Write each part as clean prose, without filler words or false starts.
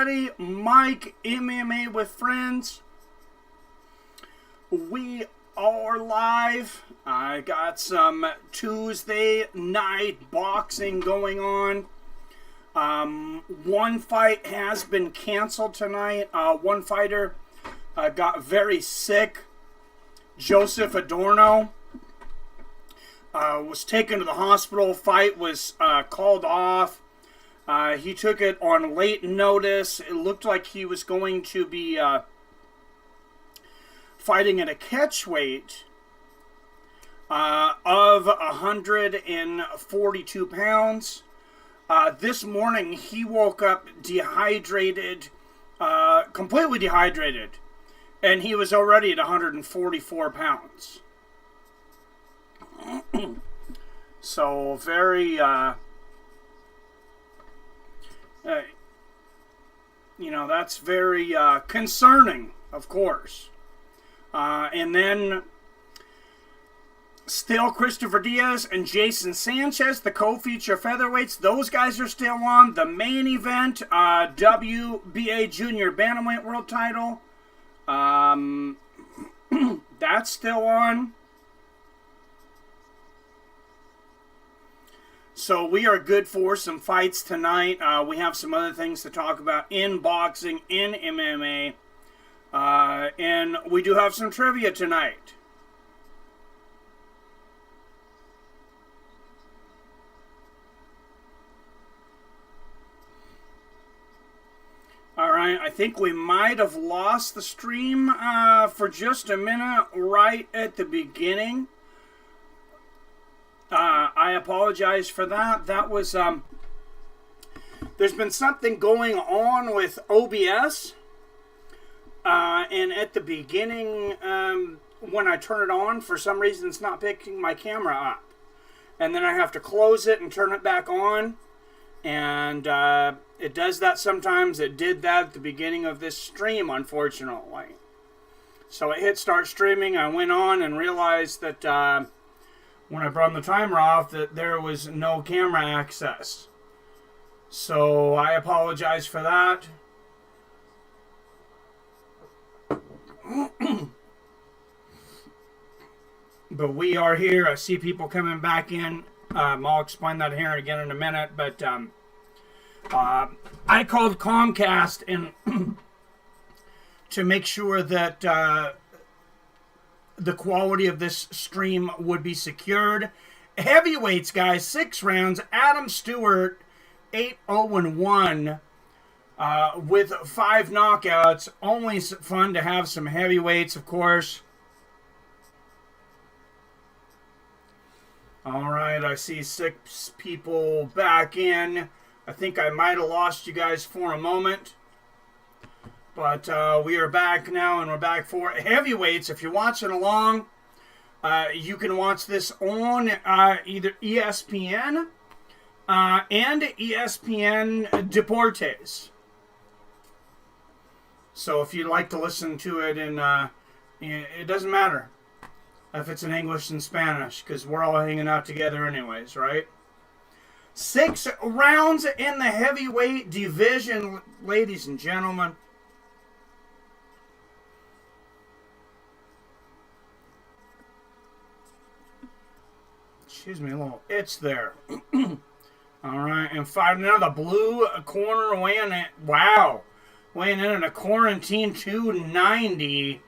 everybody. Mike, MMA with Friends. We are live. I got some Tuesday night boxing going on. One fight has been canceled tonight. One fighter got very sick. Joseph Adorno was taken to the hospital. Fight was called off. He took it on late notice. It looked like he was going to be fighting at a catch weight of 142 pounds. This morning, he woke up dehydrated, completely dehydrated, and he was already at 144 pounds. So, very, that's very concerning, of course. And then, still Christopher Diaz and Jason Sanchez, the co-feature featherweights. Those guys are still on. The main event, WBA Junior Bantamweight World Title. That's still on. So we are good for some fights tonight. We have some other things to talk about in boxing, in MMA. And we do have some trivia tonight. Alright, I think we might have lost the stream for just a minute right at the beginning. I apologize for that. That was, there's been something going on with OBS. And at the beginning, when I turn it on, for some reason it's not picking my camera up. And then I have to close it and turn it back on. And it does that sometimes. It did that at the beginning of this stream, unfortunately. So I hit start streaming. I went on and realized that when I brought the timer off, that there was no camera access. So I apologize for that. But we are here. I see people coming back in. I'll explain that here again in a minute. But I called Comcast and to make sure that the quality of this stream would be secured. Heavyweights, guys, 6 rounds. Adam Stewart, 8-0-1. With 5 knockouts. Always fun to have some heavyweights, of course. Alright, I see 6 people back in. I think I might have lost you guys for a moment. But we are back now, and we're back for heavyweights. If you're watching along, you can watch this on either ESPN and ESPN Deportes. So if you'd like to listen to it it doesn't matter if it's in English and Spanish, because we're all hanging out together anyways, right? 6 rounds in the heavyweight division, ladies and gentlemen. Excuse me, a little itch there. Alright, and fighting out of the blue corner, weighing in at a quarantine 290,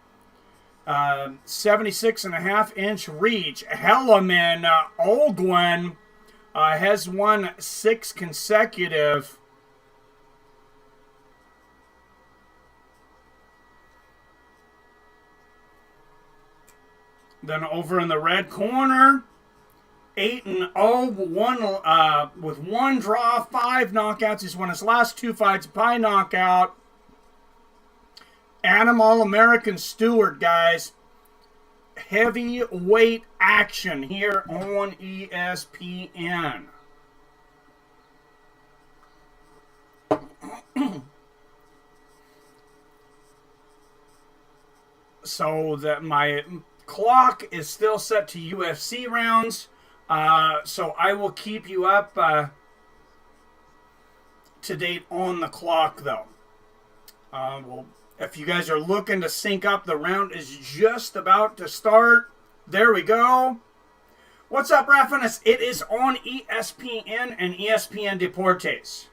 76.5-inch reach. Helaman Olgwen has won 6 consecutive. Then over in the red corner, 8-0, with 1 draw, 5 knockouts. He's won his last 2 fights by knockout. Adam All-American Stewart, guys. Heavyweight action here on ESPN. So that my clock is still set to UFC rounds. So I will keep you up to date on the clock, though. Well, if you guys are looking to sync up, the round is just about to start. There we go. What's up, Rafinus? It is on ESPN and ESPN Deportes.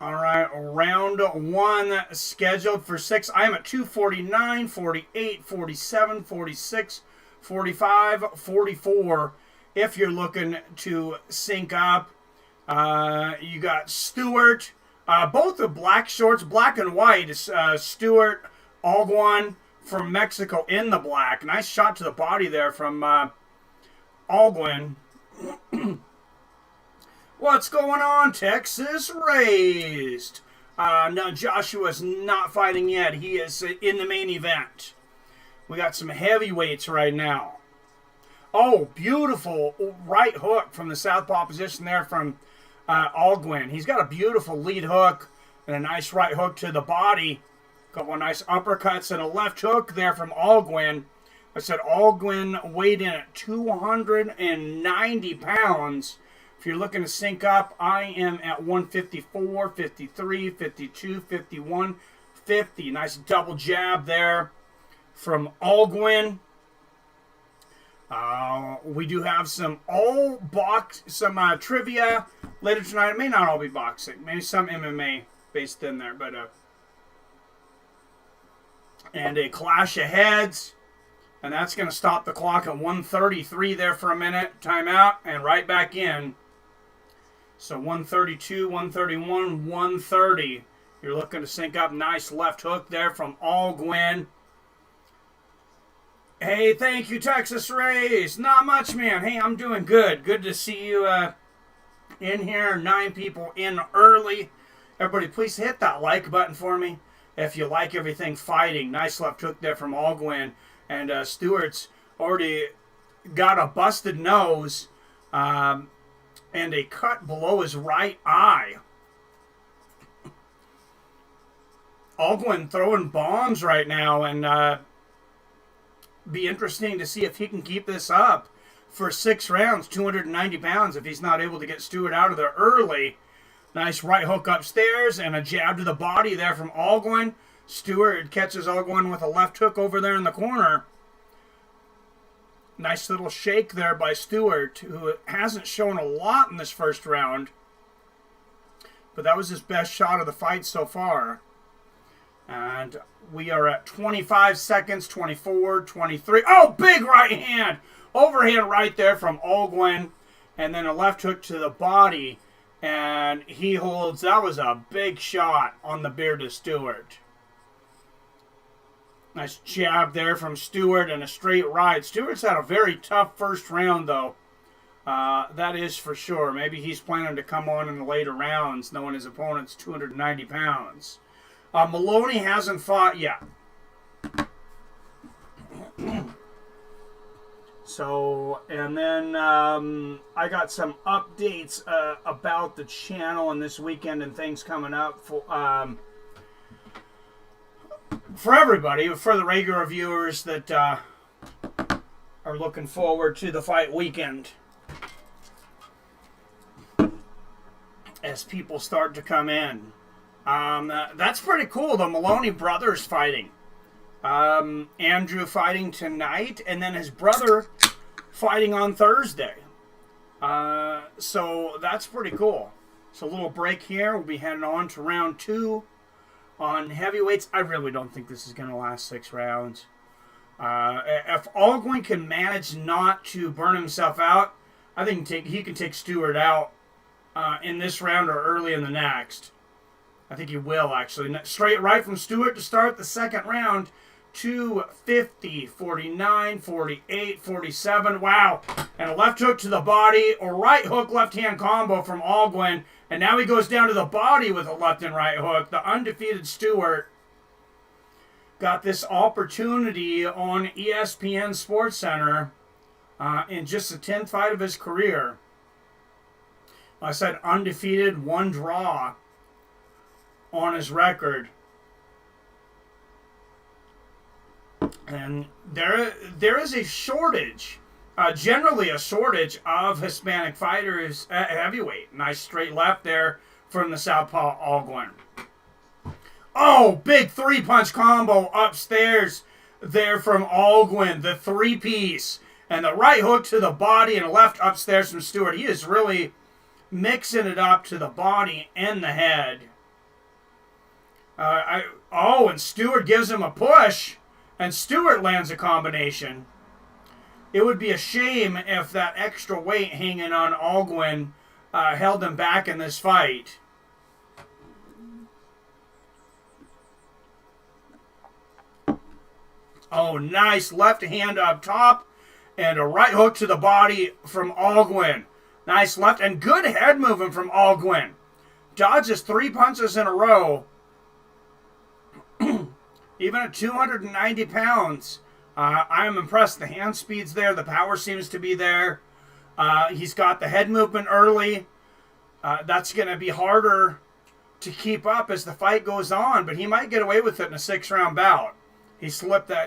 All right, round one scheduled for 6. I am at 249, 48, 47, 46, 45, 44. If you're looking to sync up, you got Stewart. Both the black shorts, black and white. Stewart Alguin from Mexico in the black. Nice shot to the body there from Alguin. What's going on, Texas Raised? No, Joshua's not fighting yet. He is in the main event. We got some heavyweights right now. Oh, beautiful right hook from the southpaw position there from Alguin. He's got a beautiful lead hook and a nice right hook to the body. Couple of nice uppercuts and a left hook there from Alguin. I said Alguin weighed in at 290 pounds. If you're looking to sync up, I am at 154, 53, 52, 51, 50. Nice double jab there from Alguin. We do have some trivia later tonight. It may not all be boxing. Maybe some MMA based in there. But and a clash of heads. And that's going to stop the clock at 1:33 there for a minute. Timeout. And right back in. So 132, 131, 130. You're looking to sync up. Nice left hook there from Alguin. Hey, thank you, Texas Rays. Not much, man. Hey, I'm doing good. Good to see you in here. 9 people in early. Everybody, please hit that like button for me if you like everything fighting. Nice left hook there from Alguin. And Stewart's already got a busted nose and a cut below his right eye. Alguin throwing bombs right now, and be interesting to see if he can keep this up for 6 rounds, 290 pounds, if he's not able to get Stewart out of there early. Nice right hook upstairs and a jab to the body there from Alguin. Stewart catches Alguin with a left hook over there in the corner. Nice little shake there by Stewart, who hasn't shown a lot in this first round. But that was his best shot of the fight so far. And we are at 25 seconds, 24, 23. Oh, big right hand! Overhand right there from Alguin. And then a left hook to the body. And he holds. That was a big shot on the bearded Stewart. Nice jab there from Stewart and a straight right. Stewart's had a very tough first round, though. That is for sure. Maybe he's planning to come on in the later rounds, knowing his opponent's 290 pounds. Moloney hasn't fought yet. So, and then I got some updates about the channel and this weekend and things coming up for everybody, for the regular viewers that are looking forward to the fight weekend. As people start to come in. That's pretty cool. The Moloney brothers fighting. Andrew fighting tonight, and then his brother fighting on Thursday. So that's pretty cool. So a little break here. We'll be heading on to round 2 on heavyweights. I really don't think this is going to last 6 rounds. If Alguin can manage not to burn himself out, I think he can take Stewart out in this round or early in the next. I think he will, actually. Straight right from Stewart to start the second round. 250, 49, 48, 47. Wow. And a left hook to the body, or right hook, left-hand combo from Alguin. And now he goes down to the body with a left and right hook. The undefeated Stewart got this opportunity on ESPN SportsCenter in just the 10th fight of his career. I said undefeated, 1 draw on his record. And there is a shortage, generally a shortage of Hispanic fighters at heavyweight. Nice straight left there from the southpaw Alguin. Oh, big three-punch combo upstairs there from Alguin. The three-piece. And the right hook to the body and a left upstairs from Stewart. He is really mixing it up to the body and the head. And Stewart gives him a push. And Stewart lands a combination. It would be a shame if that extra weight hanging on Alguin held him back in this fight. Oh, nice left hand up top and a right hook to the body from Alguin. Nice left and good head movement from Alguin. Dodges 3 punches in a row. Even at 290 pounds. I am impressed. The hand speed's there. The power seems to be there. He's got the head movement early. That's going to be harder to keep up as the fight goes on, but he might get away with it in a 6-round bout. He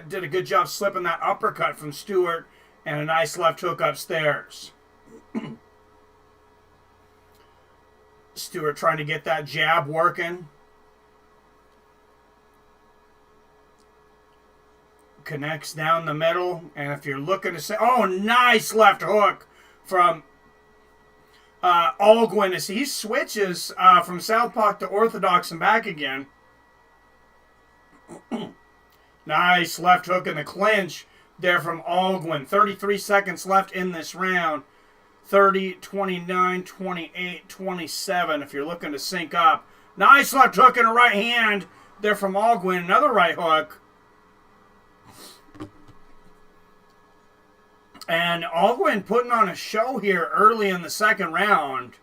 did a good job slipping that uppercut from Stewart and a nice left hook upstairs. Stewart trying to get that jab working. Connects down the middle, and if you're looking to say, oh, nice left hook from Alguin as he switches from southpaw to orthodox and back again. Nice left hook in the clinch there from Alguin. 33 seconds left in this round. 30, 29, 28, 27 if you're looking to sync up. Nice left hook in the right hand there from Alguin. Another right hook. And Alguin putting on a show here early in the second round.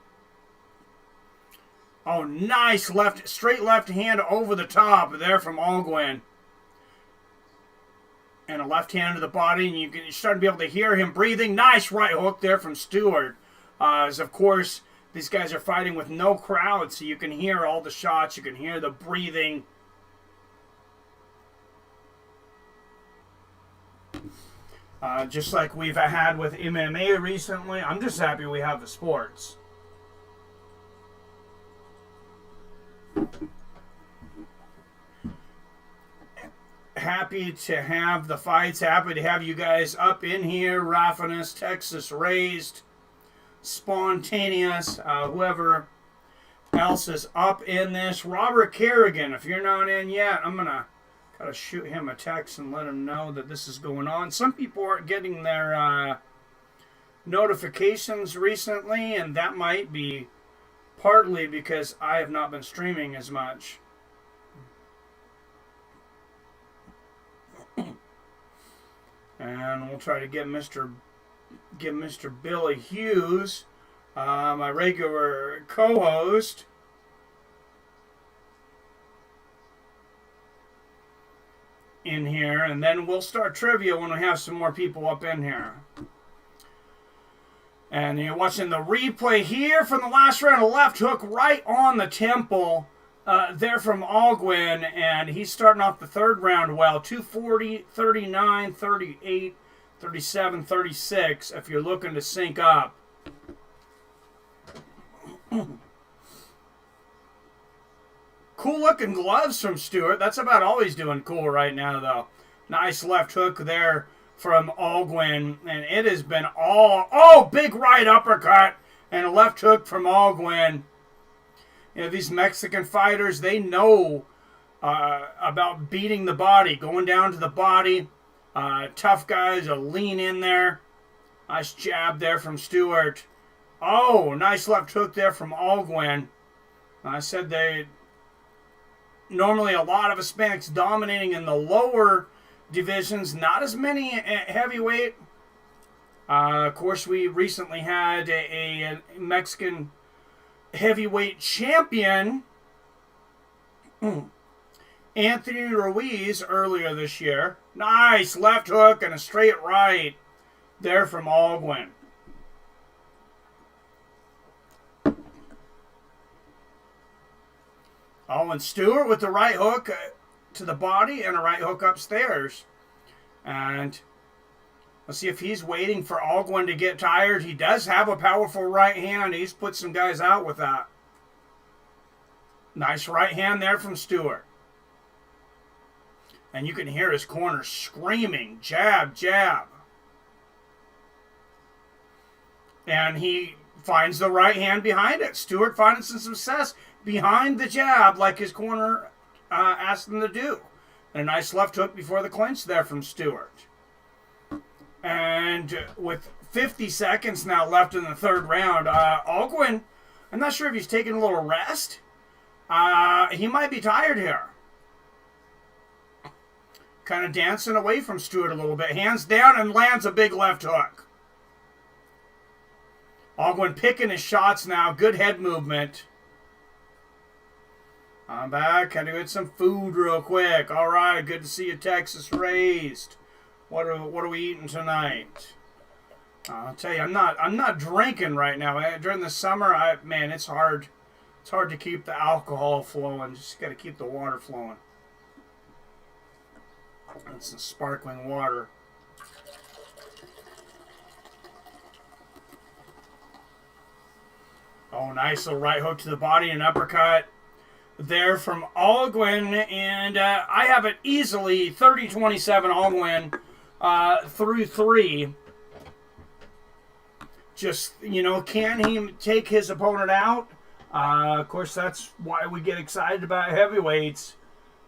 Oh, nice straight left hand over the top there from Alguin. And a left hand to the body, and you're starting to be able to hear him breathing. Nice right hook there from Stewart. As, of course, these guys are fighting with no crowd, so you can hear all the shots. You can hear the breathing. Just like we've had with MMA recently. I'm just happy we have the sports. Happy to have the fights. Happy to have you guys up in here. Raffinus, Texas raised, spontaneous. Whoever else is up in this. Robert Kerrigan, if you're not in yet, I'm going to gotta shoot him a text and let him know that this is going on. Some people aren't getting their notifications recently, and that might be partly because I have not been streaming as much. And we'll try to get Mr. Billy Hughes, my regular co-host, in here, and then we'll start trivia when we have some more people up in here. And you're watching the replay here from the last round. A left hook right on the temple there from Alguin, and he's starting off the third round well. 240, 39, 38, 37, 36 if you're looking to sync up. Cool looking gloves from Stewart. That's about all he's doing cool right now, though. Nice left hook there from Alguin, and it has been big right uppercut and a left hook from Alguin. You know, these Mexican fighters, they know about beating the body, going down to the body. Tough guys will lean in there. Nice jab there from Stewart. Oh, nice left hook there from Alguin. I said they normally a lot of Hispanics dominating in the lower divisions, not as many at heavyweight. Of course, we recently had a Mexican heavyweight champion, Anthony Ruiz, earlier this year. Nice left hook and a straight right there from Alguin. And Stewart with the right hook to the body and a right hook upstairs. And let's see if he's waiting for Alguin to get tired. He does have a powerful right hand. He's put some guys out with that. Nice right hand there from Stewart. And you can hear his corner screaming, jab, jab. And he finds the right hand behind it. Stewart finding some success behind the jab like his corner asked him to do. And a nice left hook before the clinch there from Stewart. And with 50 seconds now left in the third round, Alguin, I'm not sure if he's taking a little rest. He might be tired here. Kind of dancing away from Stewart a little bit. Hands down and lands a big left hook. Alguin picking his shots now. Good head movement. I'm back. Had to get some food real quick. All right. Good to see you, Texas raised. What are we eating tonight? I'll tell you, I'm not drinking right now. During the summer, man, it's hard. It's hard to keep the alcohol flowing. Just got to keep the water flowing. That's some sparkling water. Oh, nice little right hook to the body and uppercut there from Alguin. And I have it easily 30-27 Alguin through 3. Just, can he take his opponent out? Of course, that's why we get excited about heavyweights.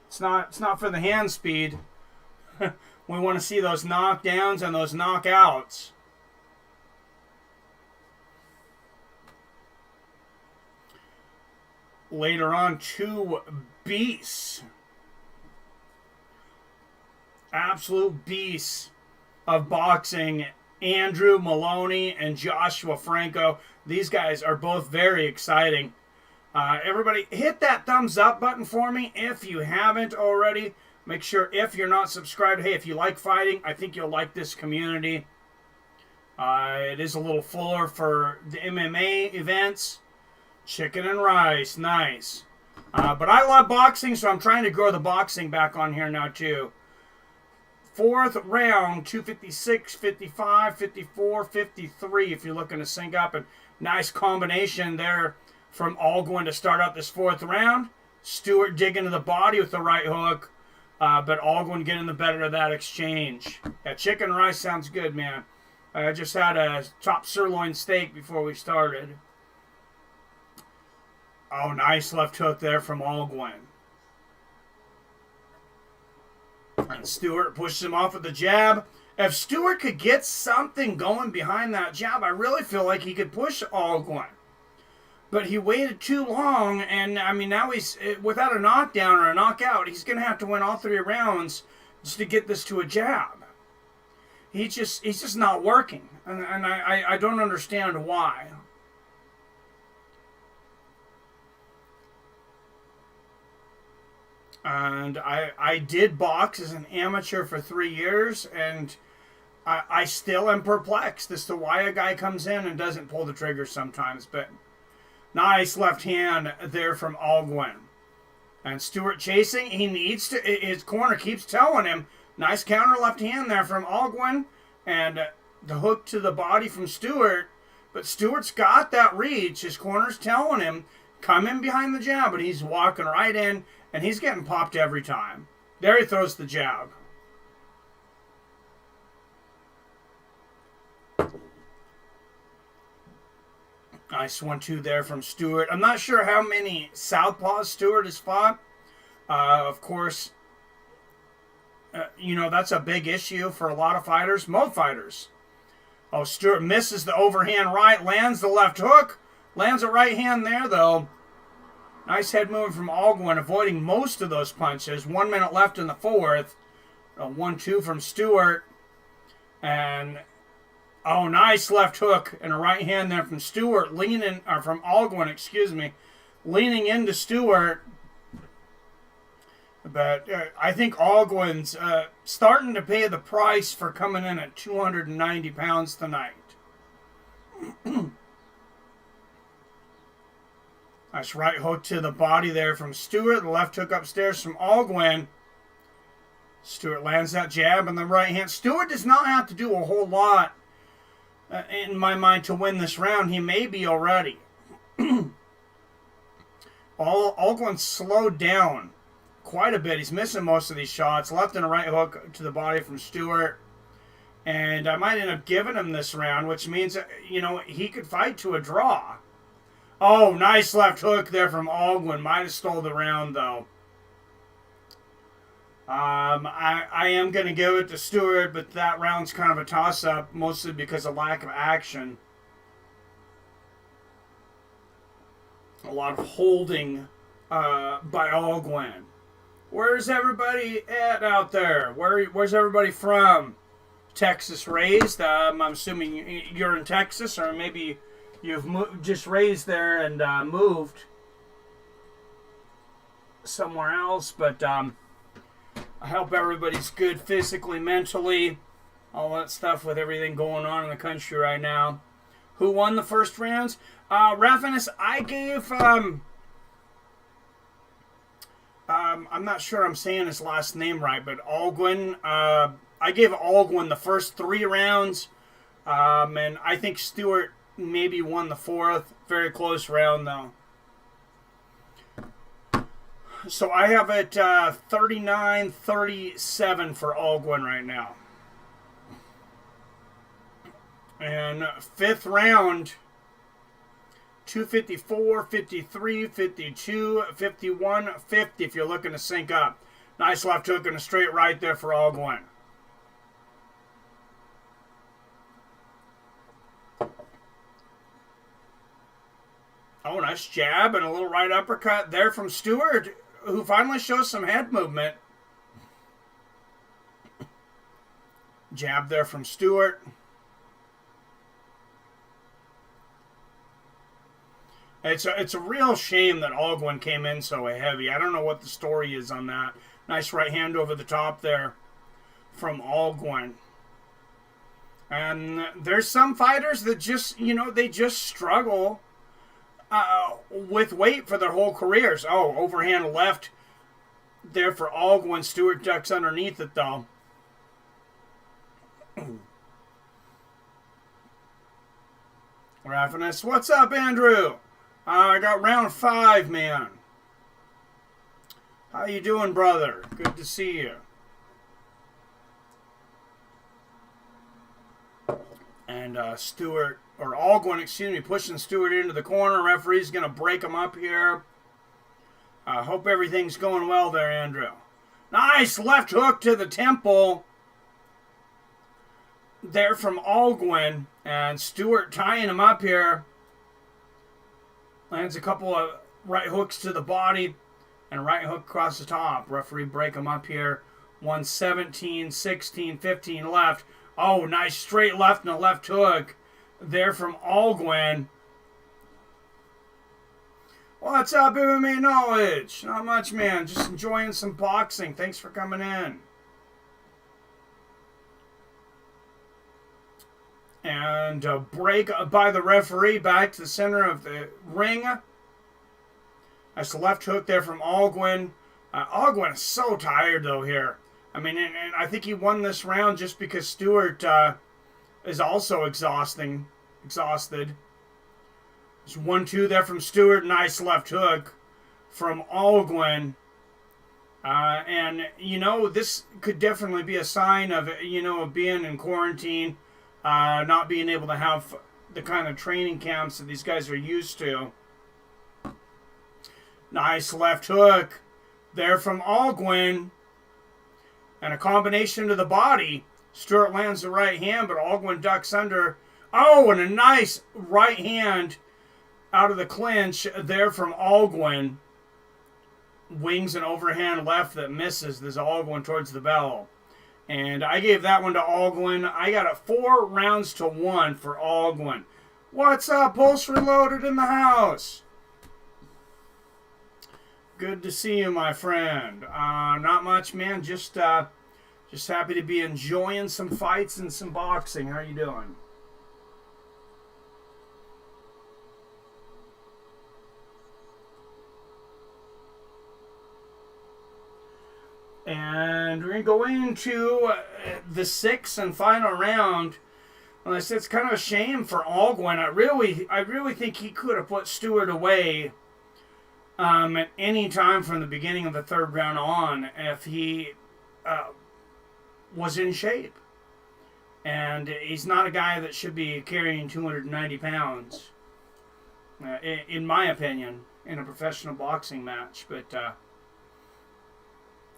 It's not for the hand speed. We want to see those knockdowns and those knockouts. Later on, 2 beasts. Absolute beasts of boxing. Andrew Moloney and Joshua Franco. These guys are both very exciting. Everybody, hit that thumbs up button for me if you haven't already. Make sure if you're not subscribed, hey, if you like fighting, I think you'll like this community. It is a little fuller for the MMA events. Chicken and rice, nice. But I love boxing, so I'm trying to grow the boxing back on here now too. 4th round, 256, 55, 54, 53 if you're looking to sync up. And nice combination there from Alguin to start out this 4th round. Stewart digging to the body with the right hook. But Alguin getting the better of that exchange. Yeah, chicken and rice sounds good, man. I just had a top sirloin steak before we started. Oh, nice left hook there from Alguin. And Stewart pushes him off with the jab. If Stewart could get something going behind that jab, I really feel like he could push Alguin. But he waited too long, and I mean, now he's without a knockdown or a knockout. He's going to have to win all 3 rounds just to get this to a jab. He's just not working, and I don't understand why. And I did box as an amateur for 3 years, and I still am perplexed as to why a guy comes in and doesn't pull the trigger sometimes, but. Nice left hand there from Alguin. And Stewart chasing. He needs to. His corner keeps telling him. Nice counter left hand there from Alguin. And the hook to the body from Stewart. But Stewart's got that reach. His corner's telling him, come in behind the jab. But he's walking right in. And he's getting popped every time. There he throws the jab. Nice 1-2 there from Stewart. I'm not sure how many southpaws Stewart has fought. Of course, that's a big issue for a lot of fighters. Most fighters. Oh, Stewart misses the overhand right. Lands the left hook. Lands a right hand there, though. Nice head movement from Alguin, avoiding most of those punches. 1 minute left in the 4th. A 1-2 from Stewart. And... oh, nice left hook and a right hand there from Stewart, from Alguin, leaning into Stewart. But I think Alguin's starting to pay the price for coming in at 290 pounds tonight. Nice right hook to the body there from Stewart. The left hook upstairs from Alguin. Stewart lands that jab and the right hand. Stewart does not have to do a whole lot. In my mind, to win this round. He may be already. Algren slowed down quite a bit. He's missing most of these shots. Left and a right hook to the body from Stewart. And I might end up giving him this round, which means, he could fight to a draw. Oh, nice left hook there from Algren. Might have stole the round, though. I am going to give it to Stewart, but that round's kind of a toss-up, mostly because of lack of action. A lot of holding by Algren. Where's everybody at out there? Where's everybody from? Texas raised. I'm assuming you're in Texas, or maybe you've just raised there and moved somewhere else. But I hope everybody's good physically, mentally, all that stuff with everything going on in the country right now. Who won the first rounds? Rafinus, I gave... I'm not sure I'm saying his last name right, but Algren. I gave Algren the first 3 rounds, and I think Stewart maybe won the 4th. Very close round, though. So I have it 39-37 for Algren right now. And 5th round, 254, 53, 52, 51, 50 if you're looking to sync up. Nice left hook and a straight right there for Algren. Oh, nice jab and a little right uppercut there from Stewart, who finally shows some head movement. Jab there from Stewart. It's a real shame that Algren came in so heavy. I don't know what the story is on that. Nice right hand over the top there from Algren. And there's some fighters that just, they just struggle with weight for their whole careers. Oh, overhand left there for Algren. Stewart ducks underneath it, though. Rafinus, what's up, Andrew? I got round 5, man. How you doing, brother? Good to see you. And Algren, pushing Stewart into the corner. Referee's going to break him up here. Hope everything's going well there, Andrew. Nice left hook to the temple there from Algren. And Stewart tying him up here. Lands a couple of right hooks to the body and a right hook across the top. Referee break him up here. 117, 16, 15 left. Oh, nice straight left and a left hook there from Algren. What's up, MMA Knowledge? Not much, man. Just enjoying some boxing. Thanks for coming in. And a break by the referee back to the center of the ring. That's the left hook there from Algren. Algren is so tired, though, here. I mean, and I think he won this round just because Stewart is also exhausted. There's 1-2 there from Stewart. Nice left hook from Algren. And, this could definitely be a sign of, of being in quarantine. Not being able to have the kind of training camps that these guys are used to. Nice left hook there from Algren. And a combination to the body. Stewart lands the right hand, but Algren ducks under. Oh, and a nice right hand out of the clinch there from Algren. Wings an overhand left that misses. There's Algren towards the bell. And I gave that one to Algren. I got it 4-1 for Algren. What's up, Pulse Reloaded in the house? Good to see you, my friend. Not much, man. Just happy to be enjoying some fights and some boxing. How you doing? And we're going to go into the 6th and final round. Well, it's kind of a shame for Algren. I really think he could have put Stewart away at any time from the beginning of the third round on if he was in shape. And he's not a guy that should be carrying 290 pounds, in my opinion, in a professional boxing match. But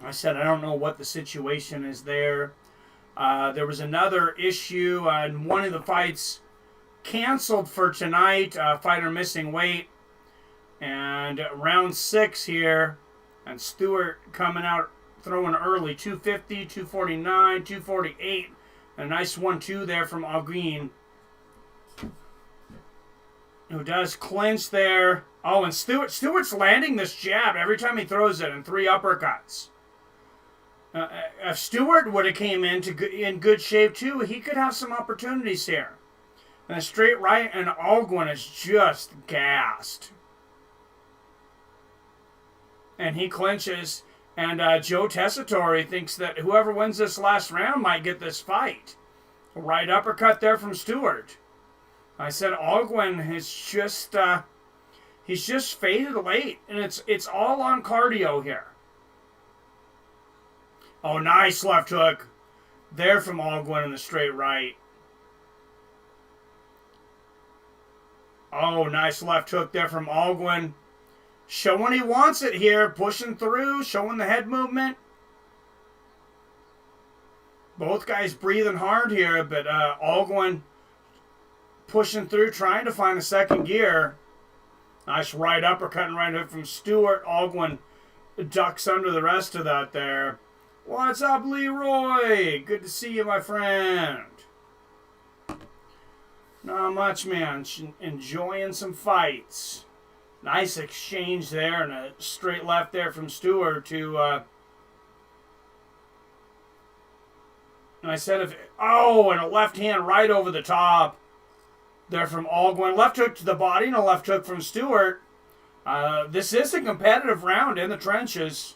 I said I don't know what the situation is there. There was another issue in one of the fights canceled for tonight, fighter missing weight. And round 6 here, and Stewart coming out throwing early, 250, 249, 248. A nice 1-2 there from Alguin, who does clinch there. Oh, and Stewart's landing this jab every time he throws it, and 3 uppercuts. If Stewart would have came in good shape too, he could have some opportunities here. And a straight right, and Alguin is just gassed. And he clinches. And Joe Tessitore thinks that whoever wins this last round might get this fight. Right uppercut there from Stewart. I said Alguin is just he's just faded late, and it's all on cardio here. Oh, nice left hook there from Alguin in the straight right. Oh, nice left hook there from Alguin. Showing he wants it here, pushing through, showing the head movement. Both guys breathing hard here, but Alguin pushing through, trying to find a second gear. Nice right uppercut and right hook from Stewart. Alguin ducks under the rest of that there. What's up, Leroy? Good to see you, my friend. Not much, man. Enjoying some fights. Nice exchange there, and a straight left there from Stewart to, and I said and a left hand right over the top there from Alguin. Left hook to the body and a left hook from Stewart. This is a competitive round in the trenches.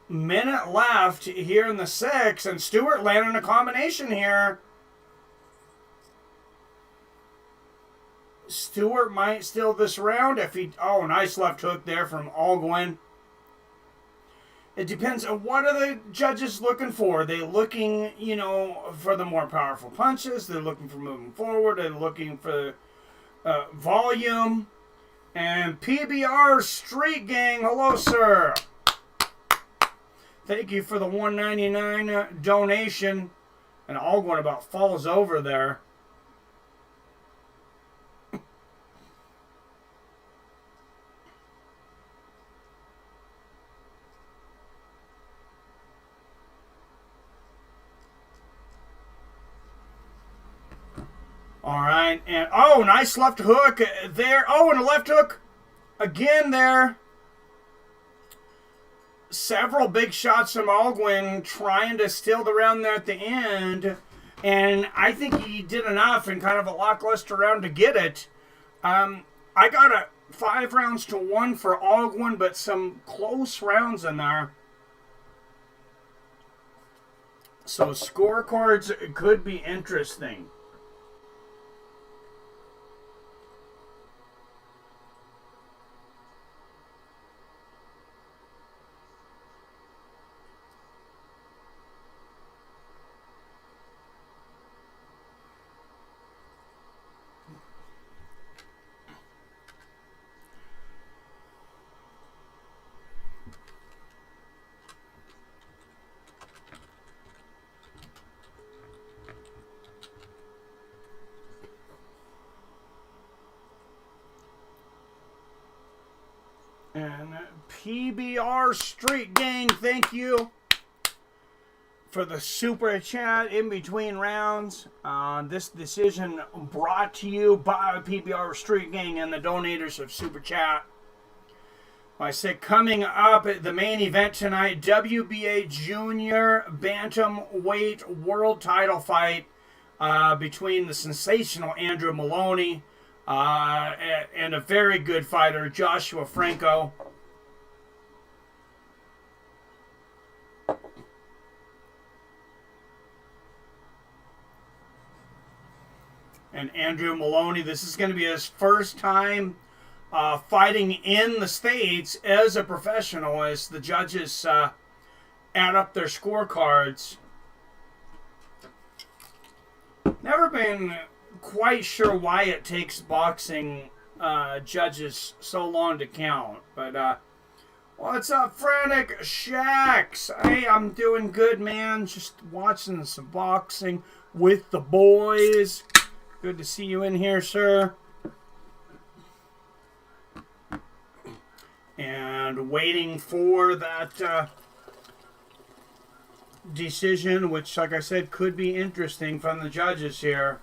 Minute left here in the 6th, and Stewart landing a combination here. Stewart might steal this round if he... Oh, nice left hook there from Alguin. It depends on what are the judges looking for. Are they looking, for the more powerful punches? They're looking for moving forward. They're looking for volume. And PBR Street Gang, hello, sir. Thank you for the $1.99 donation. And Alguin about falls over there. All right, and nice left hook there. Oh, and a left hook again there. Several big shots from Alguin trying to steal the round there at the end, and I think he did enough in kind of a lackluster round to get it. I got a 5-1 for Alguin, but some close rounds in there. So scorecards could be interesting. And PBR Street Gang, thank you for the super chat in between rounds. This decision brought to you by PBR Street Gang and the donators of Super Chat. I said coming up at the main event tonight, WBA Junior Bantamweight World Title fight between the sensational Andrew Moloney and a very good fighter, Joshua Franco. And Andrew Moloney, this is going to be his first time fighting in the States as a professional, as the judges add up their scorecards. Never been quite sure why it takes boxing judges so long to count, but what's up, Frantic Shacks? Hey, I'm doing good, man. Just watching some boxing with the boys. Good to see you in here, sir. And waiting for that decision, which, like I said, could be interesting from the judges here.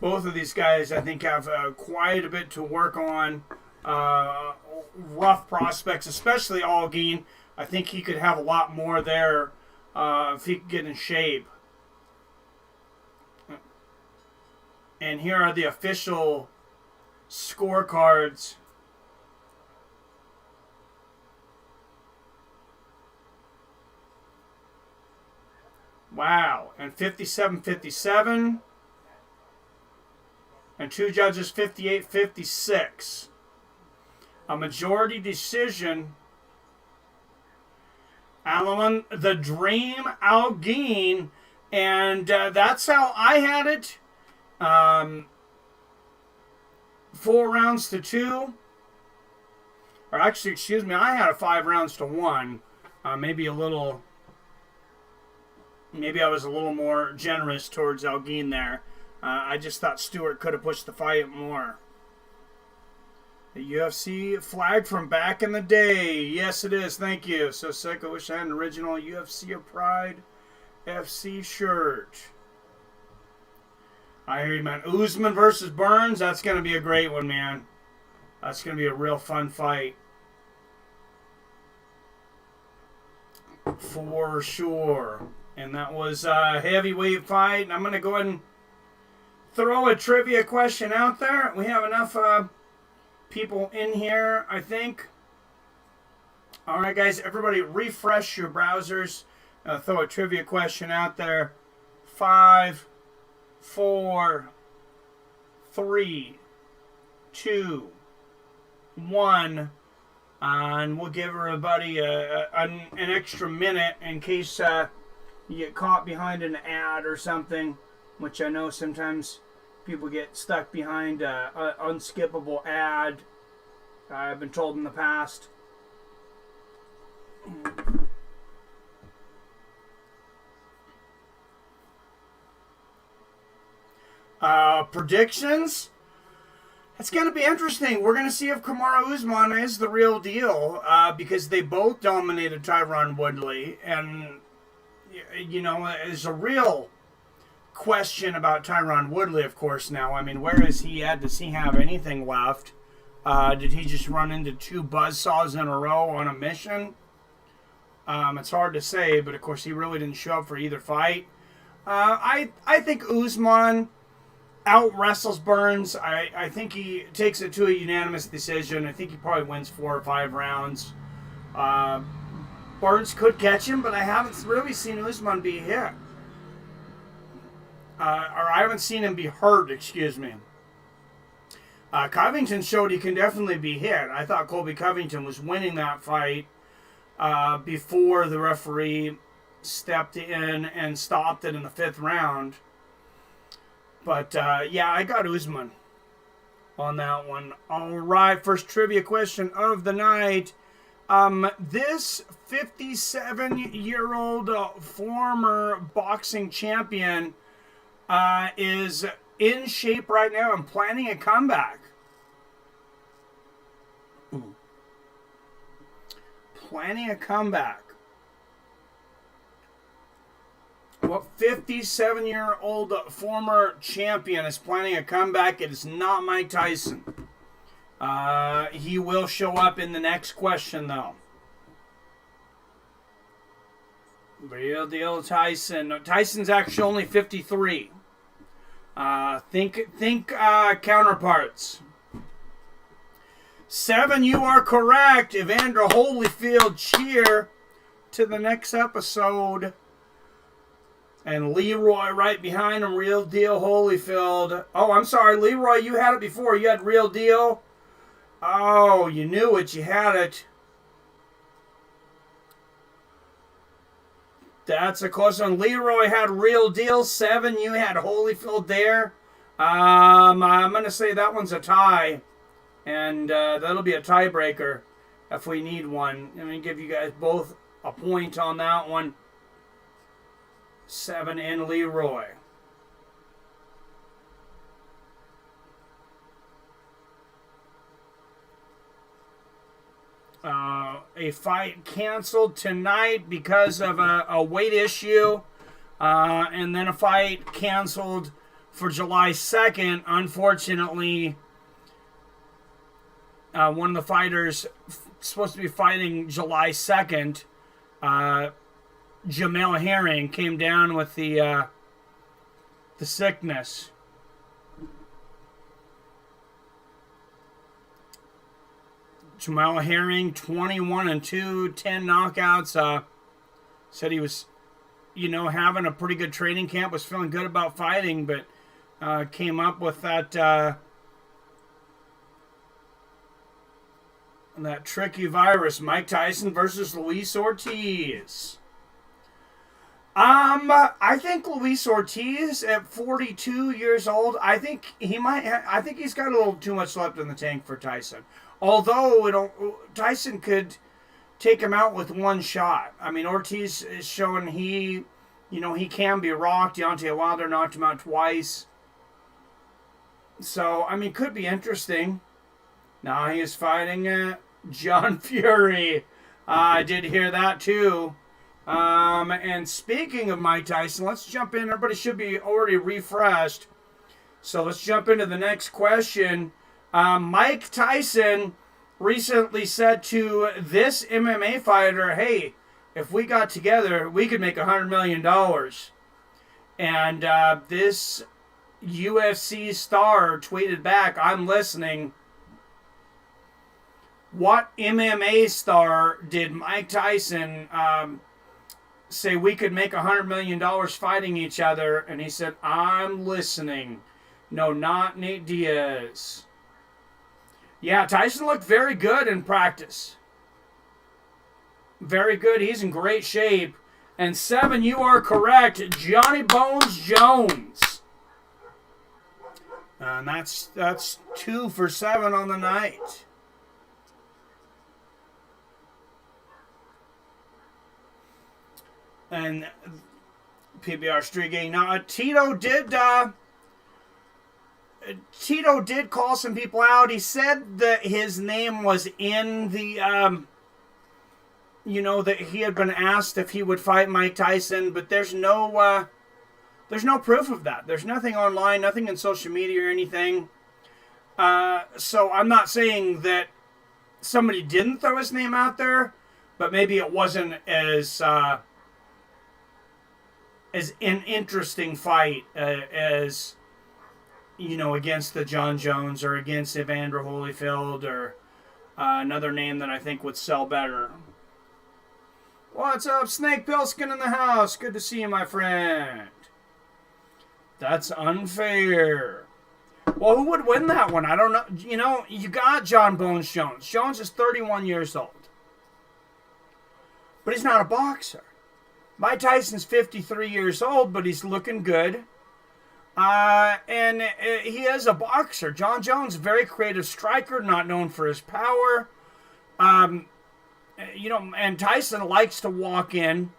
Both of these guys, I think, have quite a bit to work on. Rough prospects, especially Algin. I think he could have a lot more there if he could get in shape. And here are the official scorecards. Wow. And 57-57. And two judges 58-56. A majority decision. Alan, the Dream Algin. And that's how I had it. 4 rounds to 2. Or actually, excuse me, I had a 5 rounds to 1. Maybe I was a little more generous towards Algin there. I just thought Stewart could have pushed the fight more. The UFC flag from back in the day. Yes, it is. Thank you. So sick. I wish I had an original UFC of Pride FC shirt. I hear you, man. Usman versus Burns. That's going to be a great one, man. That's going to be a real fun fight. For sure. And that was a heavyweight fight. And I'm going to go ahead and throw a trivia question out there. We have enough people in here, I think. All right, guys. Everybody refresh your browsers. Throw a trivia question out there. 5, 4, 3, 2, 1. And we'll give everybody an extra minute in case you get caught behind an ad or something, which I know sometimes people get stuck behind an unskippable ad. I've been told in the past. Predictions? It's going to be interesting. We're going to see if Kamaru Usman is the real deal because they both dominated Tyron Woodley. And, you know, there's a real question about Tyron Woodley, of course, now. I mean, where is he at? Does he have anything left? Did he just run into 2 buzzsaws in a row on a mission? It's hard to say, but, of course, he really didn't show up for either fight. I think Usman out-wrestles Burns. I think he takes it to a unanimous decision. I think he probably wins 4 or 5 rounds. Burns could catch him, but I haven't really seen Usman be hit. Or I haven't seen him be hurt, excuse me. Covington showed he can definitely be hit. I thought Colby Covington was winning that fight before the referee stepped in and stopped it in the 5th round. But, yeah, I got Usman on that one. All right, first trivia question of the night. This 57-year-old former boxing champion is in shape right now and planning a comeback. Planning a comeback. What 57-year-old former champion is planning a comeback? It is not Mike Tyson. He will show up in the next question, though. Real deal Tyson. No, Tyson's actually only 53. Think counterparts. 7, you are correct. Evander Holyfield, cheer to the next episode. And Leroy right behind him, Real Deal Holyfield. Oh, I'm sorry, Leroy, you had it before. You had Real Deal. Oh, you knew it. You had it. That's a close one. Leroy had Real Deal 7. You had Holyfield there. I'm going to say that one's a tie. And that'll be a tiebreaker if we need one. I'm going to give you guys both a point on that one. 7 in Leroy. A fight canceled tonight because of a weight issue. And then a fight canceled for July 2nd. Unfortunately, one of the fighters supposed to be fighting July 2nd, Jamel Herring, came down with the sickness. Jamel Herring, 21-2, 10 knockouts. Said he was, having a pretty good training camp, was feeling good about fighting, but came up with that tricky virus. Mike Tyson versus Luis Ortiz. I think Luis Ortiz at 42 years old, I think he's got a little too much left in the tank for Tyson. Although Tyson could take him out with one shot. I mean, Ortiz is showing he can be rocked. Deontay Wilder knocked him out twice. So, I mean, could be interesting. Now he is fighting John Fury. I did hear that too. And speaking of Mike Tyson, let's jump in. Everybody should be already refreshed. So let's jump into the next question. Mike Tyson recently said to this MMA fighter, hey, if we got together, we could make $100 million. And this UFC star tweeted back, I'm listening. What MMA star did Mike Tyson say we could make $100 million fighting each other? And he said, I'm listening. No, not Nate Diaz. Yeah, Tyson looked very good in practice. Very good. He's in great shape. And 7, you are correct. Johnny Bones Jones. And that's 2 for 7 on the night. And PBR Street Gang. Now, Tito did call some people out. He said that his name was in the, that he had been asked if he would fight Mike Tyson, but there's no proof of that. There's nothing online, nothing in social media or anything. So I'm not saying that somebody didn't throw his name out there, but maybe it wasn't as an interesting fight as against the John Jones or against Evander Holyfield or another name that I think would sell better. What's up, Snake Pilskin in the house? Good to see you, my friend. That's unfair. Well, who would win that one? I don't know. You got John Bones Jones. Jones is 31 years old. But he's not a boxer. Mike Tyson's 53 years old, but he's looking good. And he is a boxer. John Jones, very creative striker, not known for his power. And Tyson likes to walk in.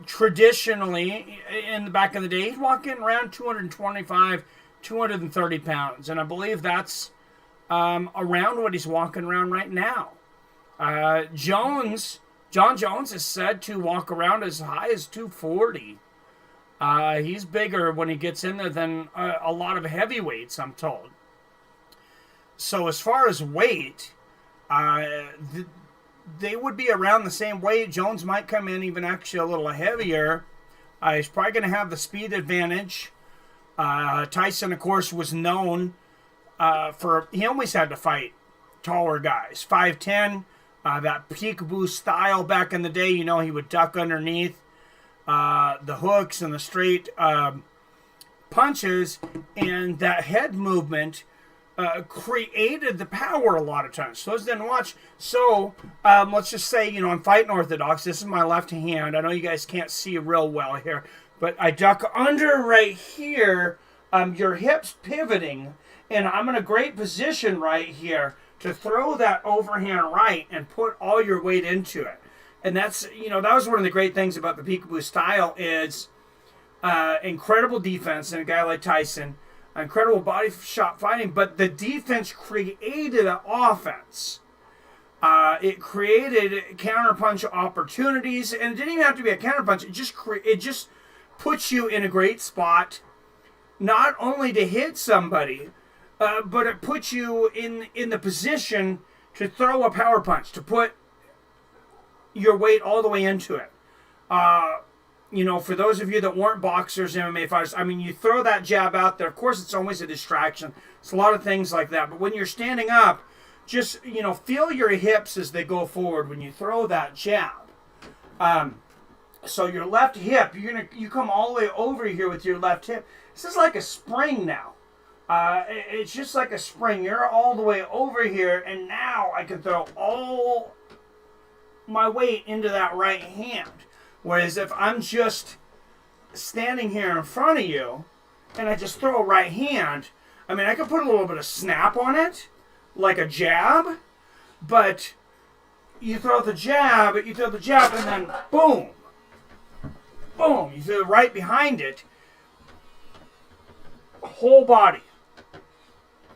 Traditionally, in the back of the day, he'd walk in around 225, 230 pounds. And I believe that's around what he's walking around right now. John Jones is said to walk around as high as 240. He's bigger when he gets in there than a lot of heavyweights, I'm told. So as far as weight, they would be around the same weight. Jones might come in even actually a little heavier. He's probably going to have the speed advantage. Tyson, of course, was known he always had to fight taller guys. 5'10", that peekaboo style back in the day. He would duck underneath. the hooks and the straight punches, and that head movement created the power a lot of times. So those didn't watch. So let's just say, I'm fighting orthodox. This is my left hand. I know you guys can't see real well here, but I duck under right here. Your hips pivoting, and I'm in a great position right here to throw that overhand right and put all your weight into it. And that's, that was one of the great things about the peekaboo style is incredible defense in a guy like Tyson, incredible body shot fighting, but the defense created an offense. It created counterpunch opportunities, and it didn't even have to be a counterpunch. It just puts you in a great spot, not only to hit somebody, but it puts you in the position to throw a power punch, to put your weight all the way into it. For those of you that weren't boxers, MMA fighters, you throw that jab out there. Of course, it's always a distraction. It's a lot of things like that. But when you're standing up, just, feel your hips as they go forward when you throw that jab. So your left hip, you come all the way over here with your left hip. This is like a spring now. It's just like a spring. You're all the way over here, and now I can throw all my weight into that right hand. Whereas if I'm just standing here in front of you, and I just throw a right hand, I could put a little bit of snap on it, like a jab, but you throw the jab, and then boom. Boom, you throw it right behind it. Whole body.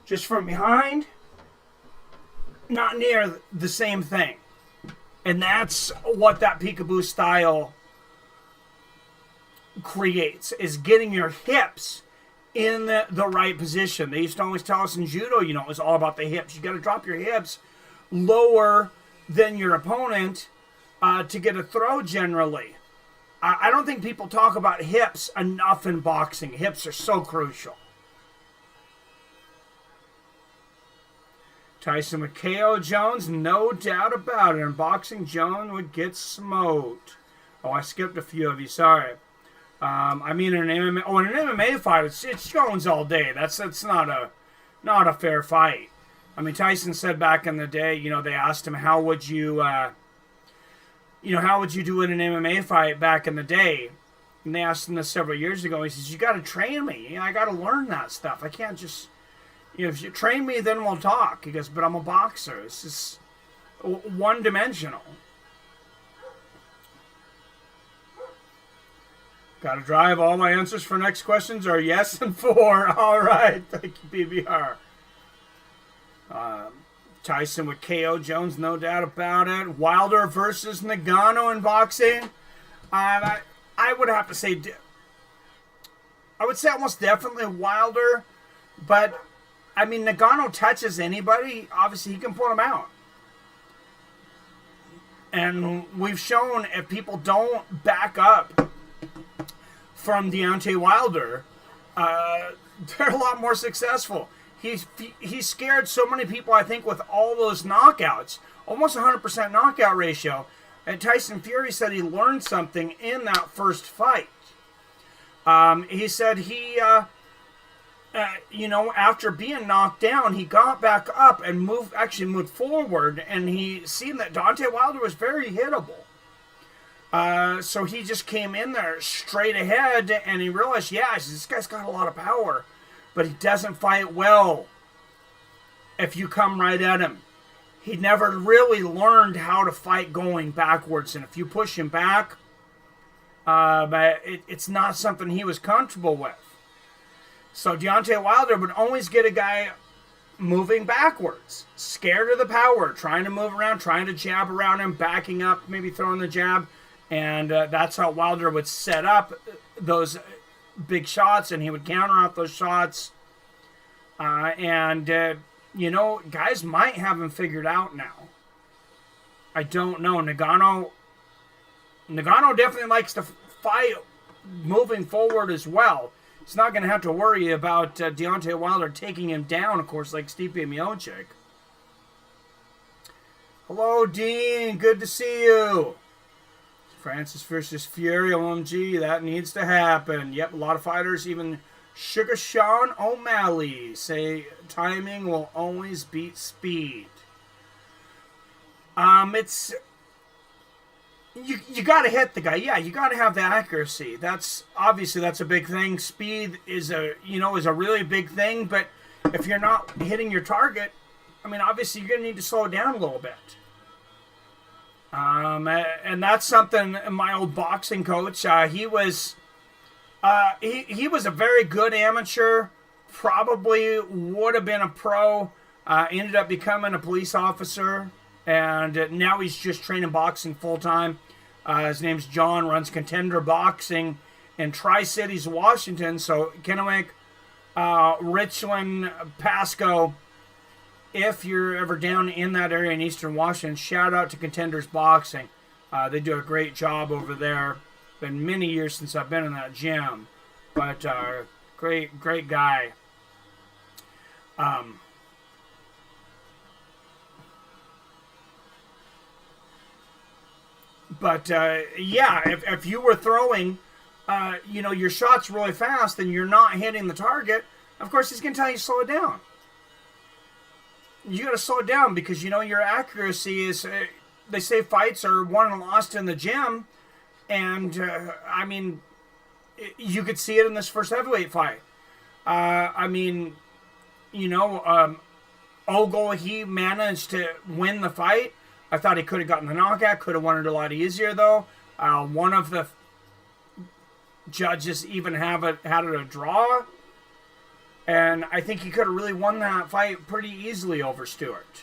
Just from behind, not near the same thing. And that's what that peekaboo style creates, is getting your hips in the right position. They used to always tell us in judo, it's all about the hips. You got to drop your hips lower than your opponent to get a throw generally. I don't think people talk about hips enough in boxing. Hips are so crucial. Tyson would KO Jones, no doubt about it. In boxing, Jones would get smoked. Oh, I skipped a few of you. Sorry. In an MMA. Oh, in an MMA fight, it's Jones all day. That's not a fair fight. Tyson said back in the day, they asked him how would you do in an MMA fight back in the day? And they asked him this several years ago. He says, you got to train me. I got to learn that stuff. I can't just, if you train me, then we'll talk. He goes, but I'm a boxer. It's just one-dimensional. Got to drive. All my answers for next questions are yes and 4. All right. Thank you, PBR. Tyson with KO Jones, no doubt about it. Wilder versus Nagano in boxing. I would have to say, I would say almost definitely Wilder, but Nagano touches anybody, obviously he can put him out. And we've shown if people don't back up from Deontay Wilder, they're a lot more successful. He scared so many people, I think, with all those knockouts. Almost 100% knockout ratio. And Tyson Fury said he learned something in that first fight. He said after being knocked down, he got back up and moved forward, and he seen that Deontay Wilder was very hittable. So he just came in there straight ahead, and he realized, this guy's got a lot of power, but he doesn't fight well if you come right at him. He never really learned how to fight going backwards, and if you push him back, but it's not something he was comfortable with. So Deontay Wilder would always get a guy moving backwards, scared of the power, trying to move around, trying to jab around him, backing up, maybe throwing the jab. And that's how Wilder would set up those big shots, and he would counter out those shots. Guys might have him figured out now. I don't know. Nagano definitely likes to fight moving forward as well. He's not going to have to worry about Deontay Wilder taking him down, of course, like Stipe Miocic. Hello, Dean. Good to see you. Francis versus Fury, OMG, that needs to happen. Yep, a lot of fighters, even Sugar Sean O'Malley, say timing will always beat speed. It's you got to hit the guy. Yeah, you got to have the accuracy. That's obviously that's a big thing. Speed is a really big thing. But if you're not hitting your target, I mean, obviously you're gonna need to slow it down a little bit. And that's something my old boxing coach. He was a very good amateur. Probably would have been a pro. Ended up becoming a police officer. And now he's just training boxing full time. His name's John, runs Contender Boxing in Tri-Cities, Washington. So Kennewick, Richland, Pasco, if you're ever down in that area in Eastern Washington, shout out to Contenders Boxing. They do a great job over there. Been many years since I've been in that gym. But great guy. But, yeah, if you were throwing, your shots really fast and you're not hitting the target, of course he's going to tell you to slow it down. You got to slow it down because, your accuracy is, they say fights are won and lost in the gym. And, you could see it in this first heavyweight fight. Ogle, he managed to win the fight. I thought he could have gotten the knockout, could have won it a lot easier, though. One of the judges even had it a draw. And I think he could have really won that fight pretty easily over Stewart.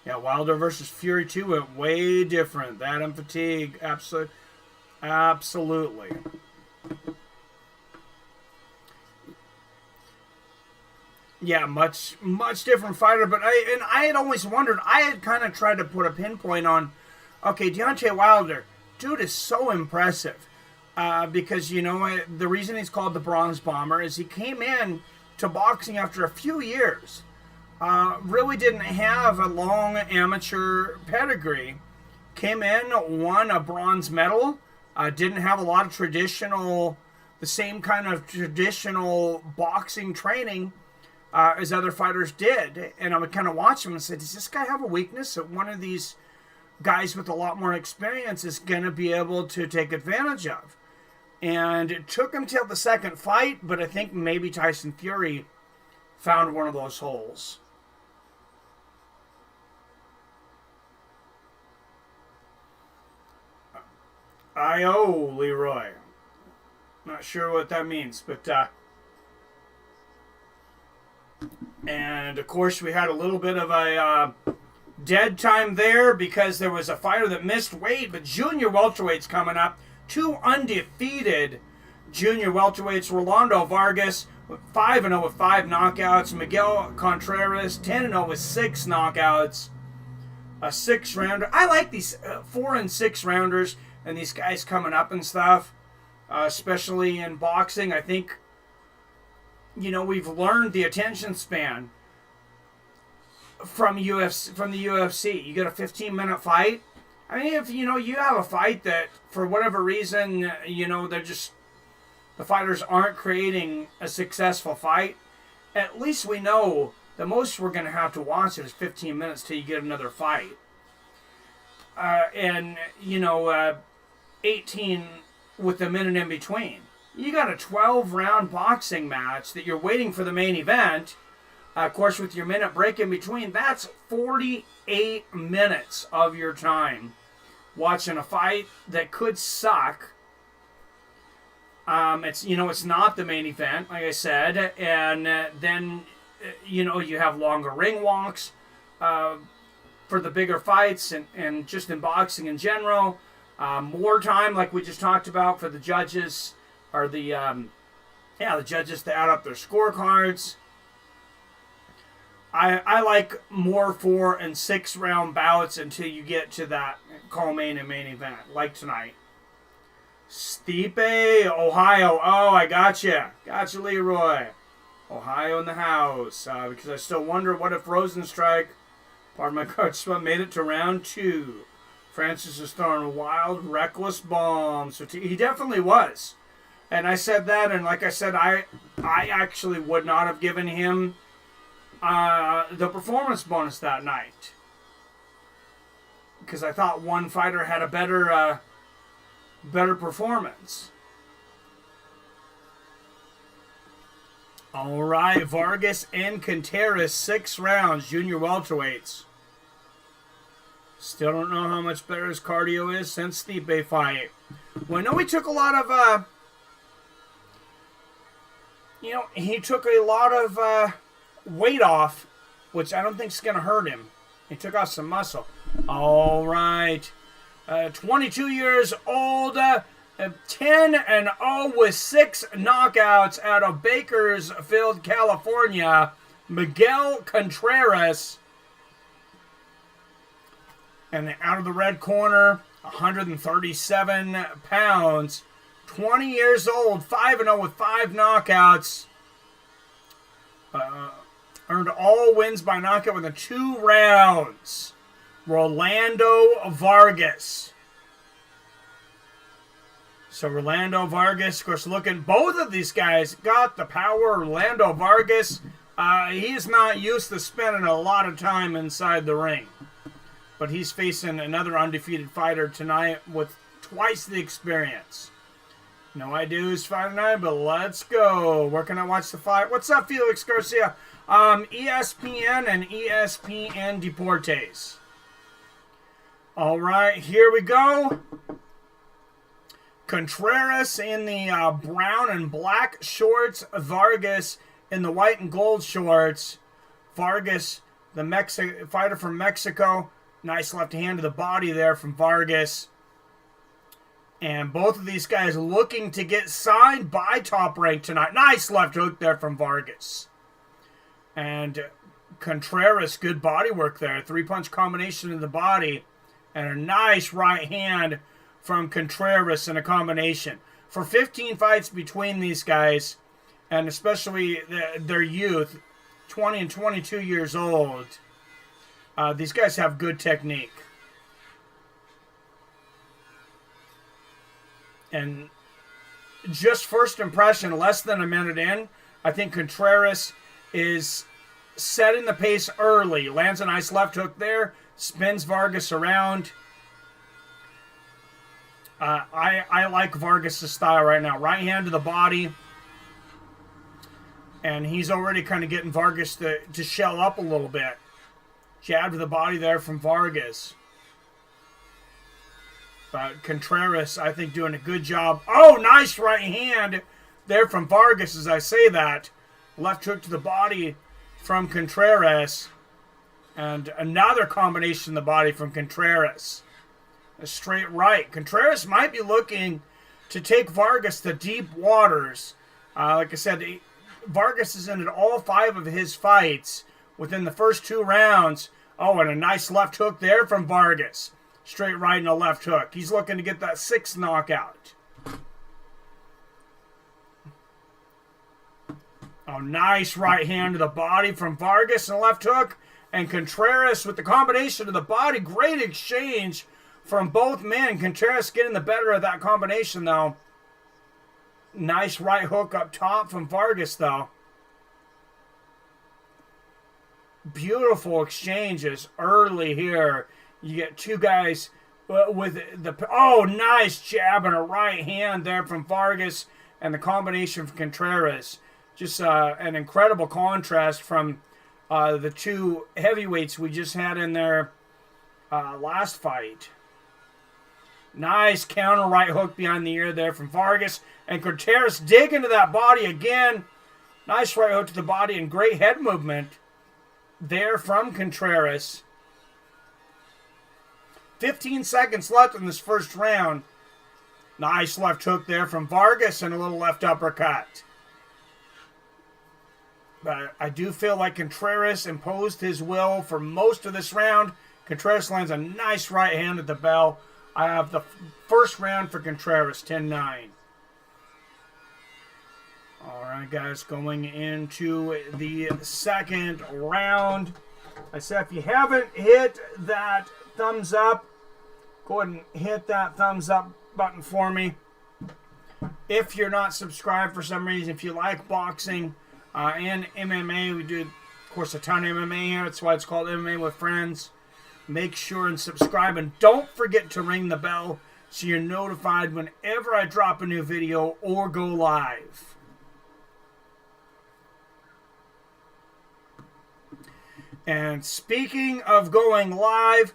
Yeah, Wilder versus Fury 2 went way different. That and fatigue, absolutely. Yeah, much different fighter. But I had always wondered. I had kind of tried to put a pinpoint on. Okay, Deontay Wilder, dude is so impressive. Because the reason he's called the Bronze Bomber is he came in to boxing after a few years. Really didn't have a long amateur pedigree. Came in, won a bronze medal. Didn't have a lot of the same kind of traditional boxing training as other fighters did. And I would kind of watch him and say, does this guy have a weakness that one of these guys with a lot more experience is going to be able to take advantage of? And it took him till the second fight, but I think maybe Tyson Fury found one of those holes. I.O. Leroy. Not sure what that means, but and of course we had a little bit of a dead time there because there was a fighter that missed weight, but junior welterweights coming up. Two undefeated junior welterweights. Rolando Vargas 5-0 with 5 knockouts. Miguel Contreras 10-0 with 6 knockouts. A 6-rounder. I like these 4 and 6 rounders and these guys coming up and stuff, especially in boxing. I think we've learned the attention span from the UFC. You get a 15-minute fight. I mean, if you have a fight that for whatever reason the fighters aren't creating a successful fight, at least we know the most we're going to have to watch is 15 minutes till you get another fight. 18 with a minute in between. You got a 12-round boxing match that you're waiting for the main event. Of course, with your minute break in between, that's 48 minutes of your time watching a fight that could suck. It's not the main event, like I said, and then you have longer ring walks for the bigger fights and just in boxing in general. More time, like we just talked about, for the judges or the judges to add up their scorecards. I like more 4 and 6 round bouts until you get to that co-main and main event, like tonight. Stipe, Ohio. Oh, I gotcha. Gotcha, Leroy. Ohio in the house. Because I still wonder what if Rosenstrike, pardon my coach, made it to round 2. Francis is throwing a wild, reckless bomb. So he definitely was. And I said that, and like I said, I actually would not have given him the performance bonus that night. Because I thought one fighter had a better performance. All right, Vargas and Contreras, 6 rounds, junior welterweights. Still don't know how much better his cardio is since the Stipe fight. Well, I know he took a lot of, he took a lot of weight off, which I don't think is going to hurt him. He took off some muscle. All right. 22 years old, 10-0 with 6 knockouts out of Bakersfield, California. Miguel Contreras. And out of the red corner, 137 pounds. 20 years old, 5-0 with 5 knockouts. Earned all wins by knockout within 2 rounds. Rolando Vargas. So Rolando Vargas, of course, looking, both of these guys got the power. Rolando Vargas, he's not used to spending a lot of time inside the ring. But he's facing another undefeated fighter tonight with twice the experience. No idea who's fighting tonight, but let's go. Where can I watch the fight? What's up, Felix Garcia? ESPN and ESPN Deportes. All right, here we go. Contreras in the brown and black shorts. Vargas in the white and gold shorts. Vargas, the fighter from Mexico. Nice left hand to the body there from Vargas. And both of these guys looking to get signed by Top Rank tonight. Nice left hook there from Vargas. And Contreras, good body work there. 3-punch combination in the body. And a nice right hand from Contreras in a combination. For 15 fights between these guys, and especially their youth, 20 and 22 years old, these guys have good technique. And just first impression, less than a minute in, I think Contreras is setting the pace early. Lands a nice left hook there, spins Vargas around. I like Vargas' style right now. Right hand to the body. And he's already kind of getting Vargas to shell up a little bit. Jab to the body there from Vargas. But Contreras, I think, doing a good job. Oh, nice right hand there from Vargas as I say that. Left hook to the body from Contreras. And another combination in the body from Contreras. A straight right. Contreras might be looking to take Vargas to deep waters. Like I said, Vargas is in all 5 of his fights within the first 2 rounds. Oh, and a nice left hook there from Vargas. Straight right and a left hook. He's looking to get that 6th knockout. Oh, nice right hand to the body from Vargas and a left hook. And Contreras with the combination of the body. Great exchange from both men. Contreras getting the better of that combination, though. Nice right hook up top from Vargas, though. Beautiful exchanges early here. You get 2 guys with the... Oh, nice jab and a right hand there from Vargas. And the combination from Contreras. Just an incredible contrast from the 2 heavyweights we just had in their last fight. Nice counter right hook behind the ear there from Vargas. And Contreras dig into that body again. Nice right hook to the body and great head movement there from Contreras. 15 seconds left in this first round. Nice left hook there from Vargas and a little left uppercut. But I do feel like Contreras imposed his will for most of this round. Contreras lands a nice right hand at the bell. I have the first round for Contreras, 10-9. All right, guys, going into the second round. I said if you haven't hit that thumbs up, go ahead and hit that thumbs up button for me. If you're not subscribed for some reason, if you like boxing and MMA, we do, of course, a ton of MMA here. That's why it's called MMA with Friends. Make sure and subscribe, and don't forget to ring the bell so you're notified whenever I drop a new video or go live. And speaking of going live,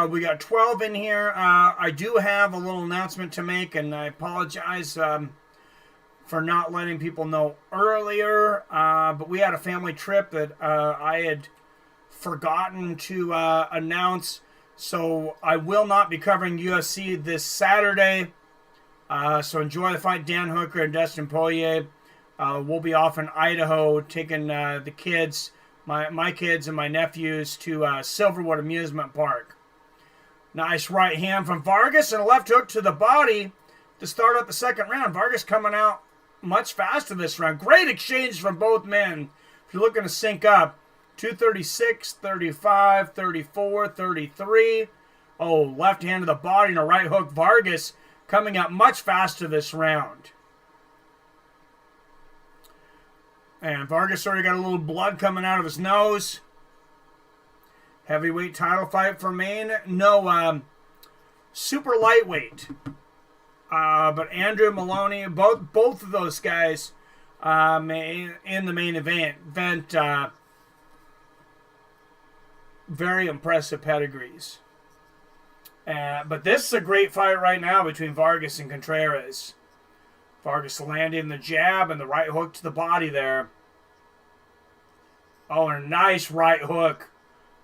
we got 12 in here. I do have a little announcement to make, and I apologize for not letting people know earlier. But we had a family trip that I had forgotten to announce. So I will not be covering UFC this Saturday. So enjoy the fight. Dan Hooker and Dustin Poirier. We'll be off in Idaho taking the kids, my kids and my nephews, to Silverwood Amusement Park. Nice right hand from Vargas and a left hook to the body to start out the second round. Vargas coming out much faster this round. Great exchange from both men. If you're looking to sync up, 236, 35, 34, 33. Oh, left hand to the body and a right hook. Vargas coming out much faster this round. And Vargas already got a little blood coming out of his nose. Heavyweight title fight for Maine. No, super lightweight. But Andrew Moloney, both of those guys in the main event, very impressive pedigrees. But this is a great fight right now between Vargas and Contreras. Vargas landing the jab and the right hook to the body there. Oh, and a nice right hook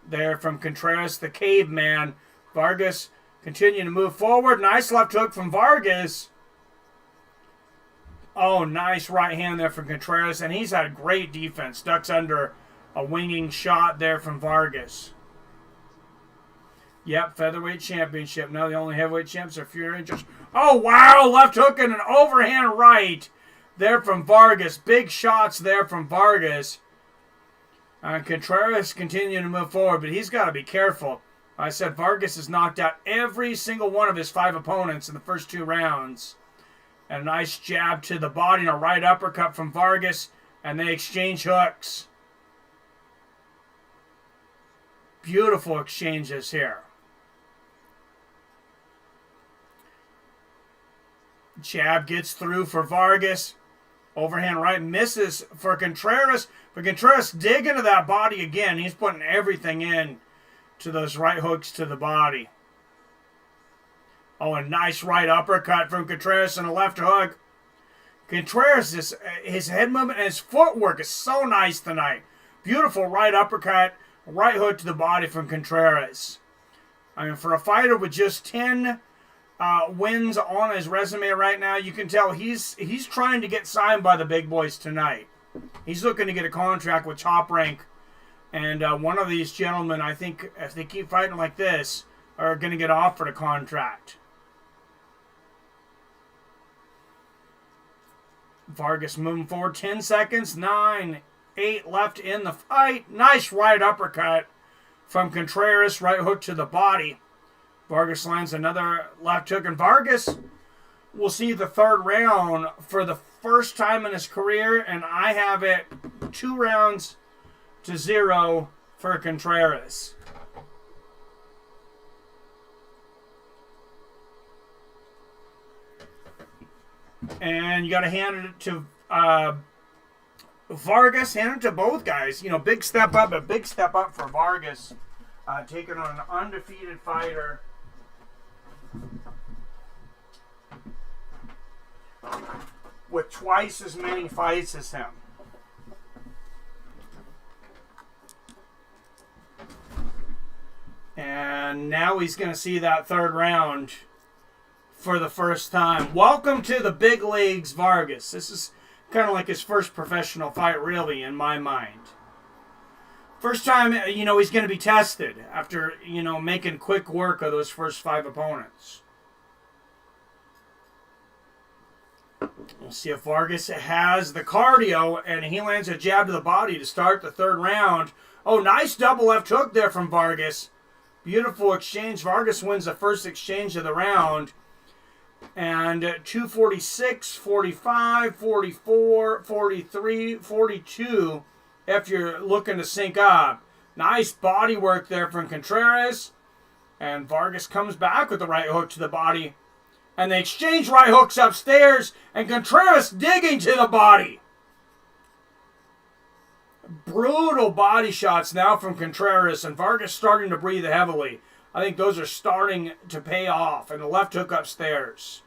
there from Contreras, the caveman. Vargas continuing to move forward. Nice left hook from Vargas. Oh, nice right hand there from Contreras. And he's had great defense. Ducks under a winging shot there from Vargas. Yep, Featherweight Championship. Now the only heavyweight champs are Fury. Oh, wow. Left hook and an overhand right there from Vargas. Big shots there from Vargas. Contreras continuing to move forward, but he's got to be careful. I said Vargas has knocked out every single one of his 5 opponents in the first 2 rounds. And a nice jab to the body and a right uppercut from Vargas, and they exchange hooks. Beautiful exchanges here. Jab gets through for Vargas. Overhand right misses for Contreras. But Contreras dig into that body again. He's putting everything in to those right hooks to the body. Oh, a nice right uppercut from Contreras and a left hook. Contreras, his head movement and his footwork is so nice tonight. Beautiful right uppercut, right hook to the body from Contreras. I mean, for a fighter with just 10 wins on his resume right now, you can tell he's trying to get signed by the big boys tonight. He's looking to get a contract with Top Rank. And one of these gentlemen, I think, if they keep fighting like this, are going to get offered a contract. Vargas moving forward 10 seconds. 9, 8 left in the fight. Nice right uppercut from Contreras. Right hook to the body. Vargas lands another left hook. And Vargas will see the third round for the first time in his career. And I have it 2-0 for Contreras. And you got to hand it to Vargas. Hand it to both guys. You know, big step up, a big step up for Vargas. Taking on an undefeated fighter. With twice as many fights as him. And now he's going to see that third round for the first time. Welcome to the big leagues, Vargas. This is kind of like his first professional fight, really, in my mind. First time, you know, he's going to be tested after, you know, making quick work of those first 5 opponents. We'll see if Vargas has the cardio, and he lands a jab to the body to start the third round. Oh, nice double left hook there from Vargas. Beautiful exchange. Vargas wins the first exchange of the round. And 246, 45, 44, 43, 42 if you're looking to sync up. Nice body work there from Contreras. And Vargas comes back with the right hook to the body. And they exchange right hooks upstairs. And Contreras digging to the body. Brutal body shots now from Contreras. And Vargas starting to breathe heavily. I think those are starting to pay off. And the left hook upstairs.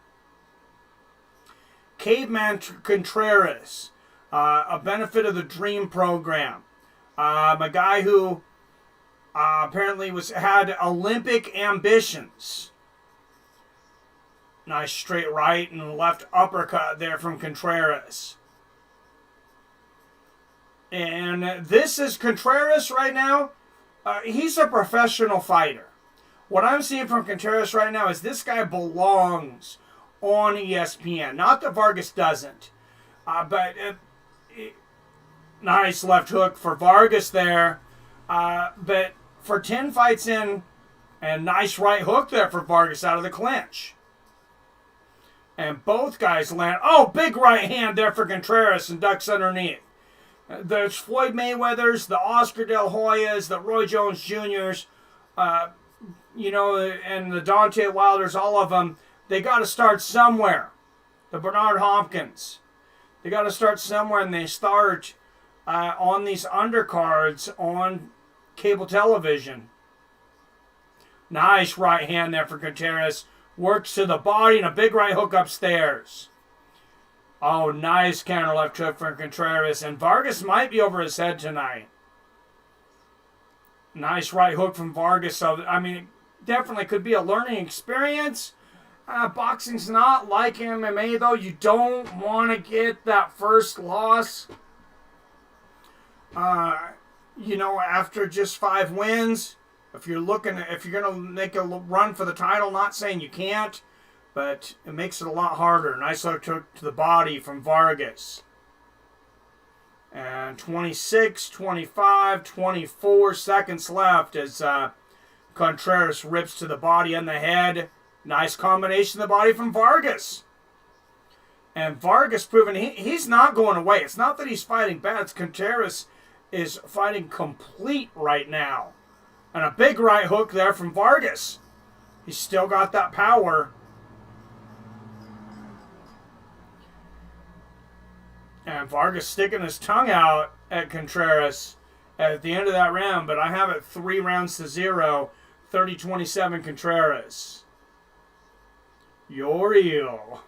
Caveman Contreras. A benefit of the Dream program. A guy who apparently had Olympic ambitions. Nice straight right and left uppercut there from Contreras. And this is Contreras right now. He's a professional fighter. What I'm seeing from Contreras right now is this guy belongs on ESPN. Not that Vargas doesn't. But nice left hook for Vargas there. But for 10 fights in, and nice right hook there for Vargas out of the clinch. And both guys land. Oh, big right hand there for Contreras and ducks underneath. There's Floyd Mayweathers, the Oscar De La Hoyas, the Roy Jones Jr.'s, and the Deontay Wilders, all of them. They got to start somewhere. The Bernard Hopkins. They got to start somewhere, and they start on these undercards on cable television. Nice right hand there for Contreras. Works to the body and a big right hook upstairs. Oh, nice counter left hook for Contreras. And Vargas might be over his head tonight. Nice right hook from Vargas. So, it definitely could be a learning experience. Boxing's not like MMA, though. You don't want to get that first loss. After just 5 wins. If you're going to make a run for the title, not saying you can't, but it makes it a lot harder. Nice hook to the body from Vargas. And 26, 25, 24 seconds left as Contreras rips to the body and the head. Nice combination of the body from Vargas. And Vargas proving he's not going away. It's not that he's fighting bad. It's Contreras is fighting complete right now. And a big right hook there from Vargas. He's still got that power. And Vargas sticking his tongue out at Contreras at the end of that round. But I have it 3-0, 30-27 Contreras. You're ill.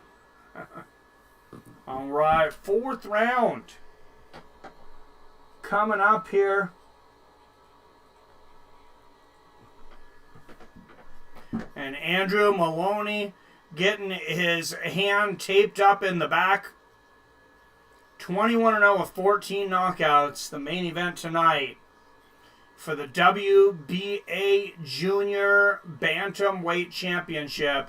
All right, 4th round. Coming up here. And Andrew Moloney getting his hand taped up in the back. 21-0 with 14 knockouts. The main event tonight for the WBA Junior Bantamweight Championship.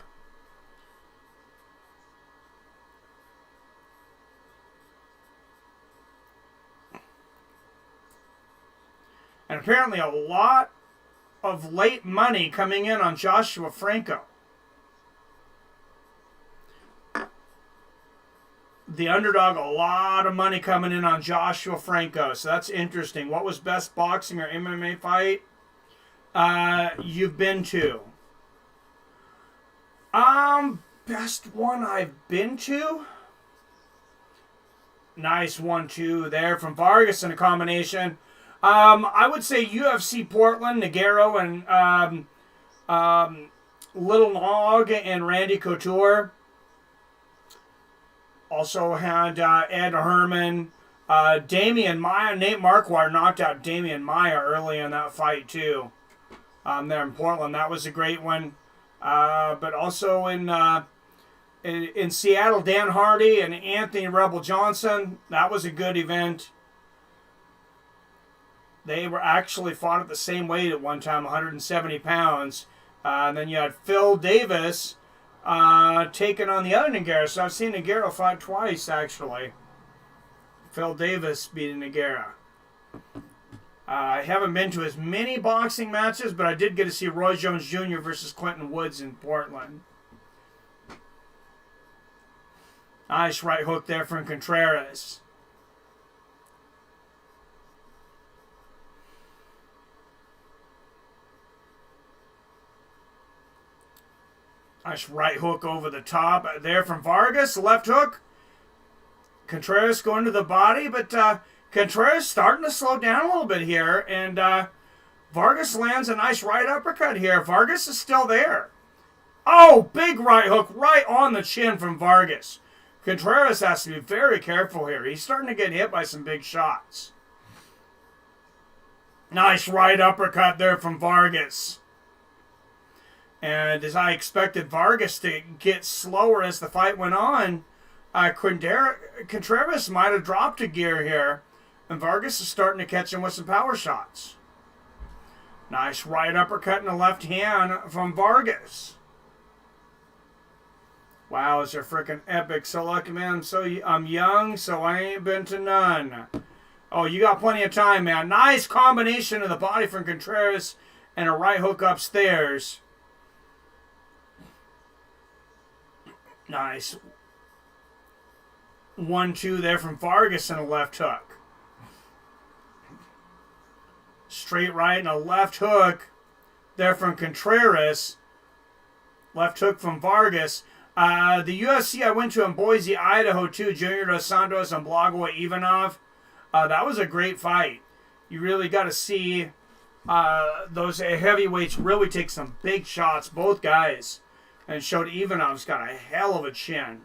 And apparently a lot of late money coming in on Joshua Franco. The underdog, a lot of money coming in on Joshua Franco. So that's interesting. What was best boxing or MMA fight you've been to? Best one I've been to? Nice 1-2 there from Vargas in a combination. I would say UFC Portland, Nagaro, and Little Nog and Randy Couture. Also had Ed Herman, Damian Maia. Nate Marquardt knocked out Damian Maia early in that fight too. There in Portland, that was a great one. But also in Seattle, Dan Hardy and Anthony Rebel Johnson. That was a good event. They were actually fought at the same weight at one time, 170 pounds. And then you had Phil Davis taking on the other Nogueira. So I've seen Nogueira fight twice, actually. Phil Davis beating Nogueira. I haven't been to as many boxing matches, but I did get to see Roy Jones Jr. versus Quentin Woods in Portland. Nice right hook there from Contreras. Nice right hook over the top there from Vargas. Left hook. Contreras going to the body, but Contreras starting to slow down a little bit here, and Vargas lands a nice right uppercut here. Vargas is still there. Oh, big right hook right on the chin from Vargas. Contreras has to be very careful here. He's starting to get hit by some big shots. Nice right uppercut there from Vargas. And as I expected Vargas to get slower as the fight went on, Contreras might have dropped a gear here. And Vargas is starting to catch him with some power shots. Nice right uppercut in the left hand from Vargas. Wow, it's a freaking epic. So lucky, man. I'm young, so I ain't been to none. Oh, you got plenty of time, man. Nice combination of the body from Contreras and a right hook upstairs. Nice. 1-2 there from Vargas and a left hook. Straight right and a left hook there from Contreras. Left hook from Vargas. The UFC I went to in Boise, Idaho, too. Junior Dos Santos and Blagoy Ivanov. That was a great fight. You really got to see those heavyweights really take some big shots, both guys. And showed Ivanov's got a hell of a chin.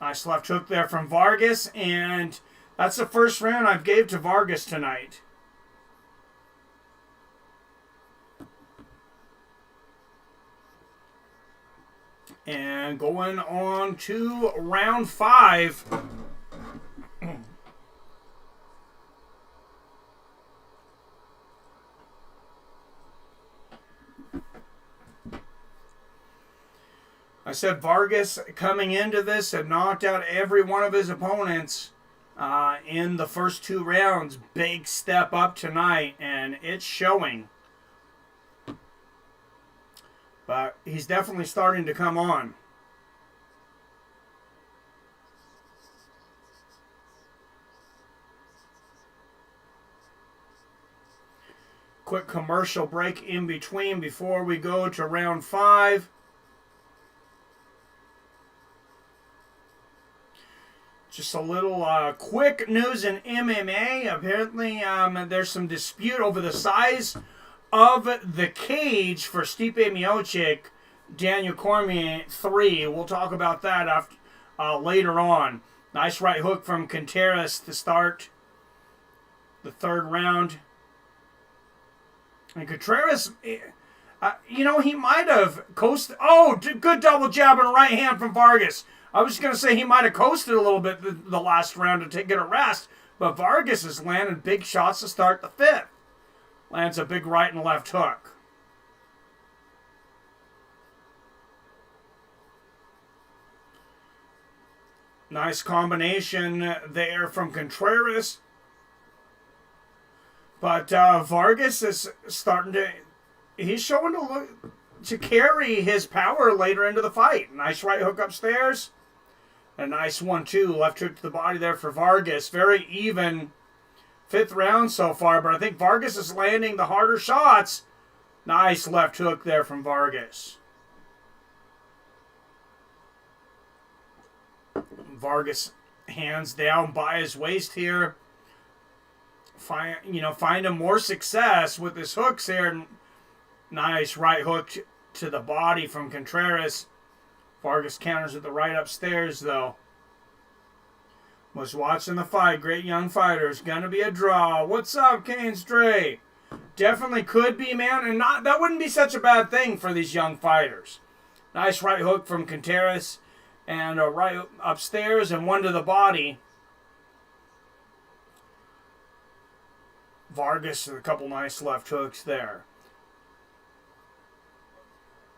Nice left hook there from Vargas, and that's the first round I've gave to Vargas tonight. And going on to round 5. I said Vargas coming into this had knocked out every one of his opponents in the first 2 rounds. Big step up tonight, and it's showing. But he's definitely starting to come on. Quick commercial break in between before we go to round 5. Just a little quick news in MMA. Apparently, there's some dispute over the size of the cage for Stipe Miocic, Daniel Cormier 3. We'll talk about that after, later on. Nice right hook from Contreras to start the 3rd round. And Contreras, he might have coasted. Oh, good double jab and right hand from Vargas. I was going to say he might have coasted a little bit the last round to get a rest, but Vargas is landing big shots to start the 5th. Lands a big right and left hook. Nice combination there from Contreras. But Vargas is starting to... He's showing to carry his power later into the fight. Nice right hook upstairs. A nice 1-2. Left hook to the body there for Vargas. Very even 5th round so far, but I think Vargas is landing the harder shots. Nice left hook there from Vargas. Vargas hands down by his waist here. Finding more success with his hooks here. Nice right hook to the body from Contreras. Vargas counters with the right upstairs, though. Was watching the fight. Great young fighters. Gonna be a draw. What's up, Kane Stray? Definitely could be, man. And that wouldn't be such a bad thing for these young fighters. Nice right hook from Contreras. And a right upstairs and one to the body. Vargas with a couple nice left hooks there.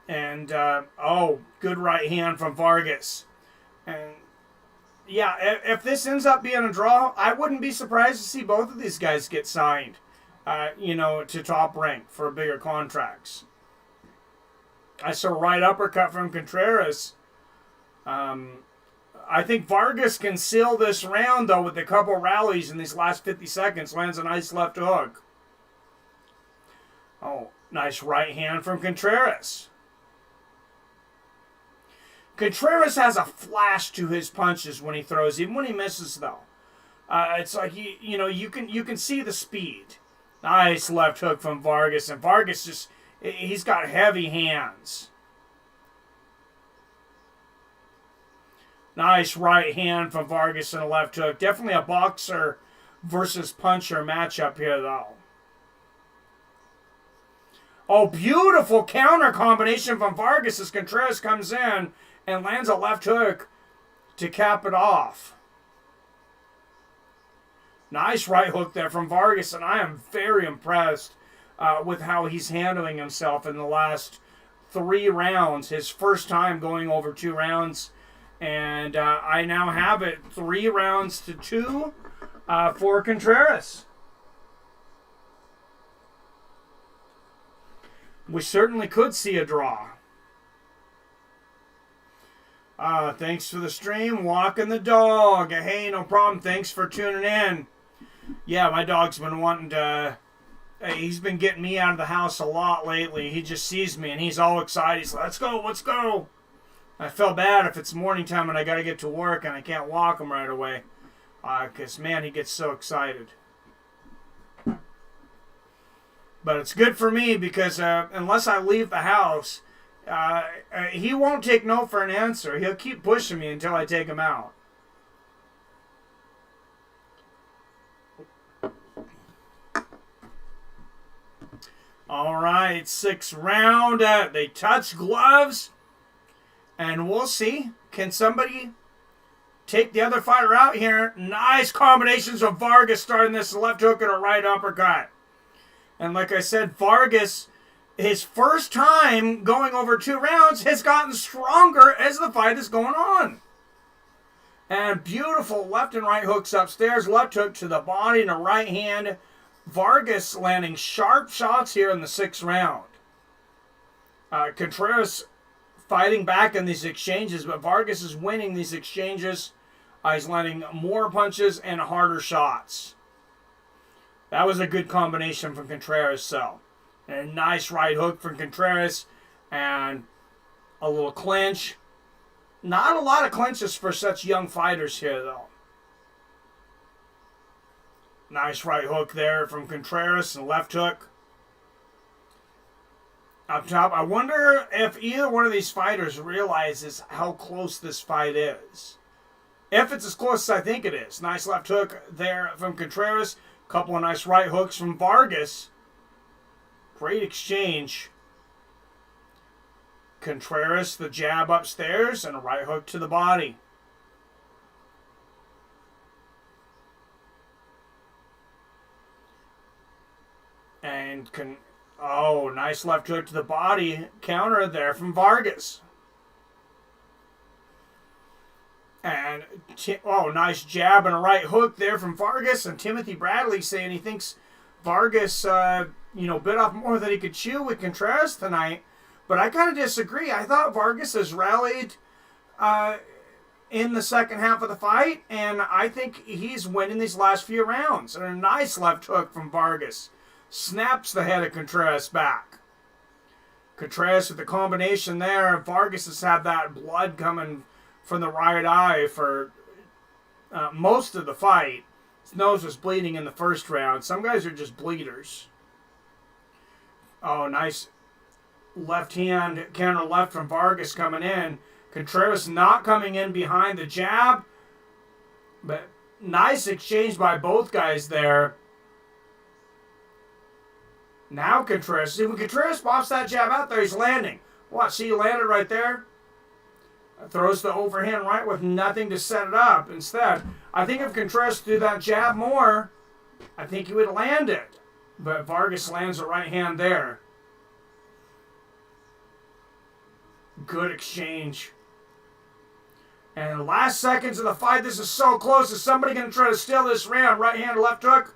And, good right hand from Vargas. And, yeah, if this ends up being a draw, I wouldn't be surprised to see both of these guys get signed, to Top Rank for bigger contracts. I saw a right uppercut from Contreras. I think Vargas can seal this round, though, with a couple rallies in these last 50 seconds. Lands a nice left hook. Oh, nice right hand from Contreras. Contreras has a flash to his punches when he throws, even when he misses, though. It's like, you can see the speed. Nice left hook from Vargas, and Vargas he's got heavy hands. Nice right hand from Vargas and a left hook. Definitely a boxer versus puncher matchup here, though. Oh, beautiful counter combination from Vargas as Contreras comes in and lands a left hook to cap it off. Nice right hook there from Vargas, and I am very impressed with how he's handling himself in the last 3 rounds. His first time going over 2 rounds. And I now have it 3 rounds to 2 for Contreras. We certainly could see a draw. Thanks for the stream. Walking the dog. Hey, no problem. Thanks for tuning in. Yeah, my dog's been wanting to... he's been getting me out of the house a lot lately. He just sees me and he's all excited. He's like, let's go, let's go. I feel bad if it's morning time and I got to get to work and I can't walk him right away. Because, man, he gets so excited. But it's good for me because unless I leave the house, he won't take no for an answer. He'll keep pushing me until I take him out. All right, 6th round. They touch gloves. And we'll see. Can somebody take the other fighter out here? Nice combinations of Vargas starting this left hook and a right uppercut. And like I said, Vargas, his first time going over 2 rounds, has gotten stronger as the fight is going on. And beautiful left and right hooks upstairs. Left hook to the body and a right hand. Vargas landing sharp shots here in the 6th round. Contreras fighting back in these exchanges, but Vargas is winning these exchanges. He's landing more punches and harder shots. That was a good combination from Contreras, so. And a nice right hook from Contreras, and a little clinch. Not a lot of clinches for such young fighters here, though. Nice right hook there from Contreras, and left hook. Up top, I wonder if either one of these fighters realizes how close this fight is. If it's as close as I think it is. Nice left hook there from Contreras. Couple of nice right hooks from Vargas. Great exchange. Contreras, the jab upstairs, and a right hook to the body. And oh, nice left hook to the body. Counter there from Vargas. And, nice jab and a right hook there from Vargas. And Timothy Bradley saying he thinks Vargas, bit off more than he could chew with Contreras tonight. But I kind of disagree. I thought Vargas has rallied in the second half of the fight. And I think he's winning these last few rounds. And a nice left hook from Vargas. Snaps the head of Contreras back. Contreras with the combination there. Vargas has had that blood coming from the right eye for most of the fight. His nose was bleeding in the first round. Some guys are just bleeders. Oh, nice left hand counter left from Vargas coming in. Contreras not coming in behind the jab. But nice exchange by both guys there. Now Contreras, see when Contreras pops that jab out there, he's landing. Watch, see he landed right there? Throws the overhand right with nothing to set it up. Instead, I think if Contreras do that jab more, I think he would land it. But Vargas lands the right hand there. Good exchange. And the last seconds of the fight, this is so close. Is somebody going to try to steal this round? Right hand, left hook.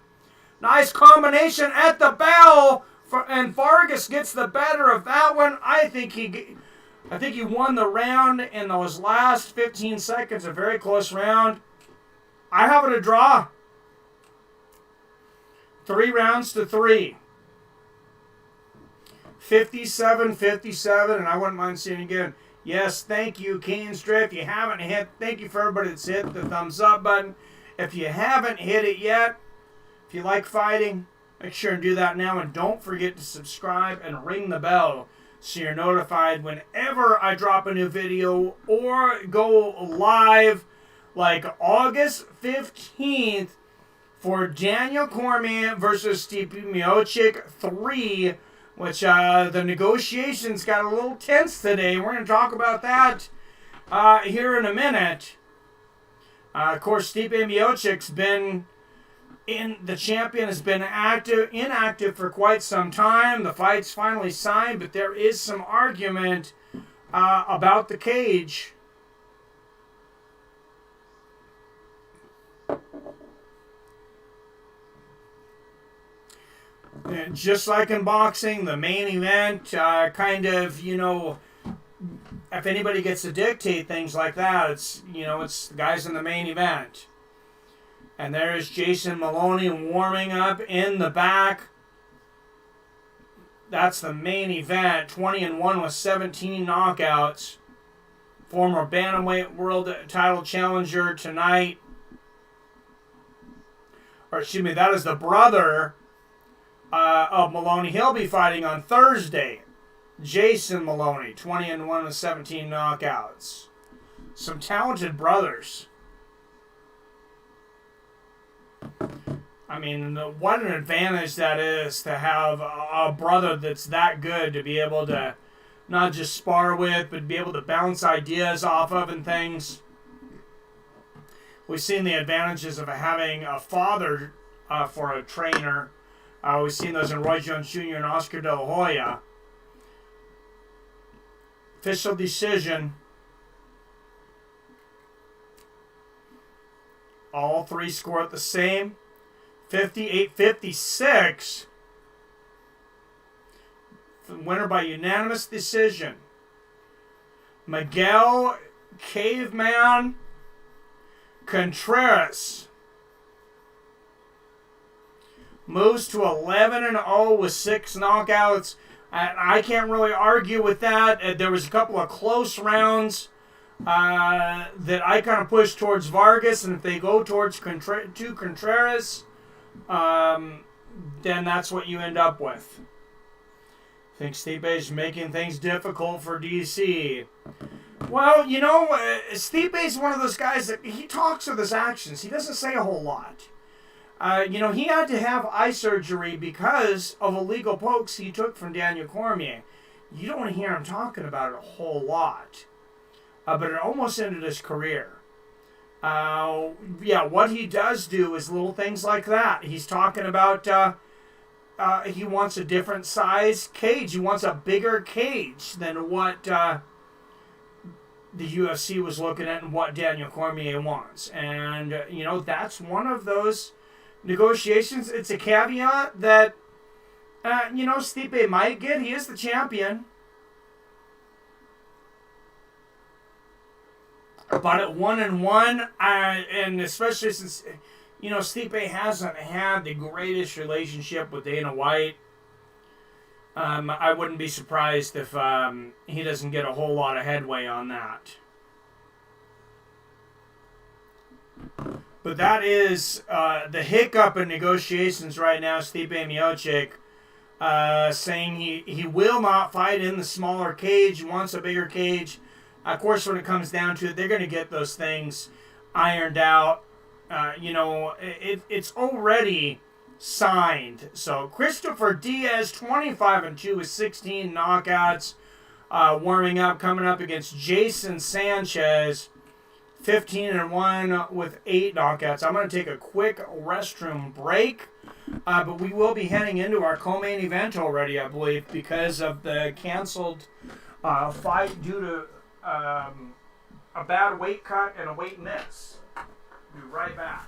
Nice combination at the bell. And Vargas gets the better of that one. I think he won the round in those last 15 seconds. A very close round. I have it a draw. 3 rounds to 3. 57-57, and I wouldn't mind seeing it again. Yes, thank you, Keenstray. If you haven't hit, thank you for everybody that's hit the thumbs up button. If you haven't hit it yet, if you like fighting, make sure and do that now. And don't forget to subscribe and ring the bell so you're notified whenever I drop a new video or go live, like August 15th for Daniel Cormier versus Stipe Miocic 3, which the negotiations got a little tense today. We're going to talk about that here in a minute. Of course, Stipe Miocic's been the champion has been inactive for quite some time. The fight's finally signed, but there is some argument about the cage. And just like in boxing, the main event kind of, if anybody gets to dictate things like that, it's the guys in the main event. And there's Jason Moloney warming up in the back. That's the main event. 20-1 with 17 knockouts. Former Bantamweight World Title Challenger tonight. Or excuse me, that is the brother of Moloney. He'll be fighting on Thursday. Jason Moloney, 20-1 with 17 knockouts. Some talented brothers. I mean, what an advantage that is to have a brother that's that good to be able to not just spar with, but be able to bounce ideas off of and things. We've seen the advantages of having a father for a trainer. We've seen those in Roy Jones Jr. and Oscar De La Hoya. Official decision. All three score at the same. 58-56. Winner by unanimous decision. Miguel Caveman Contreras moves to 11-0 with 6 knockouts. I can't really argue with that. There was a couple of close rounds that I kind of pushed towards Vargas, and if they go towards Contreras, then that's what you end up with. I think Stipe's making things difficult for DC. Well, Stipe's one of those guys that he talks with his actions. He doesn't say a whole lot. He had to have eye surgery because of illegal pokes he took from Daniel Cormier. You don't hear him talking about it a whole lot. But it almost ended his career. What he does do is little things like that. He's talking about he wants a different size cage. He wants a bigger cage than what the UFC was looking at and what Daniel Cormier wants. And, that's one of those negotiations. It's a caveat that, Stipe might get. He is the champion. But at 1-1, and especially since, Stipe hasn't had the greatest relationship with Dana White, I wouldn't be surprised if he doesn't get a whole lot of headway on that. But that is the hiccup in negotiations right now. Stipe Miocic saying he will not fight in the smaller cage. He wants a bigger cage. Of course, when it comes down to it, they're going to get those things ironed out. It's already signed. So Christopher Diaz, 25-2 with 16 knockouts, warming up, coming up against Jason Sanchez, 15-1 with 8 knockouts. I'm going to take a quick restroom break, but we will be heading into our co-main event already, I believe, because of the canceled fight due to a bad weight cut and a weight miss. Be right back.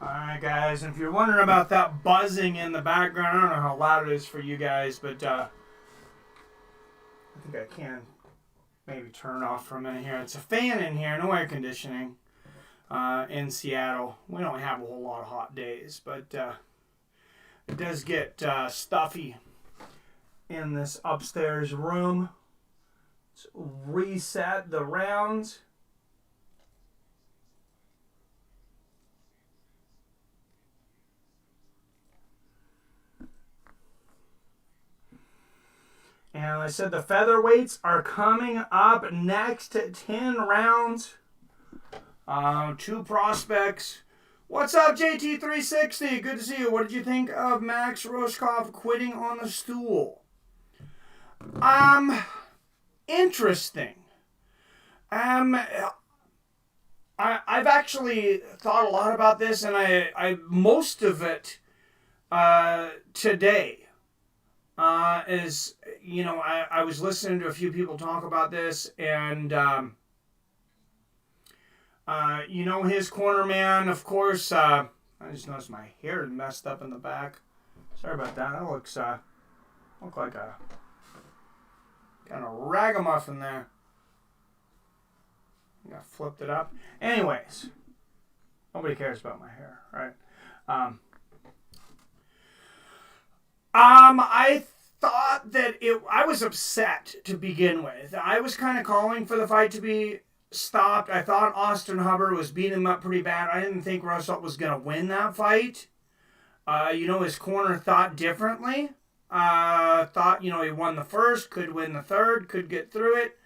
Alright guys, and if you're wondering about that buzzing in the background, I don't know how loud it is for you guys, but I think I can maybe turn it off for a minute here. It's a fan in here, no air conditioning in Seattle. We don't have a whole lot of hot days, but it does get stuffy in this upstairs room. Let's reset the rounds. And I said the featherweights are coming up next. 10 rounds. 2 prospects. What's up, JT360? Good to see you. What did you think of Max Roshkov quitting on the stool? Interesting. I've actually thought a lot about this, and I most of it today. Is, you know, I was listening to a few people talk about this, and, you know, his corner man, of course, I just noticed my hair is messed up in the back. Sorry about that. That looks, look like a kind of ragamuffin there. I flipped it up. Anyways, nobody cares about my hair, right? I thought that I was upset to begin with. I was kind of calling for the fight to be stopped. I thought Austin Hubbard was beating him up pretty bad. I didn't think Russell was going to win that fight. You know, his corner thought differently. Thought, you know, he won the first, could win the third, could get through it.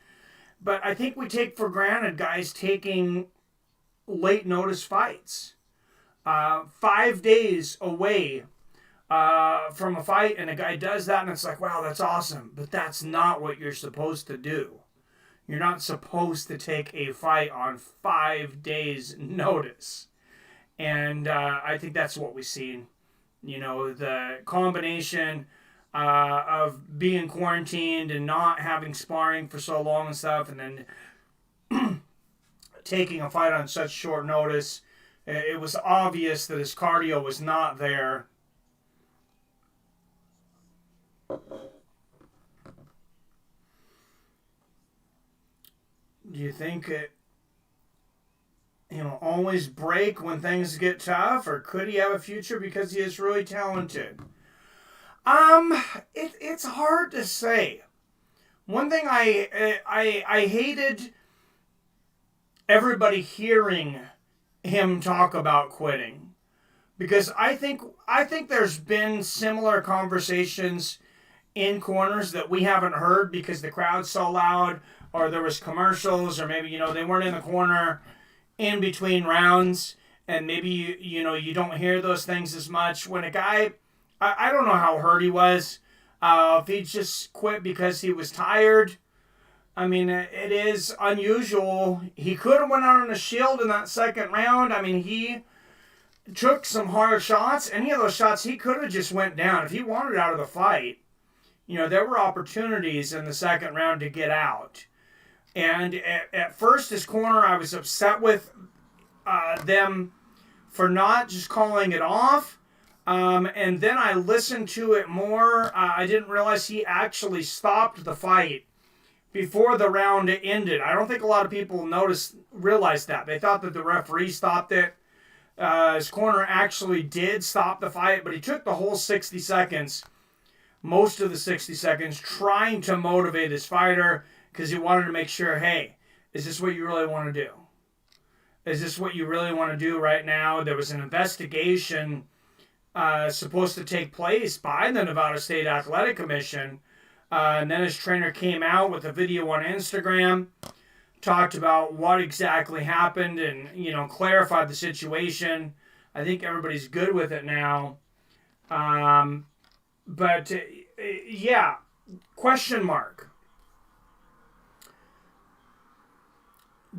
But I think we take for granted guys taking late notice fights. 5 days away from a fight, and a guy does that, and it's like, wow, that's awesome. But that's not what you're supposed to do. You're not supposed to take a fight on 5 days' notice. And I think that's what we've seen. You know, the combination of being quarantined and not having sparring for so long and stuff, and then taking a fight on such short notice. It was obvious that his cardio was not there. Do you think he'll always break when things get tough, or could he have a future because he is really talented? It's hard to say. One thing I hated everybody hearing him talk about quitting, because I think there's been similar conversations in corners that we haven't heard because the crowd's so loud, or there was commercials, or maybe, you know, they weren't in the corner in between rounds, and maybe you don't hear those things as much. When a guy, I don't know how hurt he was, if he just quit because he was tired, I mean, it is unusual. He could have went out on a shield in that second round. I mean, he took some hard shots. Any of those shots, he could have just went down. If he wanted out of the fight, there were opportunities in the second round to get out. And at first, his corner, I was upset with them for not just calling it off. And then I listened to it more. I didn't realize he actually stopped the fight before the round ended. I don't think a lot of people realized that. They thought that the referee stopped it. His corner actually did stop the fight, but he took the whole 60 seconds, most of the 60 seconds, trying to motivate his fighter because he wanted to make sure, hey, is this what you really want to do? Is this what you really want to do right now? There was an investigation supposed to take place by the Nevada State Athletic Commission. And then his trainer came out with a video on Instagram, talked about what exactly happened and, clarified the situation. I think everybody's good with it now. But, yeah, question mark.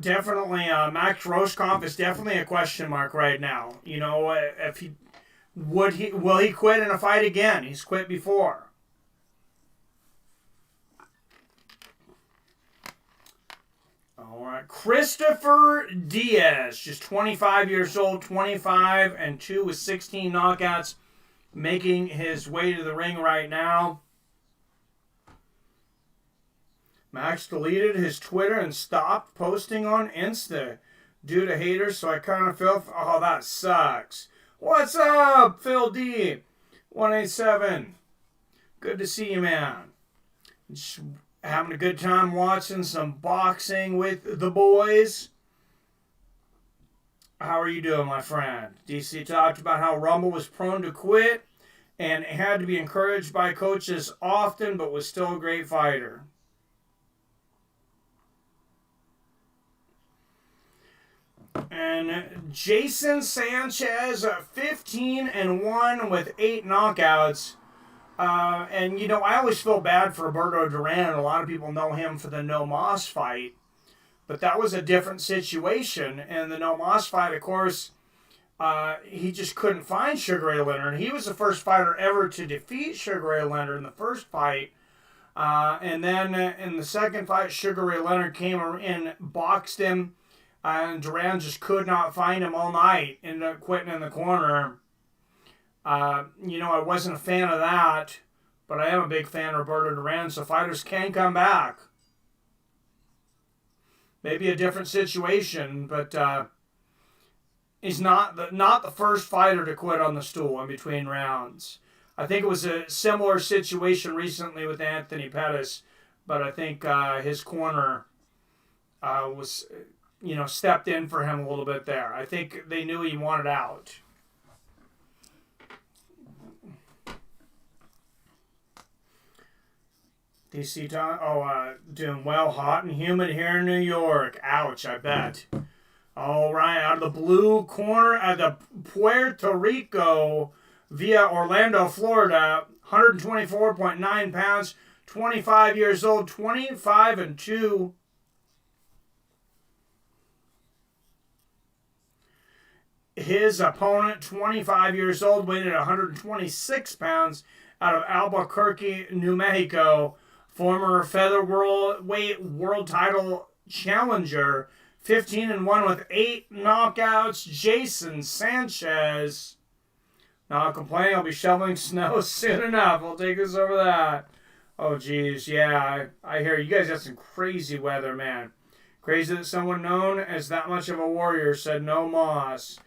Definitely, Max Roshkoff is definitely a question mark right now. If will he quit in a fight again? He's quit before. All right, Christopher Diaz, just 25 years old, 25-2 with 16 knockouts, making his way to the ring right now. Max deleted his Twitter and stopped posting on Insta due to haters, so I kind of feel, oh, that sucks. What's up, Phil D? 187. Good to see you, man. Just having a good time watching some boxing with the boys. How are you doing, my friend? DC talked about how Rumble was prone to quit and had to be encouraged by coaches often, but was still a great fighter. And Jason Sanchez, 15-1 with 8 knockouts. And, I always feel bad for Roberto Duran. A lot of people know him for the No Mas fight. But that was a different situation. And the No Mas fight, of course, he just couldn't find Sugar Ray Leonard. He was the first fighter ever to defeat Sugar Ray Leonard in the first fight. And then in the second fight, Sugar Ray Leonard came in, boxed him. And Duran just could not find him all night. Ended up quitting in the corner. I wasn't a fan of that, but I am a big fan of Roberto Duran, so fighters can come back. Maybe a different situation, but he's not the first fighter to quit on the stool in between rounds. I think it was a similar situation recently with Anthony Pettis, but I think his corner was... stepped in for him a little bit there. I think they knew he wanted out. DC Tom, doing well, hot and humid here in New York. Ouch, I bet. All right, out of the blue corner at the Puerto Rico via Orlando, Florida, 124.9 pounds, 25 years old, 25-2. His opponent, 25 years old, weighed at 126 pounds, out of Albuquerque, New Mexico. Former featherweight world title challenger, 15-1 with 8 knockouts. Jason Sanchez. Not complaining. I'll be shoveling snow soon enough. I'll take us over that. Oh, geez. Yeah, I hear you guys have some crazy weather, man. Crazy that someone known as that much of a warrior said no moss.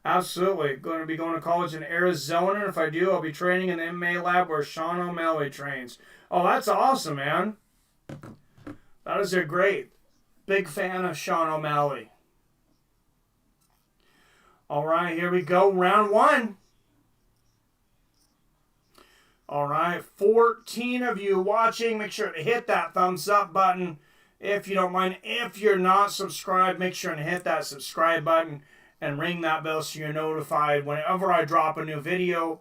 Absolutely. Going to be going to college in Arizona. If I do, I'll be training in the MMA lab where Sean O'Malley trains. Oh, that's awesome, man. That is a great. Big fan of Sean O'Malley. All right, here we go. Round 1. All right, 14 of you watching. Make sure to hit that thumbs up button if you don't mind. If you're not subscribed, make sure to hit that subscribe button and ring that bell so you're notified whenever I drop a new video.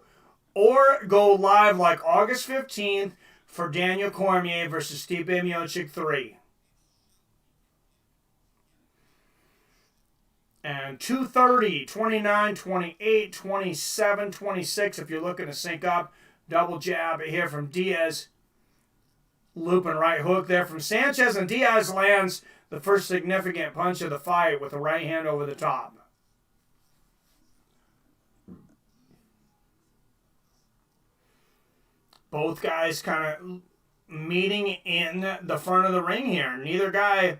Or go live like August 15th for Daniel Cormier versus Stipe Miocic 3. And 230, 29, 28, 27, 26 if you're looking to sync up. Double jab here from Diaz. Looping right hook there from Sanchez. And Diaz lands the first significant punch of the fight with a right hand over the top. Both guys kind of meeting in the front of the ring here. Neither guy,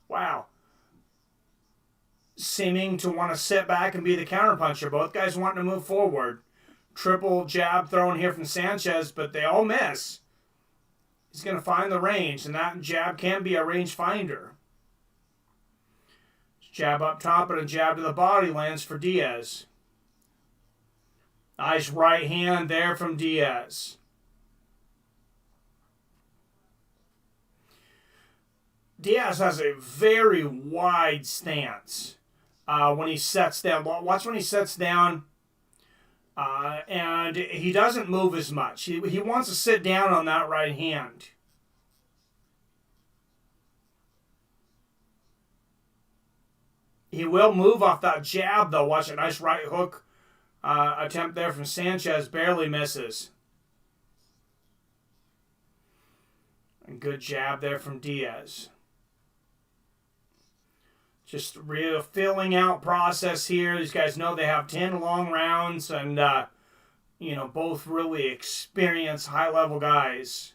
wow, seeming to want to sit back and be the counterpuncher. Both guys wanting to move forward. Triple jab thrown here from Sanchez, but they all miss. He's going to find the range, and that jab can be a range finder. Jab up top and a jab to the body lands for Diaz. Nice right hand there from Diaz. Diaz has a very wide stance when he sets down. Watch when he sets down, and he doesn't move as much. He wants to sit down on that right hand. He will move off that jab, though. Watch a nice right hook attempt there from Sanchez. Barely misses. And good jab there from Diaz. Just real filling out process here. These guys know they have 10 long rounds and, both really experienced high-level guys.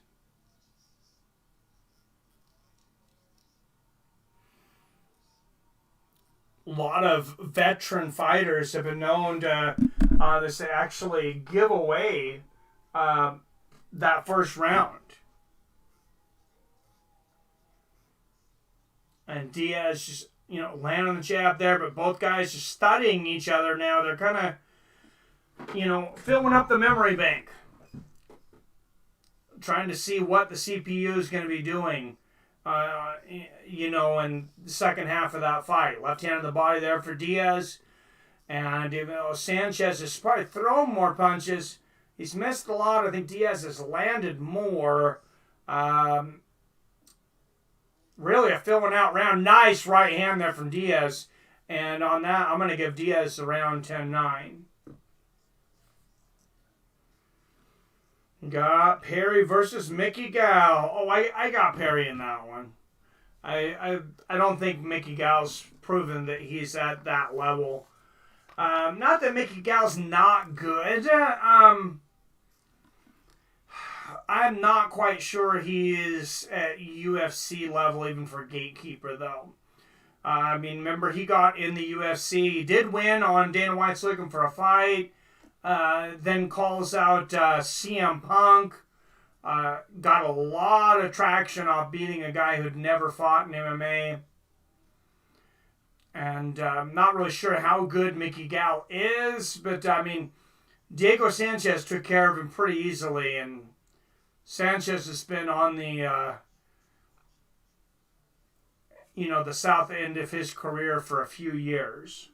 A lot of veteran fighters have been known to actually give away that first round. And Diaz just, land on the jab there, but both guys just studying each other now. They're kind of, filling up the memory bank. Trying to see what the CPU is going to be doing, in the second half of that fight. Left hand on the body there for Diaz. And, Sanchez has probably thrown more punches. He's missed a lot. I think Diaz has landed more. Really a filling out round. Nice right hand there from Diaz. And on that, I'm going to give Diaz around 10-9. Got Perry versus Mickey Gall. Oh, I got Perry in that one. I don't think Mickey Gall's proven that he's at that level. Not that Mickey Gall's not good. I'm not quite sure he is at UFC level even for Gatekeeper, though. Remember, he got in the UFC. He did win on Dana White's Looking for a Fight. Then calls out CM Punk. Got a lot of traction off beating a guy who'd never fought in MMA. And I'm not really sure how good Mickey Gall is. But, Diego Sanchez took care of him pretty easily, and Sanchez has been on the, the south end of his career for a few years.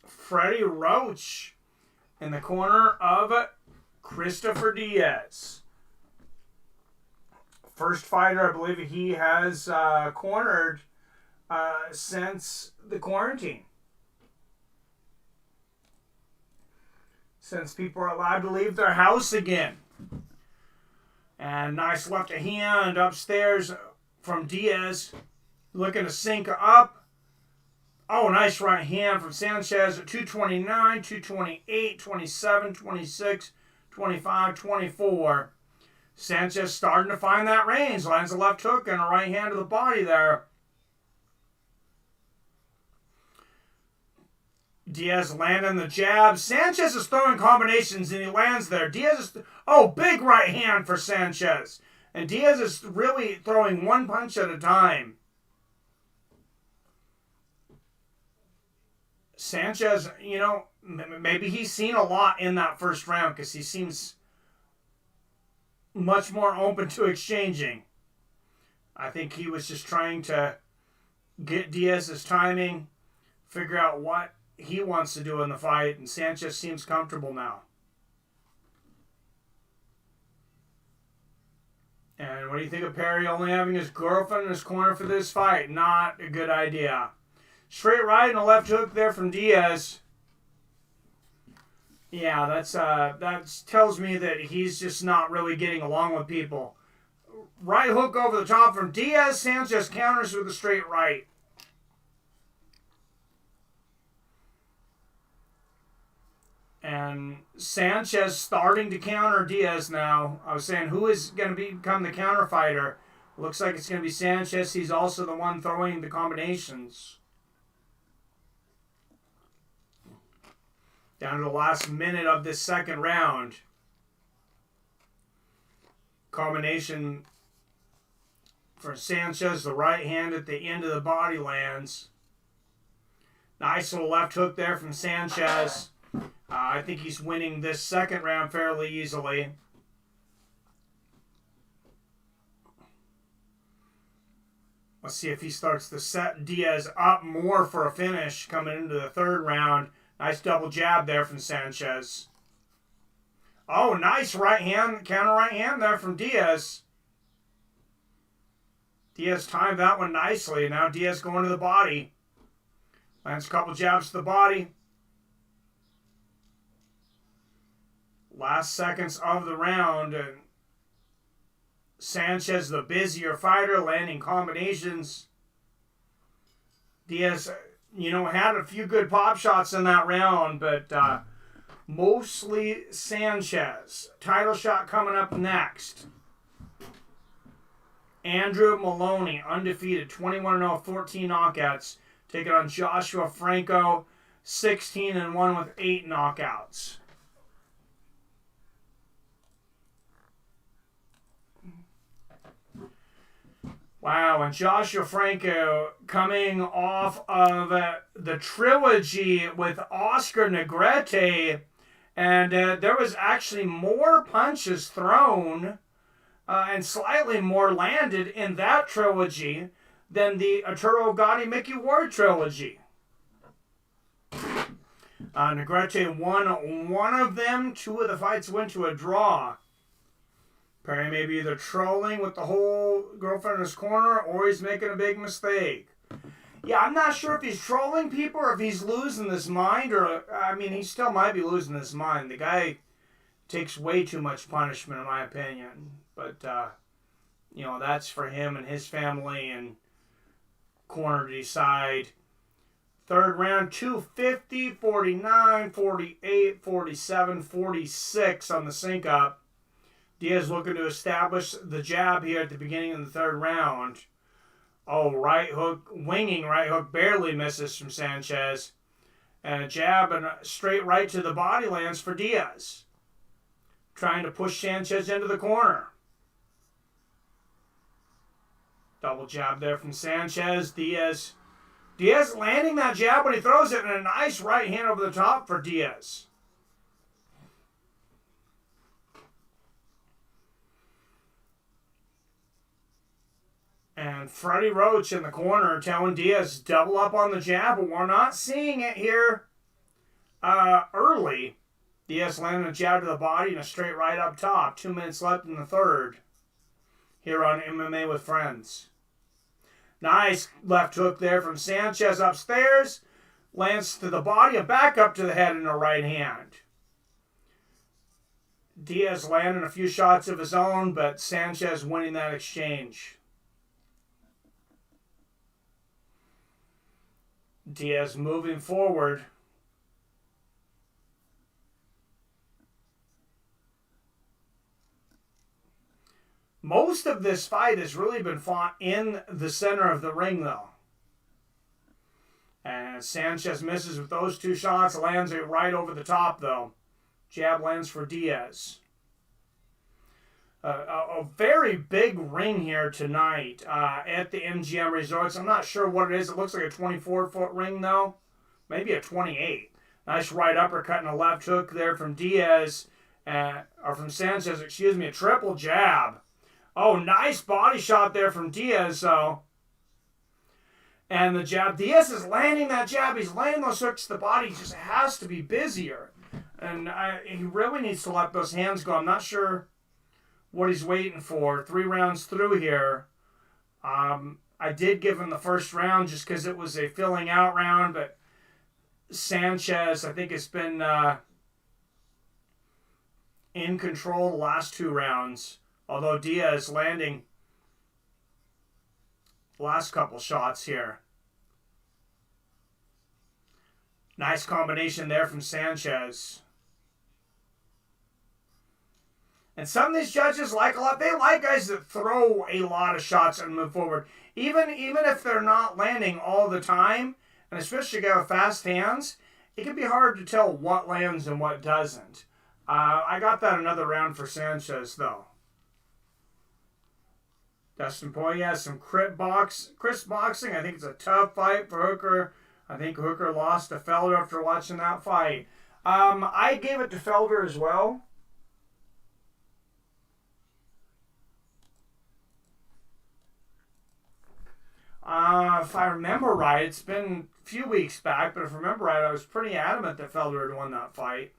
Freddie Roach in the corner of Christopher Diaz. First fighter I believe he has cornered since the quarantine. Since people are allowed to leave their house again. And nice left hand upstairs from Diaz. Looking to sync up. Oh, nice right hand from Sanchez at 229, 228, 27, 26, 25, 24. Sanchez starting to find that range. Lands a left hook and a right hand to the body there. Diaz landing the jab. Sanchez is throwing combinations and he lands there. Diaz is... big right hand for Sanchez. And Diaz is really throwing one punch at a time. Sanchez, maybe he's seen a lot in that first round because he seems much more open to exchanging. I think he was just trying to get Diaz's timing, figure out what he wants to do in the fight, and Sanchez seems comfortable now. And What do you think of Perry only having his girlfriend in his corner for this fight? Not a good idea. Straight right and a left hook there from Diaz. Yeah, that tells me that he's just not really getting along with people. Right hook over the top from Diaz. Sanchez counters with a straight right. And Sanchez starting to counter Diaz now. I was saying, who is going to become the counter fighter? Looks like it's going to be Sanchez. He's also the one throwing the combinations. Down to the last minute of this second round. Combination for Sanchez. The right hand at the end of the body lands. Nice little left hook there from Sanchez. I think he's winning this second round fairly easily. Let's see if he starts to set Diaz up more for a finish coming into the third round. Nice double jab there from Sanchez. Oh, nice right hand, counter right hand there from Diaz. Diaz timed that one nicely. Now Diaz going to the body. Lands a couple jabs to the body. Last seconds of the round. And Sanchez, the busier fighter, landing combinations. Diaz, had a few good pop shots in that round, but mostly Sanchez. Title shot coming up next. Andrew Moloney, undefeated, 21-0, 14 knockouts. Taking on Joshua Franco, 16-1 with 8 knockouts. Wow, and Joshua Franco coming off of the trilogy with Oscar Negrete, and there was actually more punches thrown and slightly more landed in that trilogy than the Arturo Gatti Mickey Ward trilogy. Negrete won one of them. 2 of the fights went to a draw. Perry may be either trolling with the whole girlfriend in his corner or he's making a big mistake. Yeah, I'm not sure if he's trolling people or if he's losing his mind. He still might be losing his mind. The guy takes way too much punishment, in my opinion. But, that's for him and his family and corner to decide. Third round, 250, 49, 48, 47, 46 on the sync-up. Diaz looking to establish the jab here at the beginning of the third round. Oh, right hook, winging right hook, barely misses from Sanchez. And a jab and a straight right to the body lands for Diaz. Trying to push Sanchez into the corner. Double jab there from Sanchez. Diaz landing that jab when he throws it, and a nice right hand over the top for Diaz. And Freddie Roach in the corner telling Diaz double up on the jab, but we're not seeing it here early. Diaz landing a jab to the body and a straight right up top. 2 minutes left in the third here on MMA with Friends. Nice left hook there from Sanchez upstairs. Lands to the body and back up to the head in a right hand. Diaz landing a few shots of his own, but Sanchez winning that exchange. Diaz moving forward. Most of this fight has really been fought in the center of the ring, though. And Sanchez misses with those 2 shots. Lands it right over the top, though. Jab lands for Diaz. A very big ring here tonight at the MGM Resorts. I'm not sure what it is. It looks like a 24-foot ring, though. Maybe a 28. Nice right uppercut and a left hook there from Diaz. Or from Sanchez, a triple jab. Oh, nice body shot there from Diaz, though. And the jab. Diaz is landing that jab. He's landing those hooks to the body. He just has to be busier. And he really needs to let those hands go. I'm not sure what he's waiting for. 3 rounds through here. I did give him the first round just because it was a filling out round, but Sanchez, I think, has been in control the last 2 rounds, although Diaz landing the last couple shots here. Nice combination there from Sanchez. And some of these judges like a lot. They like guys that throw a lot of shots and move forward. Even if they're not landing all the time, and especially guy with fast hands, it can be hard to tell what lands and what doesn't. I got that another round for Sanchez, though. Dustin Poirier has some crisp boxing. I think it's a tough fight for Hooker. I think Hooker lost to Felder after watching that fight. I gave it to Felder as well. If I remember right, it's been a few weeks back, but if I remember right, I was pretty adamant that Felder had won that fight.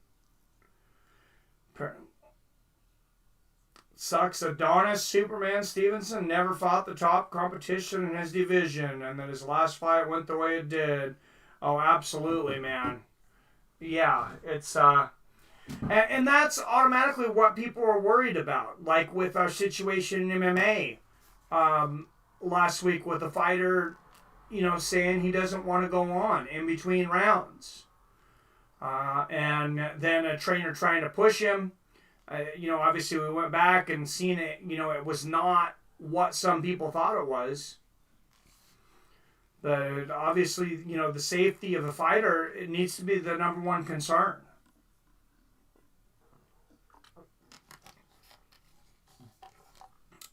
Sucks. Adonis Superman Stevenson never fought the top competition in his division, and that his last fight went the way it did. Oh, absolutely, man. Yeah, it's and that's automatically what people are worried about. Like with our situation in MMA last week with a fighter, saying he doesn't want to go on in between rounds, and then a trainer trying to push him. Obviously we went back and seen it, it was not what some people thought it was. But obviously, the safety of the fighter, it needs to be the number one concern.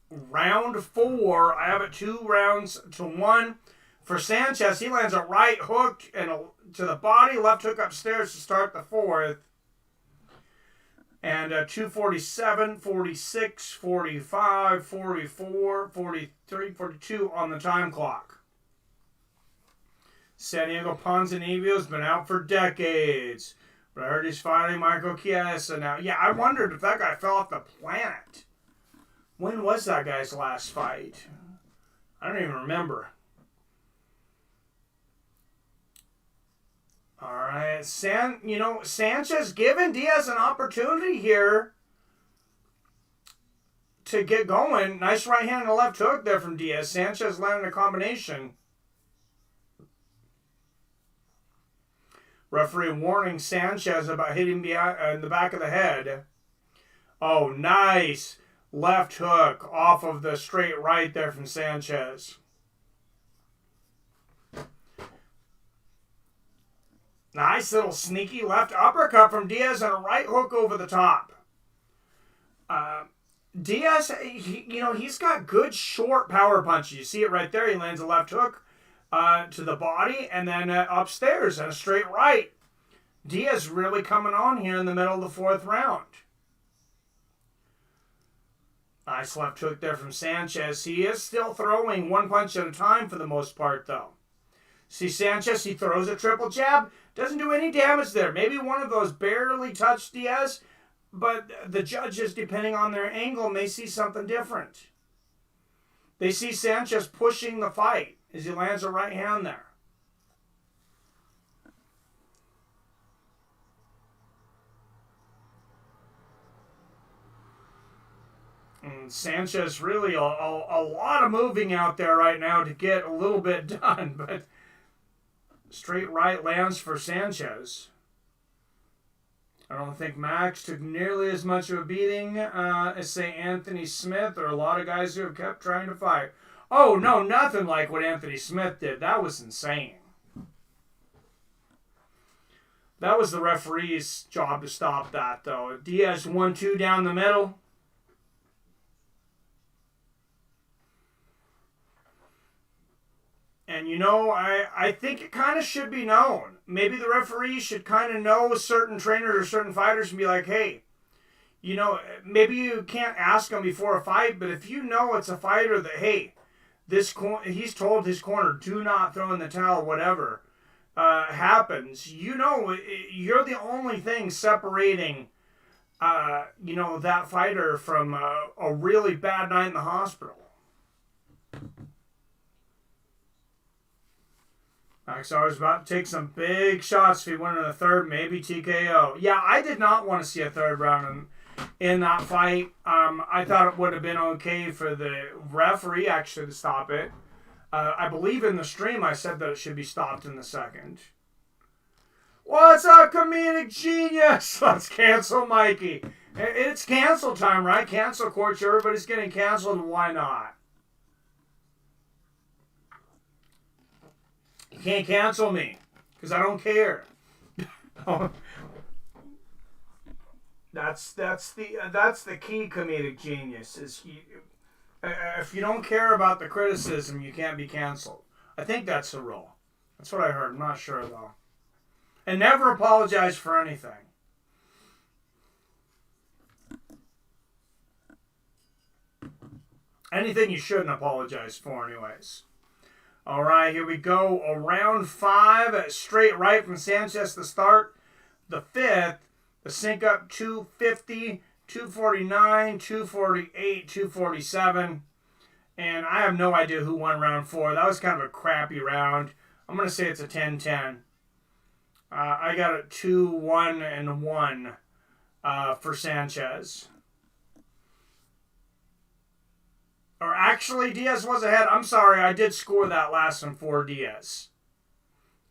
Round 4, I have it 2-1 for Sanchez. He lands a right hook and to the body, left hook upstairs to start the 4th. And 2:47, 46, 45, 44, 43, 42 on the time clock. San Diego Ponzinibbio's been out for decades. But I heard he's fighting Michael Chiesa now. Yeah, I wondered if that guy fell off the planet. When was that guy's last fight? I don't even remember. All right, Sanchez giving Diaz an opportunity here to get going. Nice right hand and a left hook there from Diaz. Sanchez landing a combination. Referee warning Sanchez about hitting in the back of the head. Oh, nice left hook off of the straight right there from Sanchez. Nice little sneaky left uppercut from Diaz and a right hook over the top. Diaz, he's got good short power punches. You see it right there. He lands a left hook to the body and then upstairs and a straight right. Diaz really coming on here in the middle of the 4th round. Nice left hook there from Sanchez. He is still throwing one punch at a time for the most part, though. See Sanchez, he throws a triple jab. Doesn't do any damage there. Maybe one of those barely touched Diaz, but the judges, depending on their angle, may see something different. They see Sanchez pushing the fight as he lands a right hand there. And Sanchez really a lot of moving out there right now to get a little bit done, but straight right lands for Sanchez. I don't think Max took nearly as much of a beating as, say, Anthony Smith or a lot of guys who have kept trying to fight. Oh, no, nothing like what Anthony Smith did. That was insane. That was the referee's job to stop that, though. Diaz 1-2 down the middle. And, I think it kind of should be known. Maybe the referee should kind of know certain trainers or certain fighters and be like, hey, maybe you can't ask them before a fight, but if you know it's a fighter that, hey, he's told his corner, do not throw in the towel, whatever happens, you're the only thing separating that fighter from a really bad night in the hospital. So I was about to take some big shots if he went in the third, maybe TKO. Yeah, I did not want to see a third round in that fight. I thought it would have been okay for the referee actually to stop it. I believe in the stream I said that it should be stopped in the second. What's up, comedic genius? Let's cancel Mikey. It's cancel time, right? Cancel courts. Everybody's getting canceled. Why not? You can't cancel me because I don't care. That's the key, comedic genius. Is if you don't care about the criticism, you can't be canceled. I think that's the rule. That's what I heard. I'm not sure though. And never apologize for anything. Anything you shouldn't apologize for, anyways. All right, here we go. Round 5, straight right from Sanchez to start. The 5th, the sync up 250, 249, 248, 247. And I have no idea who won round 4. That was kind of a crappy round. I'm going to say it's a 10-10. I got it 2-1 and 1 for Sanchez. Or actually, Diaz was ahead. I'm sorry, I did score that last one for Diaz.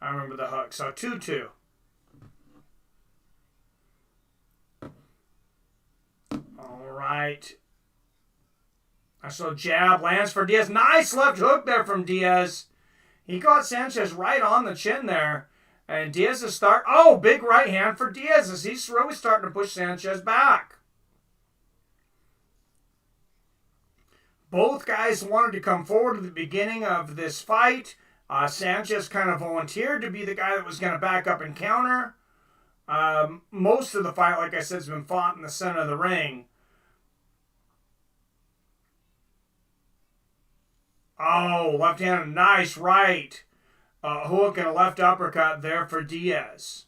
I remember the hook. So 2-2. All right. So jab lands for Diaz. Nice left hook there from Diaz. He got Sanchez right on the chin there. And Diaz is big right hand for Diaz as he's really starting to push Sanchez back. Both guys wanted to come forward at the beginning of this fight. Sanchez kind of volunteered to be the guy that was going to back up and counter. Most of the fight, like I said, has been fought in the center of the ring. Oh, left hand, nice right. Hook and a left uppercut there for Diaz.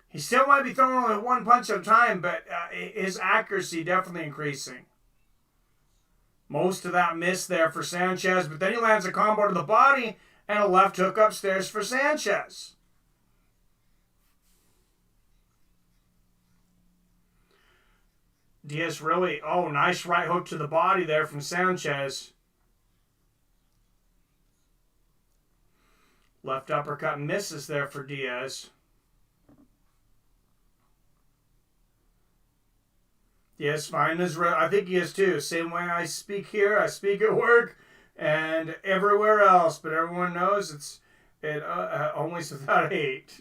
He still might be throwing only one punch at a time, but his accuracy definitely increasing. Most of that miss there for Sanchez, but then he lands a combo to the body and a left hook upstairs for Sanchez. Diaz really, nice right hook to the body there from Sanchez. Left uppercut misses there for Diaz. Yes, fine as I think he is too. Same way I speak here, I speak at work and everywhere else. But everyone knows it always without hate.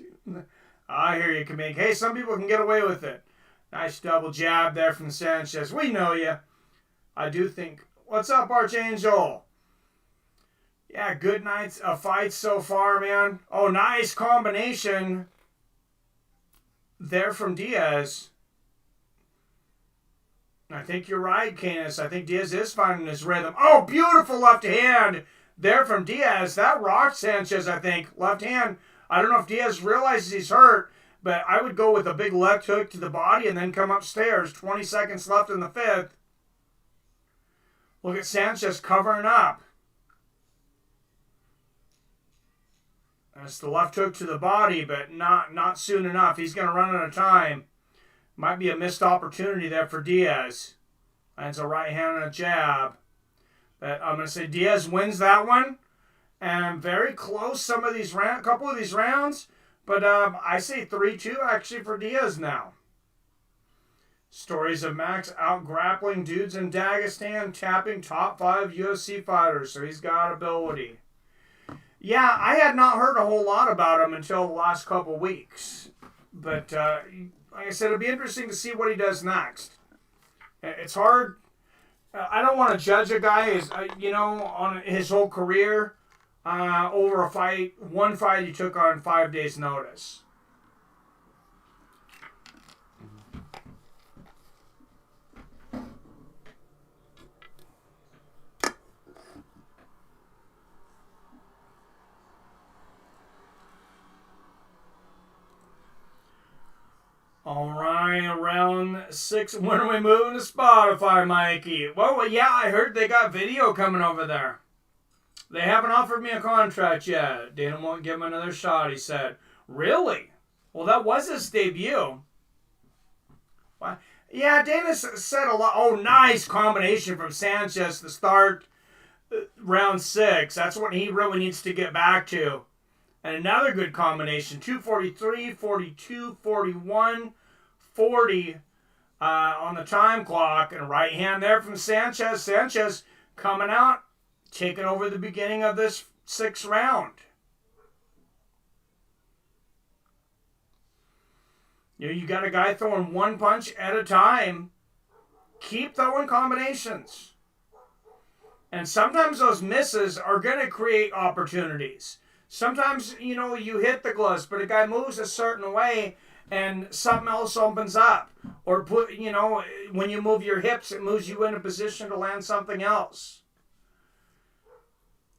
I hear you, Kamink. Hey, some people can get away with it. Nice double jab there from Sanchez. We know you. I do think. What's up, Archangel? Yeah, good nights of fights so far, man. Oh, nice combination there from Diaz. I think you're right, Canis. I think Diaz is finding his rhythm. Oh, beautiful left hand there from Diaz. That rocked Sanchez, I think. Left hand. I don't know if Diaz realizes he's hurt, but I would go with a big left hook to the body and then come upstairs. 20 seconds left in the 5th. Look at Sanchez covering up. That's the left hook to the body, but not soon enough. He's going to run out of time. Might be a missed opportunity there for Diaz. Lands a right hand and a jab. But I'm going to say Diaz wins that one. And very close couple of these rounds. But I say 3-2 actually for Diaz now. Stories of Max out-grappling dudes in Dagestan, tapping top 5 UFC fighters. So he's got ability. Yeah, I had not heard a whole lot about him until the last couple weeks. But like I said, it'll be interesting to see what he does next. It's hard. I don't want to judge a guy, on his whole career over a fight. One fight he took on 5 days' notice. All right, round Six. When are we moving to Spotify, Mikey? Well, yeah, I heard they got video coming over there. They haven't offered me a contract yet. Dana won't give him another shot, he said. Really? Well, that was his debut. What? Yeah, Dana said a lot. Oh, nice combination from Sanchez to start round 6. That's what he really needs to get back to. And another good combination. 2:43, 42, 41, 40 on the time clock. And a right hand there from Sanchez. Sanchez coming out, taking over the beginning of this 6th round. You got a guy throwing one punch at a time. Keep throwing combinations. And sometimes those misses are going to create opportunities. Sometimes, you hit the gloves, but a guy moves a certain way and something else opens up. Or when you move your hips, it moves you in a position to land something else.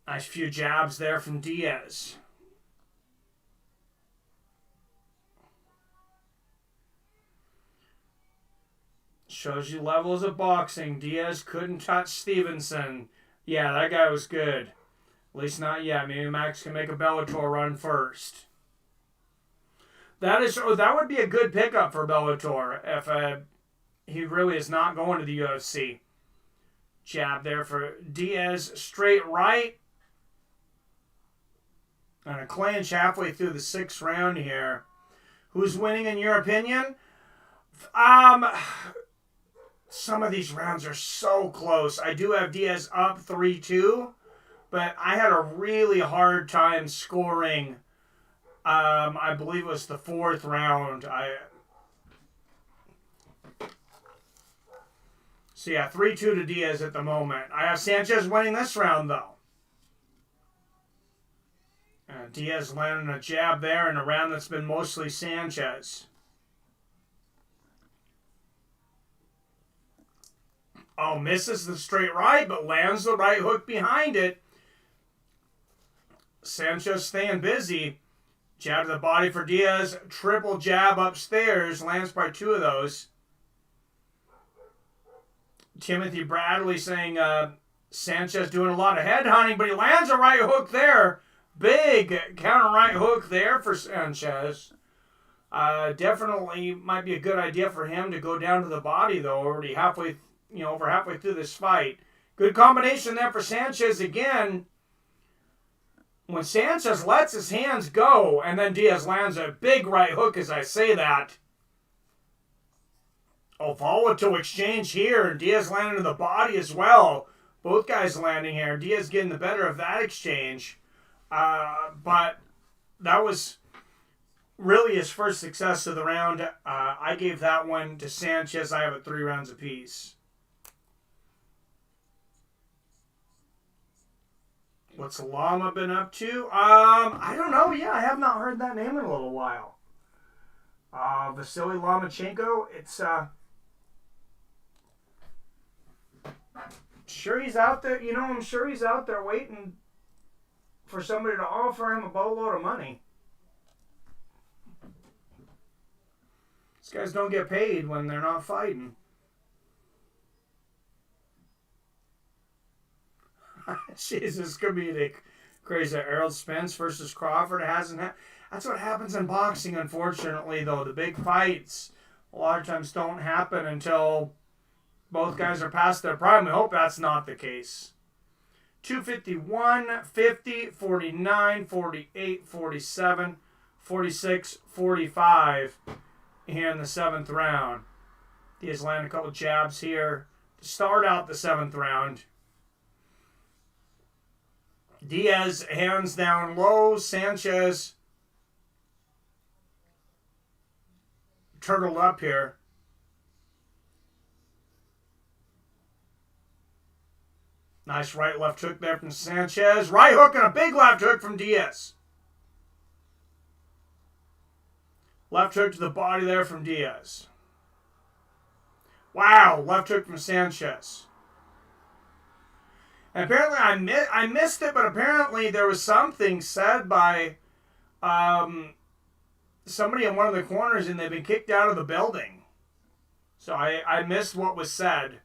Nice few jabs there from Diaz. Shows you levels of boxing. Diaz couldn't touch Stevenson. Yeah, that guy was good. At least not yet. Maybe Max can make a Bellator run first. That would be a good pickup for Bellator if he really is not going to the UFC. Jab there for Diaz. Straight right. And a clinch halfway through the 6th round here. Who's winning in your opinion? Some of these rounds are so close. I do have Diaz up 3-2, but I had a really hard time scoring. I believe it was the 4th round. So yeah, 3-2 to Diaz at the moment. I have Sanchez winning this round though. Diaz landing a jab there in a round that's been mostly Sanchez. Oh, misses the straight right, but lands the right hook behind it. Sanchez staying busy. Jab to the body for Diaz. Triple jab upstairs. Lands by 2 of those. Timothy Bradley saying Sanchez doing a lot of head hunting, but he lands a right hook there. Big counter right hook there for Sanchez. Definitely might be a good idea for him to go down to the body, though, already over halfway through this fight. Good combination there for Sanchez again. When Sanchez lets his hands go, and then Diaz lands a big right hook as I say that. Oh, volatile exchange here, and Diaz landing to the body as well. Both guys landing here. Diaz getting the better of that exchange. But that was really his first success of the round. I gave that one to Sanchez. I have it 3 rounds apiece. What's Lama been up to? I don't know. Yeah, I have not heard that name in a little while. Vasily Lomachenko. It's sure he's out there. I'm sure he's out there waiting for somebody to offer him a boatload of money. These guys don't get paid when they're not fighting. Jesus, comedic. Crazy. Errol Spence versus Crawford. It hasn't That's what happens in boxing, unfortunately, though. The big fights a lot of times don't happen until both guys are past their prime. We hope that's not the case. 251, 50, 49, 48, 47, 46, 45 here in the 7th round. Diaz landing a couple jabs here to start out the 7th round. Diaz hands down low. Sanchez turtled up here. Nice right left hook there from Sanchez. Right hook and a big left hook from Diaz. Left hook to the body there from Diaz. Wow, left hook from Sanchez. And apparently I missed it, but apparently there was something said by somebody in one of the corners, and they've been kicked out of the building. So I missed what was said.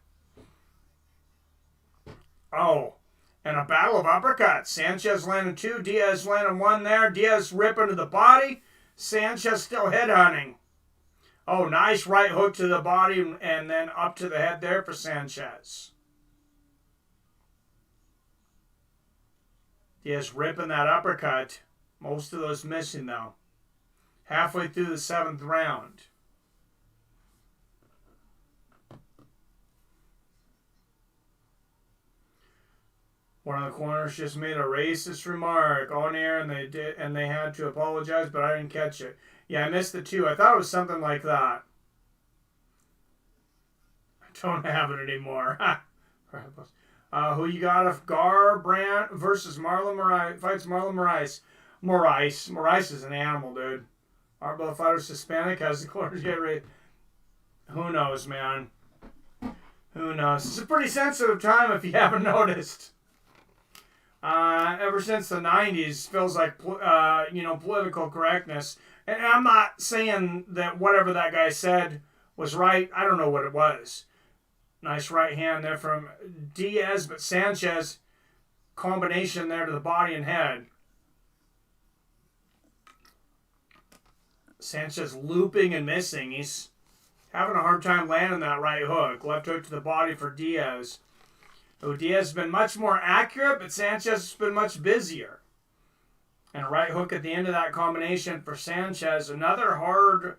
Oh, and a battle of uppercuts. Sanchez landed 2. Diaz landed 1 there. Diaz ripping to the body. Sanchez still headhunting. Oh, nice right hook to the body and then up to the head there for Sanchez. Diaz ripping that uppercut. Most of those missing, though. Halfway through the 7th round. One of the corners just made a racist remark on air, and they had to apologize, but I didn't catch it. Yeah, I missed it too. I thought it was something like that. I don't have it anymore. Who you got? If Garbrandt versus Marlon Moraes fights Marlon Moraes. Moraes is an animal, dude. Are both fighters Hispanic? Has the corners get ready? Who knows, man? Who knows? It's a pretty sensitive time if you haven't noticed. Ever since the 90s, feels like, political correctness. And I'm not saying that whatever that guy said was right. I don't know what it was. Nice right hand there from Diaz, but Sanchez, combination there to the body and head. Sanchez looping and missing. He's having a hard time landing that right hook. Left hook to the body for Diaz. Diaz has been much more accurate, but Sanchez has been much busier. And a right hook at the end of that combination for Sanchez. Another hard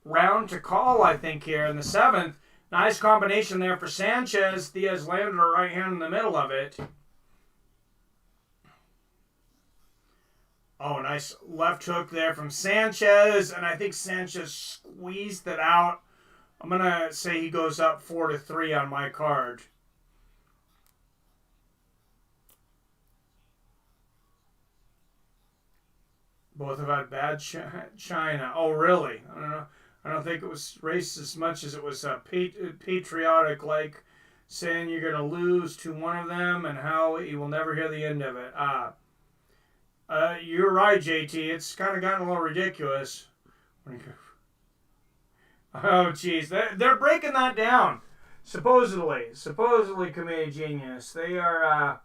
round to call, I think, here in the 7th. Nice combination there for Sanchez. Diaz landed a right hand in the middle of it. Oh, nice left hook there from Sanchez. And I think Sanchez squeezed it out. I'm going to say he goes up 4-3 on my card. Both have had bad China. Oh, really? I don't know. I don't think it was racist as much as it was patriotic, like saying you're going to lose to one of them and how you will never hear the end of it. You're right, JT. It's kind of gotten a little ridiculous. Oh, jeez. They're breaking that down. Supposedly, Comedic Genius. They are...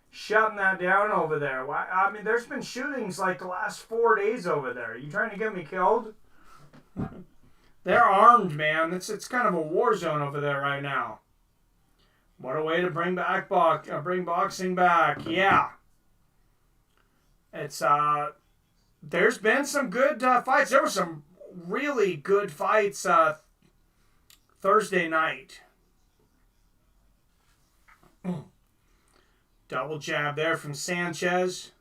shutting that down over there. I mean, there's been shootings like the last 4 days over there. Are you trying to get me killed? They're armed, man. It's kind of a war zone over there right now. What a way to bring boxing back. Yeah. It's there's been some good fights. There were some really good fights Thursday night. Double jab there from Sanchez.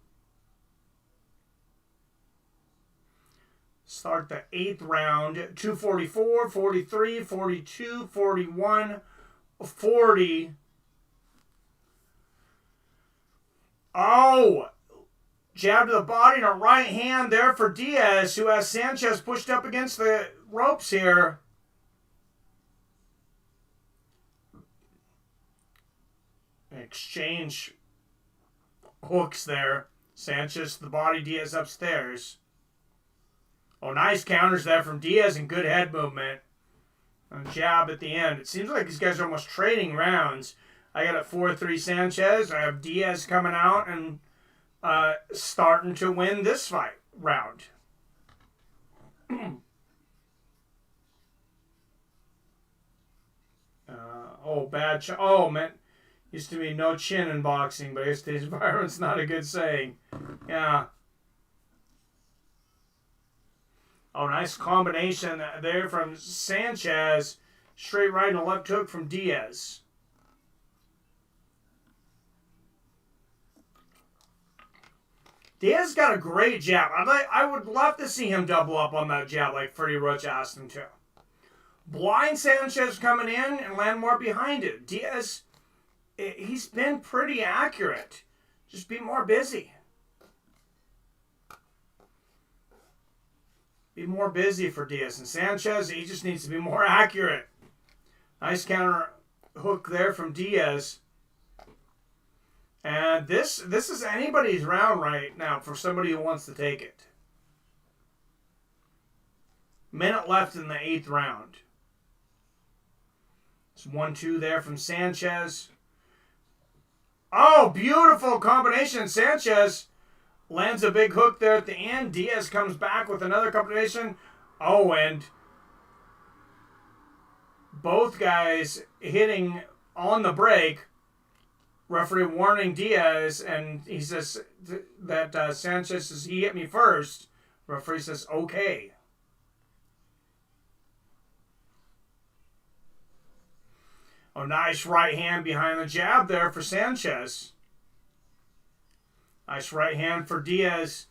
Start the 8th round. 244, 43, 42, 41, 40. Oh! Jab to the body and a right hand there for Diaz, who has Sanchez pushed up against the ropes here. Exchange hooks there. Sanchez to the body, Diaz upstairs. Oh, nice counters there from Diaz and good head movement. And jab at the end. It seems like these guys are almost trading rounds. I got a 4-3 Sanchez. I have Diaz coming out and starting to win this fight round. Man. Used to be no chin in boxing, but I guess today's environment's not a good saying. Yeah. Oh, nice combination there from Sanchez. Straight right and a left hook from Diaz. Diaz got a great jab. I would love to see him double up on that jab like Freddie Roach asked him to. Blind Sanchez coming in and land more behind it. Diaz... he's been pretty accurate. Just be more busy. Be more busy for Diaz. And Sanchez, he just needs to be more accurate. Nice counter hook there from Diaz. And this is anybody's round right now for somebody who wants to take it. Minute left in the 8th round. It's 1-2 there from Sanchez. Oh, beautiful combination. Sanchez lands a big hook there at the end. Diaz comes back with another combination. Oh, and both guys hitting on the break. Referee warning Diaz, and he says that Sanchez says he hit me first. Referee says, okay. Oh, nice right hand behind the jab there for Sanchez. Nice right hand for Diaz.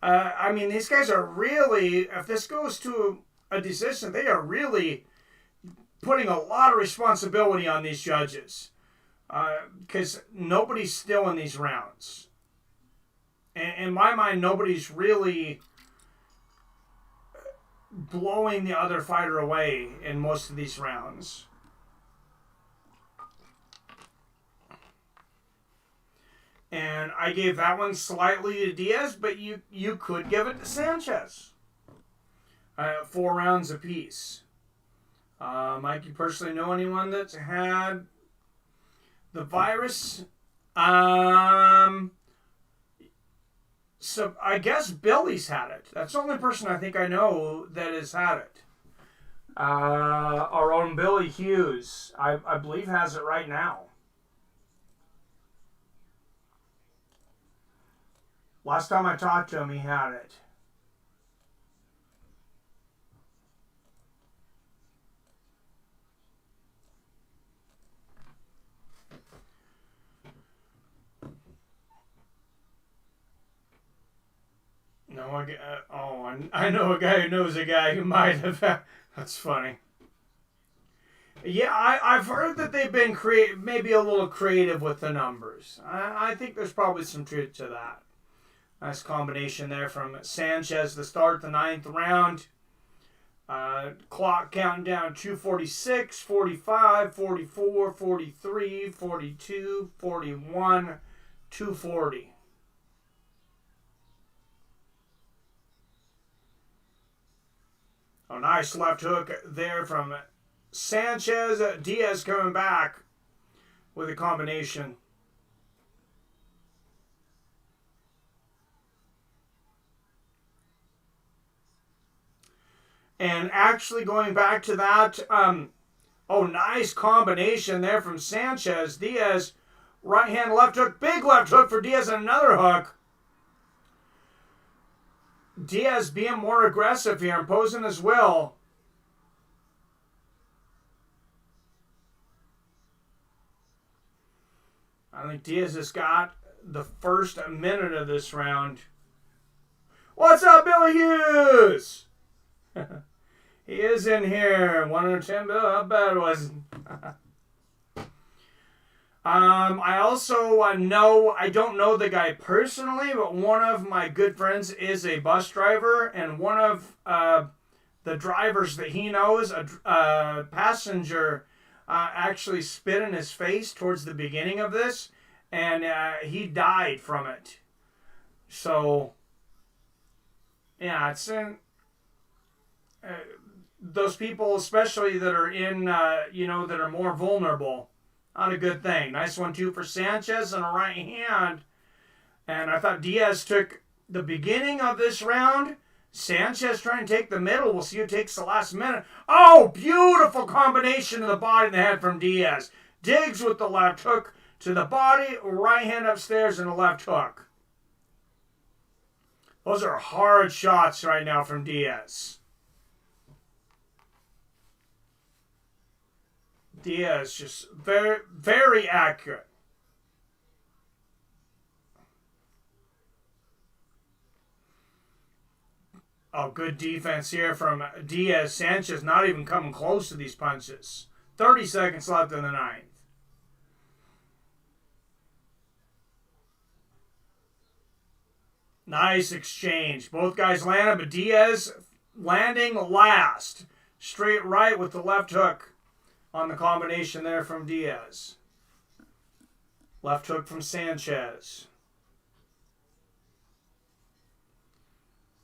I mean, these guys are really, if this goes to a decision, they are really putting a lot of responsibility on these judges. Because nobody's still in these rounds. In my mind, nobody's really blowing the other fighter away in most of these rounds. And I gave that one slightly to Diaz, but you could give it to Sanchez. 4 rounds apiece. Mike, you personally know anyone that's had the virus? So I guess Billy's had it. That's the only person I think I know that has had it. Our own Billy Hughes, I believe, has it right now. Last time I talked to him, he had it. No, I know a guy who knows a guy who might have. That's funny. Yeah, I've heard that they've been maybe a little creative with the numbers. I think there's probably some truth to that. Nice combination there from Sanchez to start the 9th round. Clock counting down 2:46, 45, 44, 43, 42, 41, 2:40. Oh, nice left hook there from Sanchez. Diaz coming back with a combination. And actually going back to that, nice combination there from Sanchez. Diaz, right hand, left hook, big left hook for Diaz, and another hook. Diaz being more aggressive here, imposing his will. I think Diaz has got the first minute of this round. What's up, Billy Hughes? He is in here. 110 Bill. How bad was it? I also I don't know the guy personally, but one of my good friends is a bus driver, and one of the drivers that he knows, a passenger, actually spit in his face towards the beginning of this, and he died from it. So, yeah, it's in... those people, especially that are in, that are more vulnerable, not a good thing. Nice 1-2 for Sanchez and a right hand. And I thought Diaz took the beginning of this round. Sanchez trying to take the middle. We'll see who takes the last minute. Oh, beautiful combination of the body and the head from Diaz. Digs with the left hook to the body, right hand upstairs, and a left hook. Those are hard shots right now from Diaz. Diaz just very, very accurate. Oh, good defense here from Diaz. Sanchez not even coming close to these punches. 30 seconds left in the 9th. Nice exchange. Both guys landed, but Diaz landing last. Straight right with the left hook on the combination there from Diaz. Left hook from Sanchez.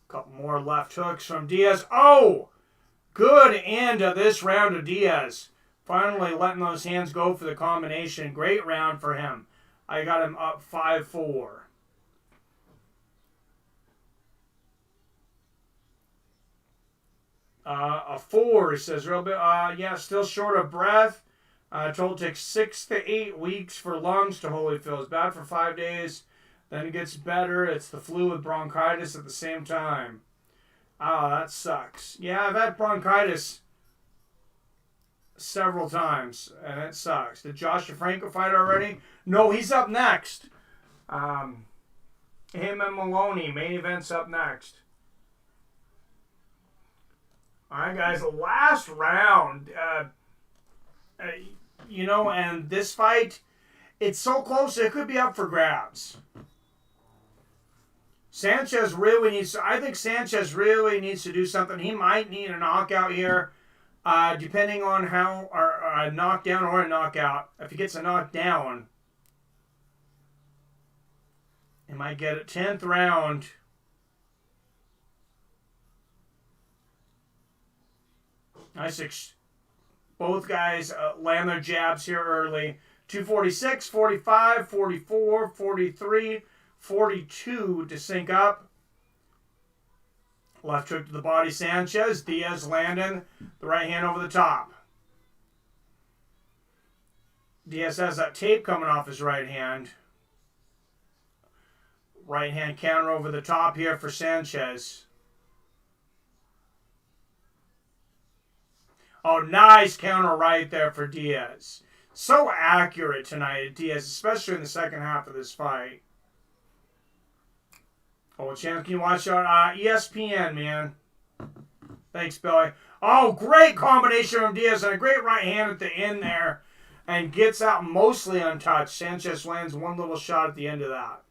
Couple more left hooks from Diaz. Oh! Good end of this round of Diaz. Finally letting those hands go for the combination. Great round for him. I got him up 5-4. A 4, he says. Real bit. Yeah, still short of breath. Told it takes 6 to 8 weeks for lungs to wholly fill. It's bad for 5 days. Then it gets better. It's the flu with bronchitis at the same time. Oh, that sucks. Yeah, I've had bronchitis several times, and it sucks. Did Josh Franco fight already? No, he's up next. Him and Moloney, main event's up next. All right, guys, last round. And this fight, it's so close, it could be up for grabs. Sanchez really needs to, I think Sanchez really needs to do something. He might need a knockout here, depending on how, or a knockdown or a knockout. If he gets a knockdown, he might get a 10th round. Nice. Both guys land their jabs here early. 246, 45, 44, 43, 42 to sync up. Left hook to the body, Sanchez. Diaz landing the right hand over the top. Diaz has that tape coming off his right hand. Right hand counter over the top here for Sanchez. Oh, nice counter right there for Diaz. So accurate tonight, Diaz, especially in the second half of this fight. Oh, champ, can you watch out? ESPN, man. Thanks, Billy. Oh, great combination from Diaz and a great right hand at the end there. And gets out mostly untouched. Sanchez lands one little shot at the end of that.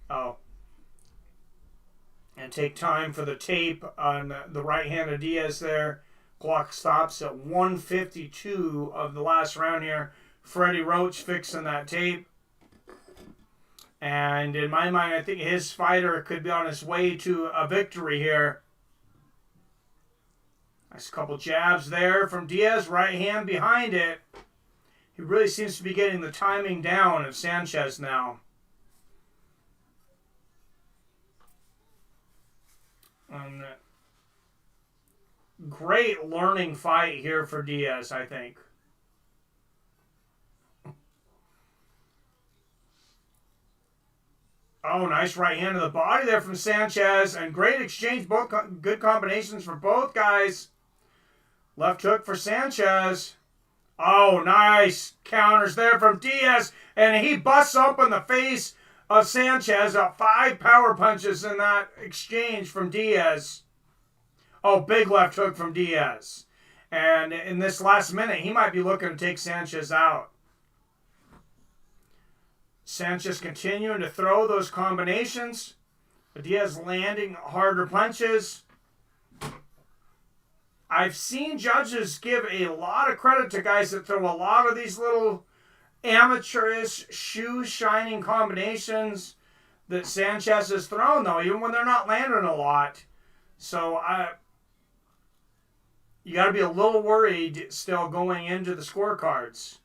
Oh. And take time for the tape on the right hand of Diaz there. Clock stops at 1:52 of the last round here. Freddie Roach fixing that tape. And in my mind, I think his fighter could be on his way to a victory here. Nice couple jabs there from Diaz. Right hand behind it. He really seems to be getting the timing down of Sanchez now. Great learning fight here for Diaz, I think. Oh, nice right hand to the body there from Sanchez. And great exchange. Both good combinations for both guys. Left hook for Sanchez. Oh, nice counters there from Diaz. And he busts open the face of Sanchez. 5 power punches in that exchange from Diaz. Oh, big left hook from Diaz. And in this last minute, he might be looking to take Sanchez out. Sanchez continuing to throw those combinations. Diaz landing harder punches. I've seen judges give a lot of credit to guys that throw a lot of these little amateurish, shoe-shining combinations that Sanchez has thrown, though, even when they're not landing a lot. So, you got to be a little worried still going into the scorecards.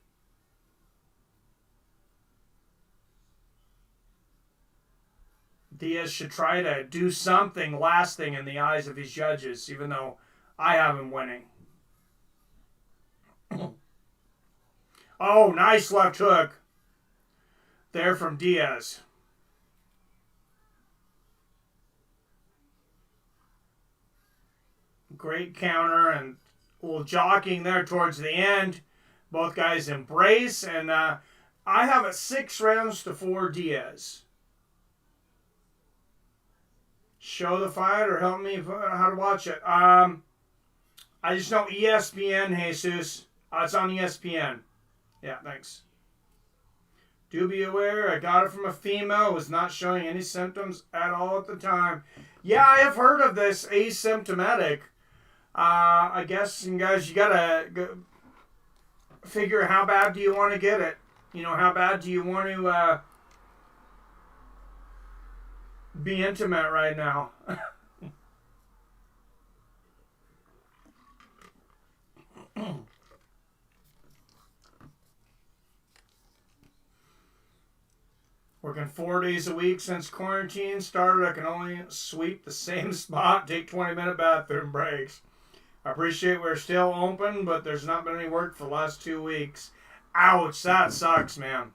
Diaz should try to do something lasting in the eyes of his judges, even though I have him winning. Oh, nice left hook there from Diaz. Great counter and a little jockeying there towards the end. Both guys embrace, and I have it 6-4 Diaz. Show the fight or help me how to watch it. I just know ESPN, Jesus. It's on ESPN. Yeah, thanks. Do be aware, I got it from a female who was not showing any symptoms at all at the time. Yeah, I have heard of this asymptomatic. I guess, and guys, you gotta go figure how bad do you want to get it. You know, how bad do you want to be intimate right now. Working 4 days a week since quarantine started. I can only sweep the same spot, take 20-minute bathroom breaks. I appreciate we're still open, but there's not been any work for the last 2 weeks. Ouch, that sucks, man.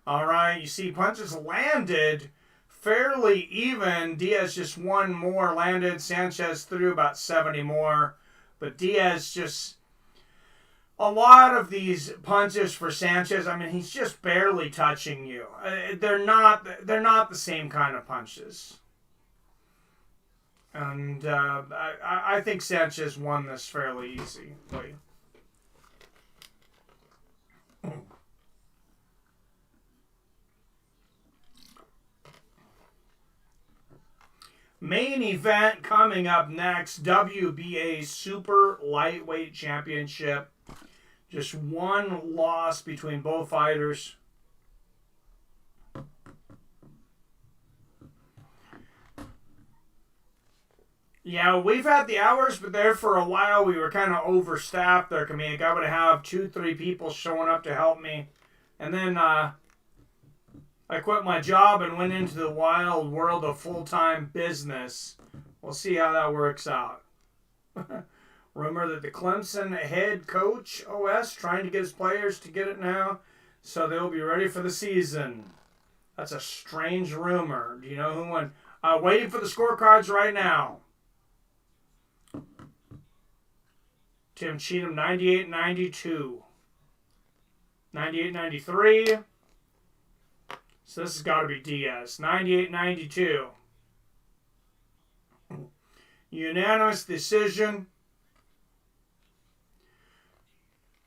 All right, you see punches landed fairly even. Diaz just one more landed. Sanchez threw about 70 more. But Diaz just... A lot of these punches for Sanchez, I mean, he's just barely touching you. They're not the same kind of punches. And I think Sanchez won this fairly easily. Main event coming up next, WBA Super Lightweight Championship. Just one loss between both fighters. Yeah, we've had the hours, but there for a while we were kind of overstaffed there, comedic. I would have 2-3 people showing up to help me. And then I quit my job and went into the wild world of full-time business. We'll see how that works out. Rumor that the Clemson head coach, OS, trying to get his players to get it now so they'll be ready for the season. That's a strange rumor. Do you know who won? Waiting for the scorecards right now. Tim Cheatham, 98-92. 98-93. So this has got to be Diaz. 98-92. Unanimous decision.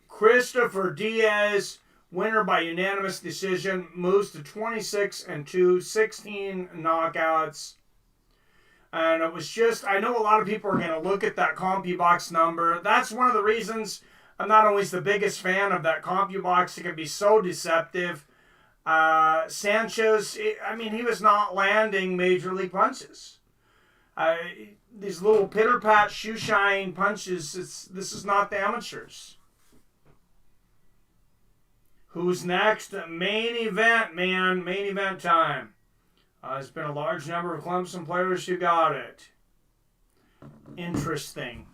Christopher Diaz, winner by unanimous decision, moves to 26-2, 16 knockouts. And it was just, I know a lot of people are going to look at that CompuBox number. That's one of the reasons I'm not always the biggest fan of that CompuBox. It can be so deceptive. Sanchez, I mean, he was not landing major league punches. These little pitter-pat, shoe-shine punches, this is not the amateurs. Who's next? Main event, man. Main event time. There's been a large number of Clemson players who got it. Interesting.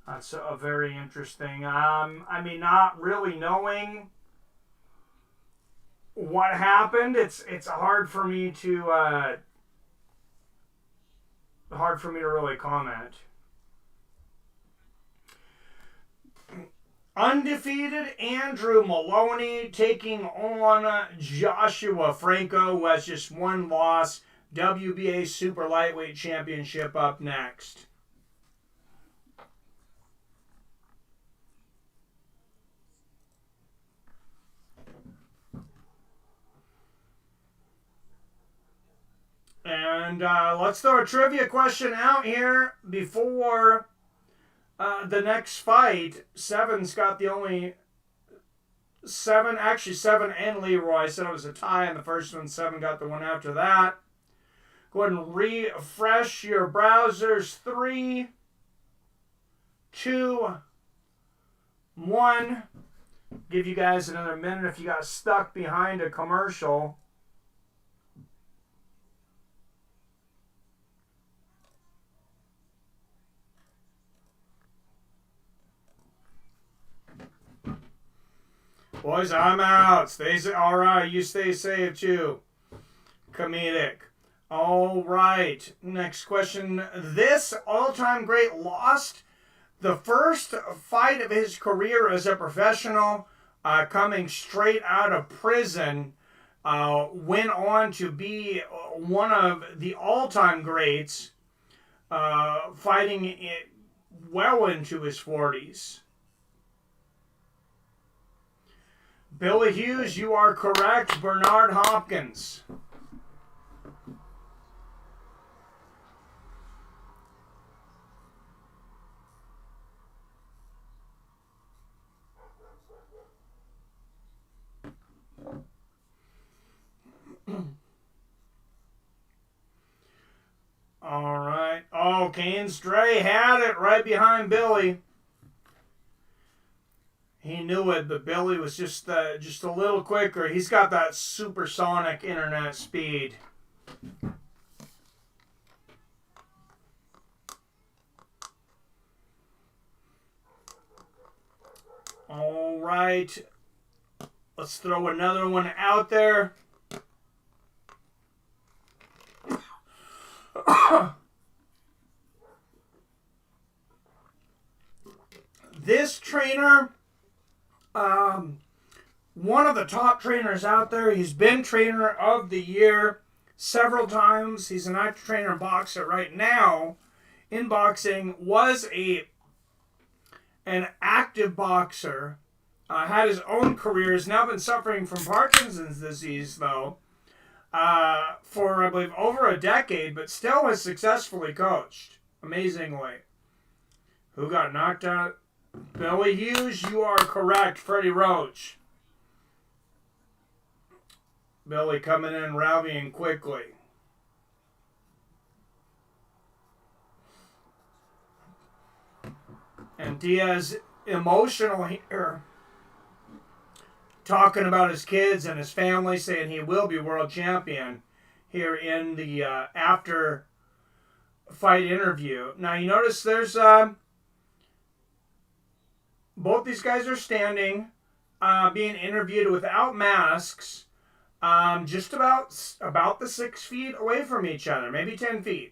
That's a very interesting. I mean, not really knowing what happened, it's hard for me to really comment. Undefeated Andrew Moloney taking on Joshua Franco, who has just one loss. WBA Super Lightweight Championship up next. And let's throw a trivia question out here before the next fight. Seven's got the only... Seven and Leroy. I said it was a tie in the first one. Seven got the one after that. Go ahead and refresh your browsers. 3, 2, 1. Give you guys another minute if you got stuck behind a commercial. Boys, I'm out. All right, you stay safe too. Comedic. All right, next question. This all-time great lost the first fight of his career as a professional, coming straight out of prison. Went on to be one of the all-time greats, fighting it well into his 40s. Billy Hughes, you are correct. Bernard Hopkins. Oh, Kane's Dre had it right behind Billy. He knew it, but Billy was just a little quicker. He's got that supersonic internet speed. All right. Let's throw another one out there. This trainer, one of the top trainers out there. He's been trainer of the year several times. He's an active trainer and boxer right now. In boxing, was an active boxer. Had his own career. Has now been suffering from Parkinson's disease, though, for, I believe, over a decade, but still has successfully coached. Amazingly. Who got knocked out? Billy Hughes, you are correct. Freddie Roach. Billy coming in, rallying quickly. And Diaz, emotional here, talking about his kids and his family, saying he will be world champion here in the after fight interview. Now you notice there's both these guys are standing, being interviewed without masks, just about the 6 feet away from each other, maybe 10 feet.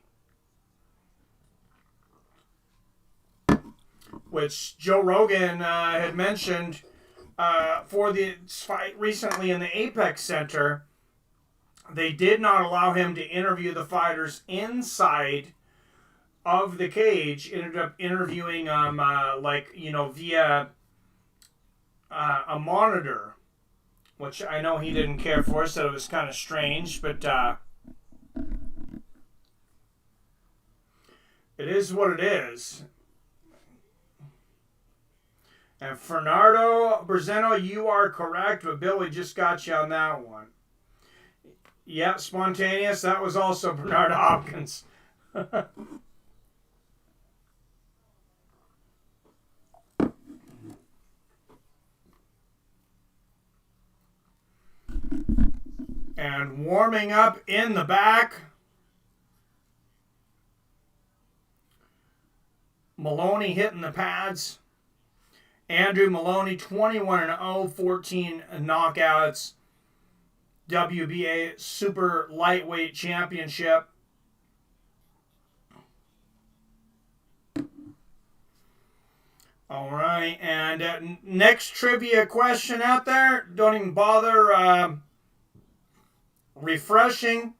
Which Joe Rogan had mentioned for the fight recently in the Apex Center. They did not allow him to interview the fighters inside of the cage. Ended up interviewing via a monitor, which I know he didn't care for, so it was kind of strange, but it is what it is. And Fernando Brazeno, you are correct, but Billy just got you on that one. Yep, spontaneous. That was also Bernard Hopkins. And warming up in the back, Moloney hitting the pads. Andrew Moloney, 21-0, 14 knockouts. WBA Super Lightweight Championship. All right, and next trivia question out there. Don't even bother refreshing.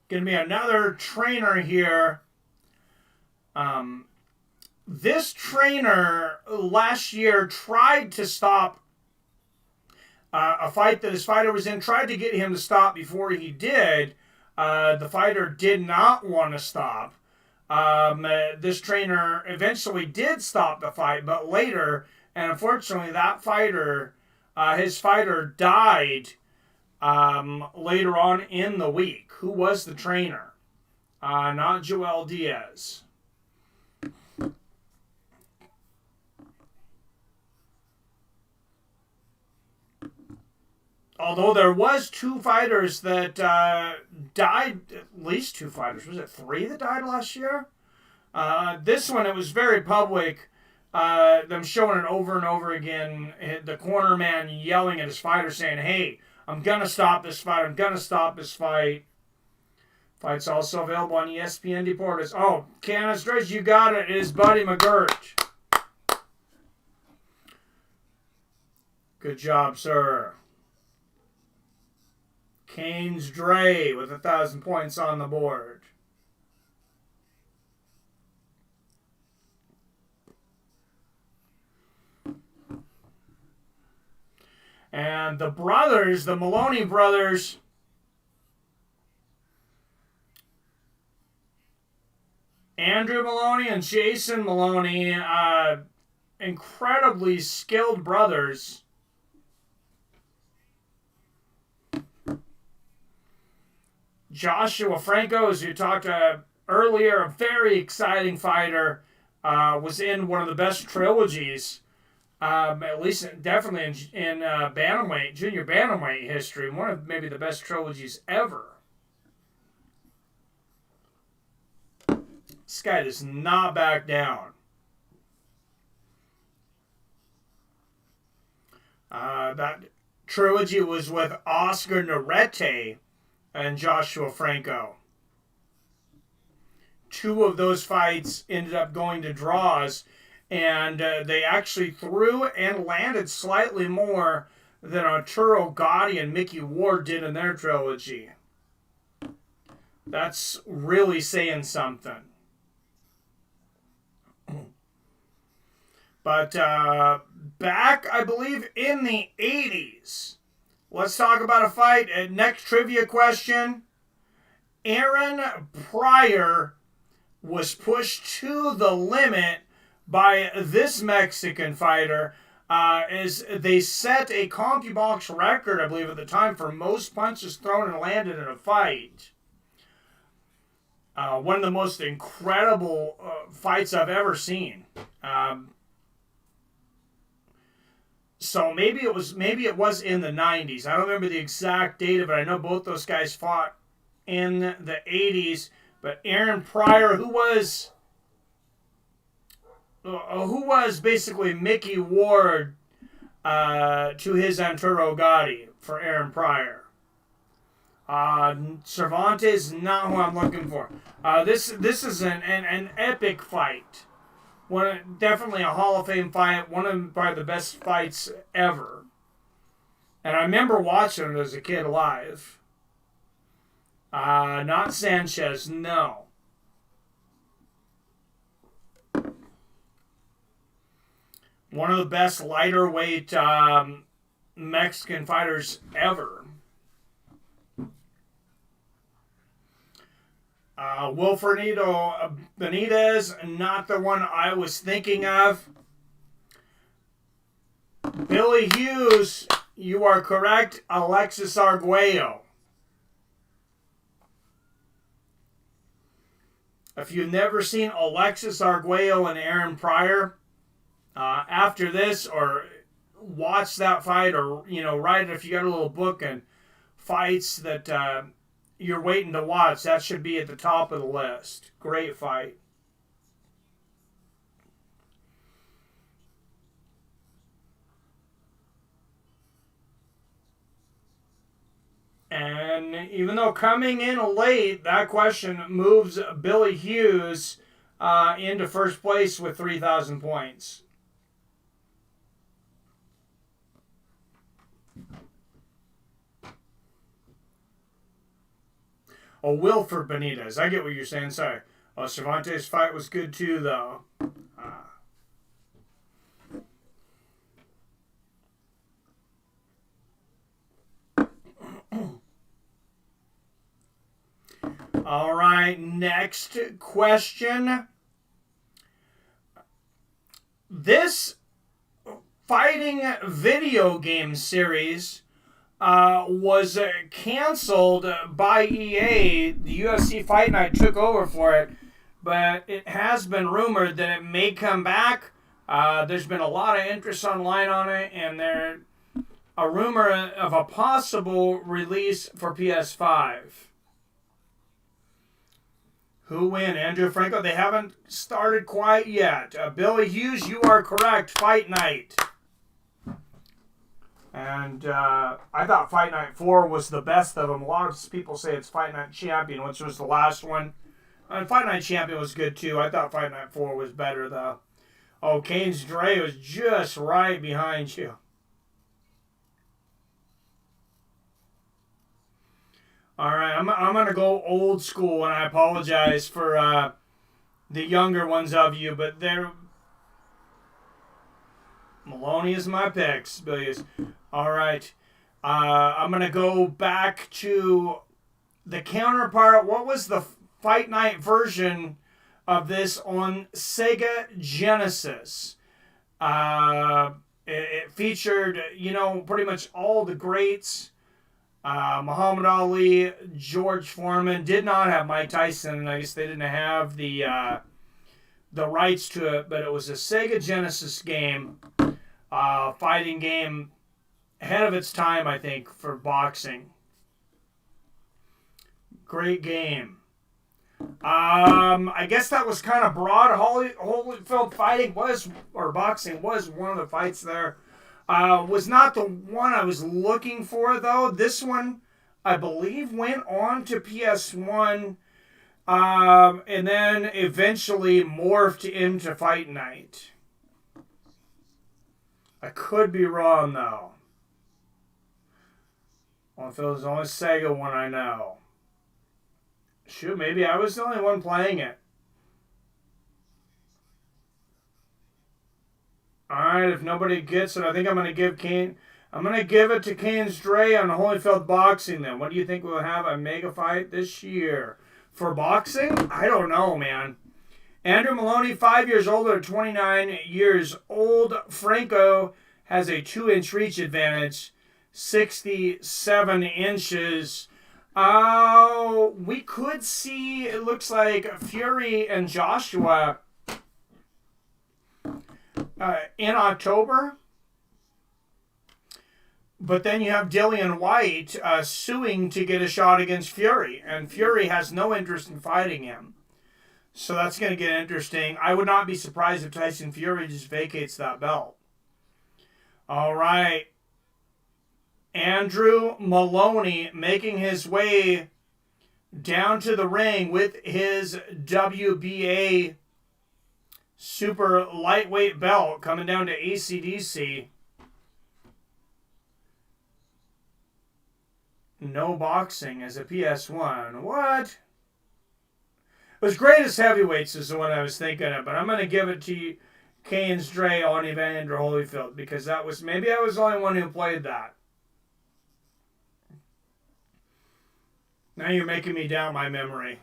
Going to be another trainer here. This trainer last year tried to stop a fight that his fighter was in, tried to get him to stop before he did. The fighter did not want to stop. This trainer eventually did stop the fight, but later, and unfortunately that fighter, his fighter died later on in the week. Who was the trainer? Not Joel Diaz. Although there was 2 fighters that died, at least 2 fighters. Was it 3 that died last year? This one, it was very public. Them showing it over and over again. The corner man yelling at his fighter saying, hey, I'm going to stop this fight. I'm going to stop this fight. Fight's also available on ESPN Deportes. Oh, Candace Dredge, you got it. It is Buddy McGirt. Good job, sir. Kane's Dre with 1,000 points on the board. And the brothers, the Moloney brothers, Andrew Moloney and Jason Moloney, incredibly skilled brothers. Joshua Franco, as you talked earlier, a very exciting fighter, was in one of the best trilogies, at least definitely in bantamweight, junior bantamweight history, one of maybe the best trilogies ever. This guy does not back down. That trilogy was with Oscar Narete and Joshua Franco. 2 of those fights ended up going to draws, and they actually threw and landed slightly more than Arturo Gatti and Mickey Ward did in their trilogy. That's really saying something. But back, I believe, in the 80s, let's talk about a fight. Next trivia question. Aaron Pryor was pushed to the limit by this Mexican fighter as they set a CompuBox record, I believe, at the time for most punches thrown and landed in a fight. One of the most incredible fights I've ever seen. So maybe it was in the 90s. I don't remember the exact date, but I know both those guys fought in the 80s. But Aaron Pryor, who was basically Mickey Ward to his Arturo Gatti for Aaron Pryor. Cervantes, not who I'm looking for. This is an epic fight. Definitely a Hall of Fame fight. One of probably the best fights ever. And I remember watching it as a kid live. Not Sanchez, no. One of the best lighter weight Mexican fighters ever. Wilfredo Benitez, not the one I was thinking of. Billy Hughes, you are correct. Alexis Arguello. If you've never seen Alexis Arguello and Aaron Pryor, after this, or watch that fight, or write it if you got a little book and fights that you're waiting to watch, that should be at the top of the list. Great fight. And even though coming in late, that question moves Billy Hughes into first place with 3,000 points. Oh, Wilfred Benitez. I get what you're saying. Sorry. Oh, Cervantes' fight was good too, though. All right, next question. This fighting video game series was canceled by EA. The UFC Fight Night took over for it, but it has been rumored that it may come back. There's been a lot of interest online on it, and there's a rumor of a possible release for PS5. Who win? Andrew Franco? They haven't started quite yet. Billy Hughes, you are correct. Fight Night. And I thought Fight Night 4 was the best of them. A lot of people say it's Fight Night Champion, which was the last one. And Fight Night Champion was good too. I thought Fight Night 4 was better though. Oh, Kane's Dre was just right behind you. All right, I'm going to go old school, and I apologize for the younger ones of you, but Moloney is my picks, Billies. All right, I'm going to go back to the counterpart. What was the Fight Night version of this on Sega Genesis? It featured, pretty much all the greats. Muhammad Ali, George Foreman did not have Mike Tyson. I guess they didn't have the rights to it, but it was a Sega Genesis game, fighting game, ahead of its time, I think, for boxing. Great game. I guess that was kind of broad. Holyfield fighting was, or boxing was, one of the fights there. Was not the one I was looking for, though. This one, I believe, went on to PS1, and then eventually morphed into Fight Night. I could be wrong, though. Well, if it was the only Sega one I know. Shoot, maybe I was the only one playing it. Alright, if nobody gets it, I think I'm going to give Kane... I'm going to give it to Kane's Dre on Holyfield Boxing then. What do you think we'll have a mega fight this year? For boxing? I don't know, man. Andrew Moloney, 5 years older, 29 years old. Franco has a 2-inch reach advantage. 67 inches. We could see, it looks like, Fury and Joshua in October. But then you have Dillian White suing to get a shot against Fury. And Fury has no interest in fighting him. So that's going to get interesting. I would not be surprised if Tyson Fury just vacates that belt. All right. Andrew Moloney making his way down to the ring with his WBA super lightweight belt, coming down to AC/DC. No boxing as a PS1. What? It was greatest heavyweights is the one I was thinking of, but I'm going to give it to Kane's Dre on Evander Holyfield, because that was, maybe I was the only one who played that. Now you're making me doubt my memory.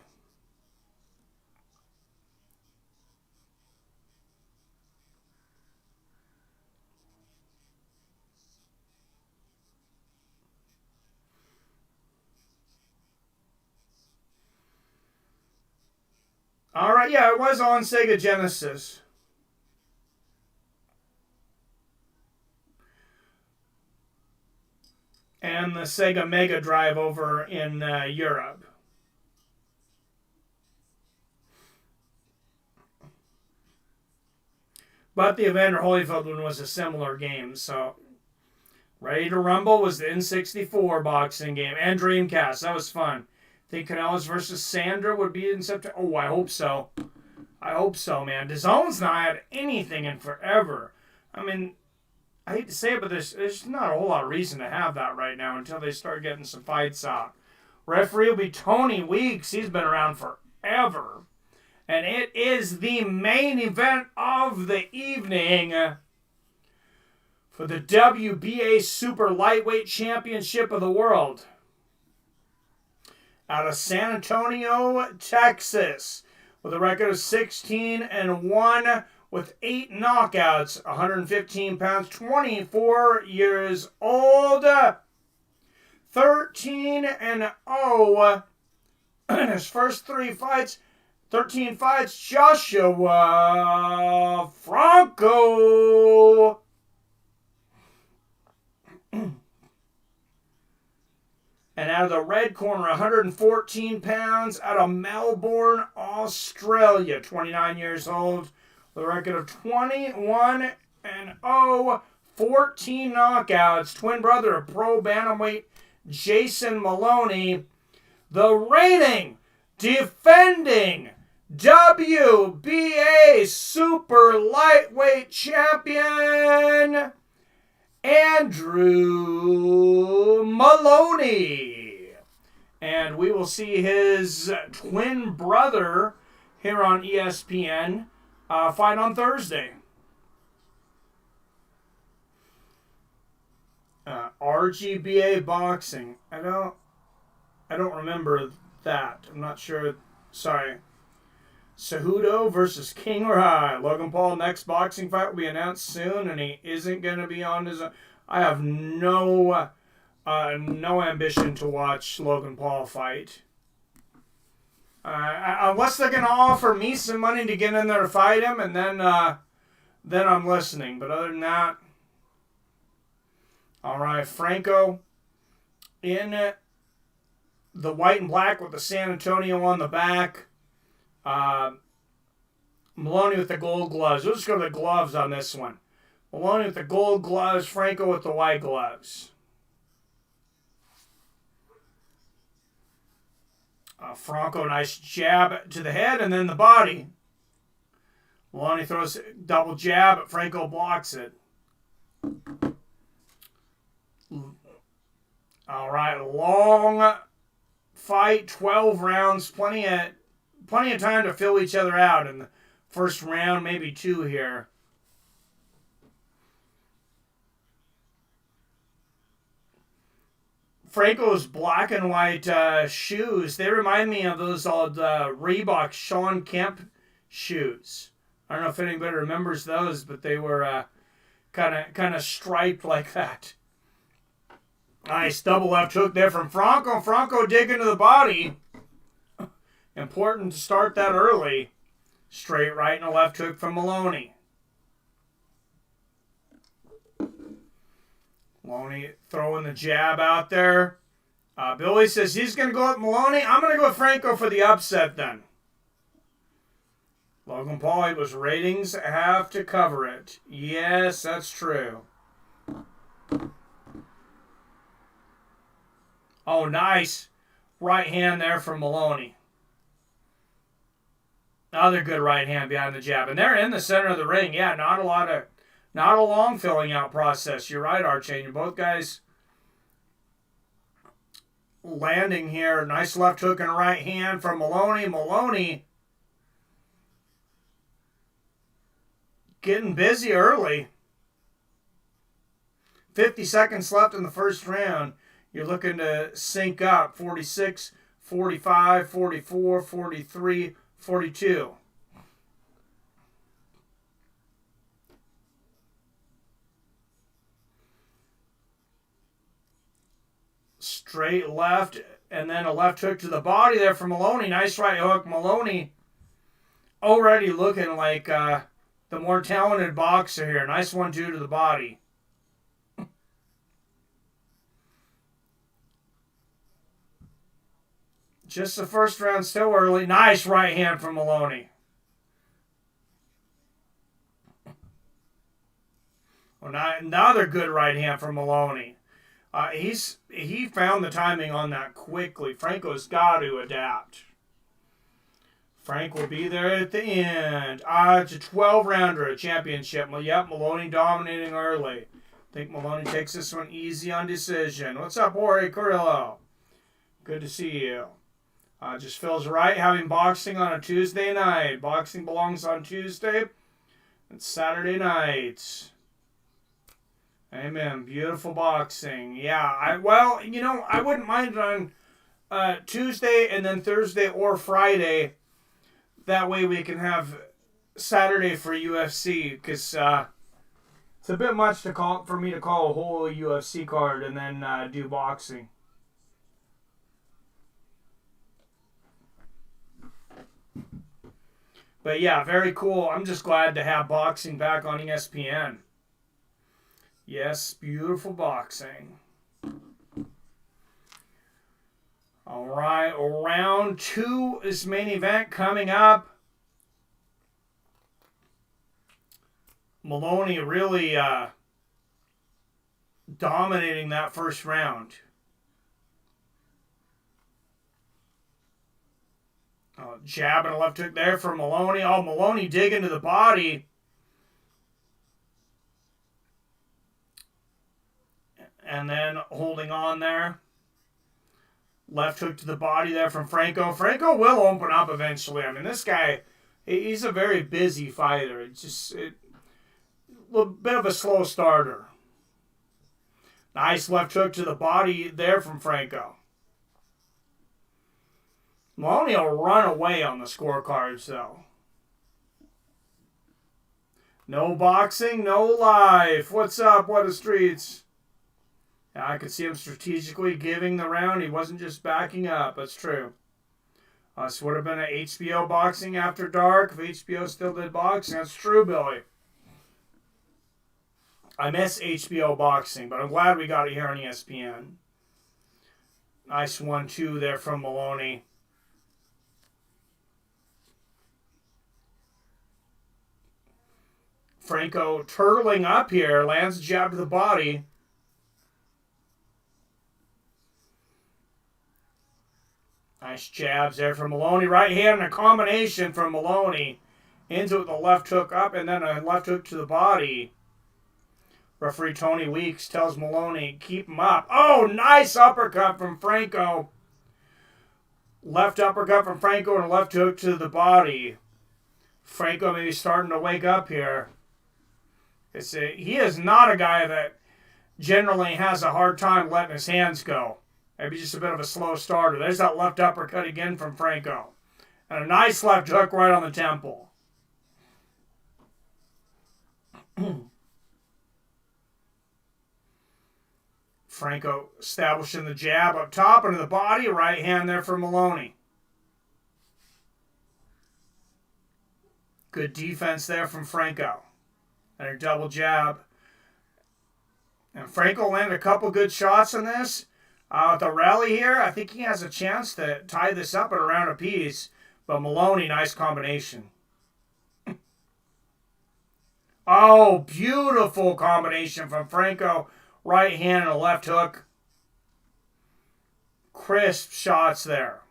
All right, yeah, it was on Sega Genesis. And the Sega Mega Drive over in Europe. But the Evander Holyfield one was a similar game, so... Ready to Rumble was the N64 boxing game, and Dreamcast. That was fun. Think Canellis versus Sandra would be in September? Oh, I hope so. I hope so, man. DAZN's not had anything in forever. I mean, I hate to say it, but there's not a whole lot of reason to have that right now until they start getting some fights out. Referee will be Tony Weeks. He's been around forever. And it is the main event of the evening for the WBA Super Lightweight Championship of the World. Out of San Antonio, Texas, with a record of 16-1 with 8 knockouts, 115 pounds, 24 years old, 13-0 in his first 3 fights, 13 fights, Joshua Franco. And out of the red corner, 114 pounds, out of Melbourne, Australia, 29 years old, with a record of 21-0, 14 knockouts, twin brother of pro bantamweight Jason Moloney, the reigning, defending WBA Super Lightweight Champion, Andrew Moloney. And we will see his twin brother here on ESPN fight on Thursday. RGBA boxing. I don't remember that. I'm not sure. Sorry. Cejudo versus King Rai. Logan Paul next boxing fight will be announced soon, and he isn't going to be on his own. I have no No ambition to watch Logan Paul fight. Unless they're going to offer me some money to get in there to fight him, and then I'm listening. But other than that, all right, Franco in the white and black with the San Antonio on the back. Moloney with the gold gloves. We'll just go to the gloves on this one. Moloney with the gold gloves, Franco with the white gloves. Franco, nice jab to the head and then the body. Moloney throws a double jab, but Franco blocks it. All right, long fight, 12 rounds, plenty of time to fill each other out in the first round, maybe two here. Franco's black and white shoes, they remind me of those old Reebok Sean Kemp shoes. I don't know if anybody remembers those, but they were kind of striped like that. Nice double left hook there from Franco. Franco digging to the body. Important to start that early. Straight right and a left hook from Moloney. Moloney throwing the jab out there. Billy says he's going to go with Moloney. I'm going to go with Franco for the upset then. Logan Paul, it was ratings have to cover it. Yes, that's true. Oh, nice. Right hand there from Moloney. Another good right hand behind the jab. And they're in the center of the ring. Yeah, not a long filling out process. You're right, Archangel. Both guys landing here. Nice left hook and right hand from Moloney. Moloney getting busy early. 50 seconds left in the first round. You're looking to sync up. 46, 45, 44, 43, 42. Straight left, and then a left hook to the body there from Moloney. Nice right hook. Moloney already looking like the more talented boxer here. Nice 1-2 to the body. Just the first round, still early. Nice right hand from Moloney. Well, another good right hand from Moloney. He found the timing on that quickly. Franco's got to adapt. Frank will be there at the end. It's a 12-rounder, a championship. Yep, Moloney dominating early. I think Moloney takes this one easy on decision. What's up, Jorge Carrillo? Good to see you. Just feels right having boxing on a Tuesday night. Boxing belongs on Tuesday and Saturday nights. Amen. Beautiful boxing. Yeah, I wouldn't mind on Tuesday and then Thursday or Friday. That way we can have Saturday for UFC, because it's a bit much for me to call a whole UFC card and then do boxing. But yeah, very cool. I'm just glad to have boxing back on ESPN. Yes, beautiful boxing. All right, round 2 is main event coming up. Moloney really dominating that first round. Jab and a left hook there for Moloney. Oh, Moloney digging to the body. And then holding on there. Left hook to the body there from Franco. Franco will open up eventually. I mean, this guy, he's a very busy fighter. It's just a little bit of a slow starter. Nice left hook to the body there from Franco. Moloney will run away on the scorecards, though. No boxing, no life. What's up, What the Streets? Yeah, I could see him strategically giving the round. He wasn't just backing up. That's true. This would have been an HBO Boxing After Dark if HBO still did boxing. That's true, Billy. I miss HBO Boxing, but I'm glad we got it here on ESPN. Nice 1-2 there from Moloney. Franco turtling up here. Lands a jab to the body. Nice jabs there from Moloney. Right hand and a combination from Moloney. Into it, the left hook up, and then a left hook to the body. Referee Tony Weeks tells Moloney, keep him up. Oh, nice uppercut from Franco. Left uppercut from Franco and a left hook to the body. Franco maybe starting to wake up here. He is not a guy that generally has a hard time letting his hands go. Maybe just a bit of a slow starter. There's that left uppercut again from Franco. And a nice left hook right on the temple. Franco establishing the jab up top into the body. Right hand there for Moloney. Good defense there from Franco. And a double jab. And Franco landed a couple good shots on this. With the rally here, I think he has a chance to tie this up at a round apiece. But Moloney, nice combination. Oh, beautiful combination from Franco. Right hand and a left hook. Crisp shots there.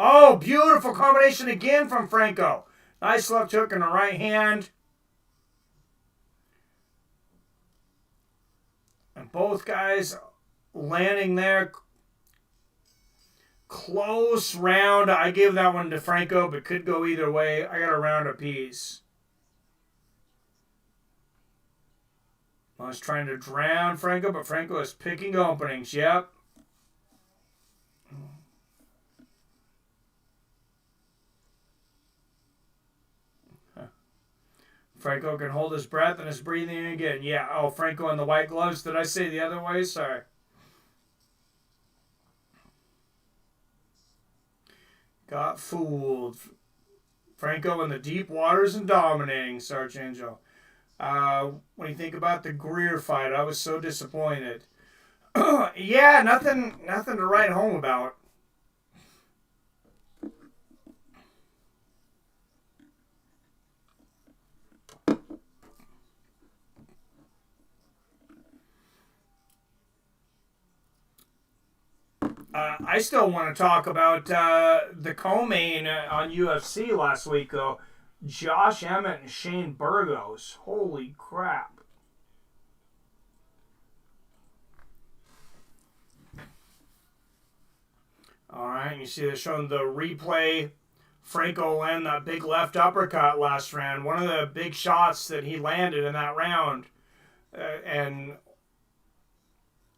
Oh, beautiful combination again from Franco. Nice left hook and a right hand. And both guys landing there. Close round. I gave that one to Franco, but could go either way. I got a round apiece. I was trying to drown Franco, but Franco is picking openings. Yep. Franco can hold his breath and is breathing again. Yeah. Oh, Franco in the white gloves. Did I say the other way? Sorry. Got fooled. Franco in the deep waters and dominating, Sarge Angel. When you think about the Greer fight, I was so disappointed. Yeah, nothing to write home about. I still want to talk about the co-main on UFC last week, though. Josh Emmett and Shane Burgos. Holy crap. All right, you see they're showing the replay. Franco landed that big left uppercut last round. One of the big shots that he landed in that round. And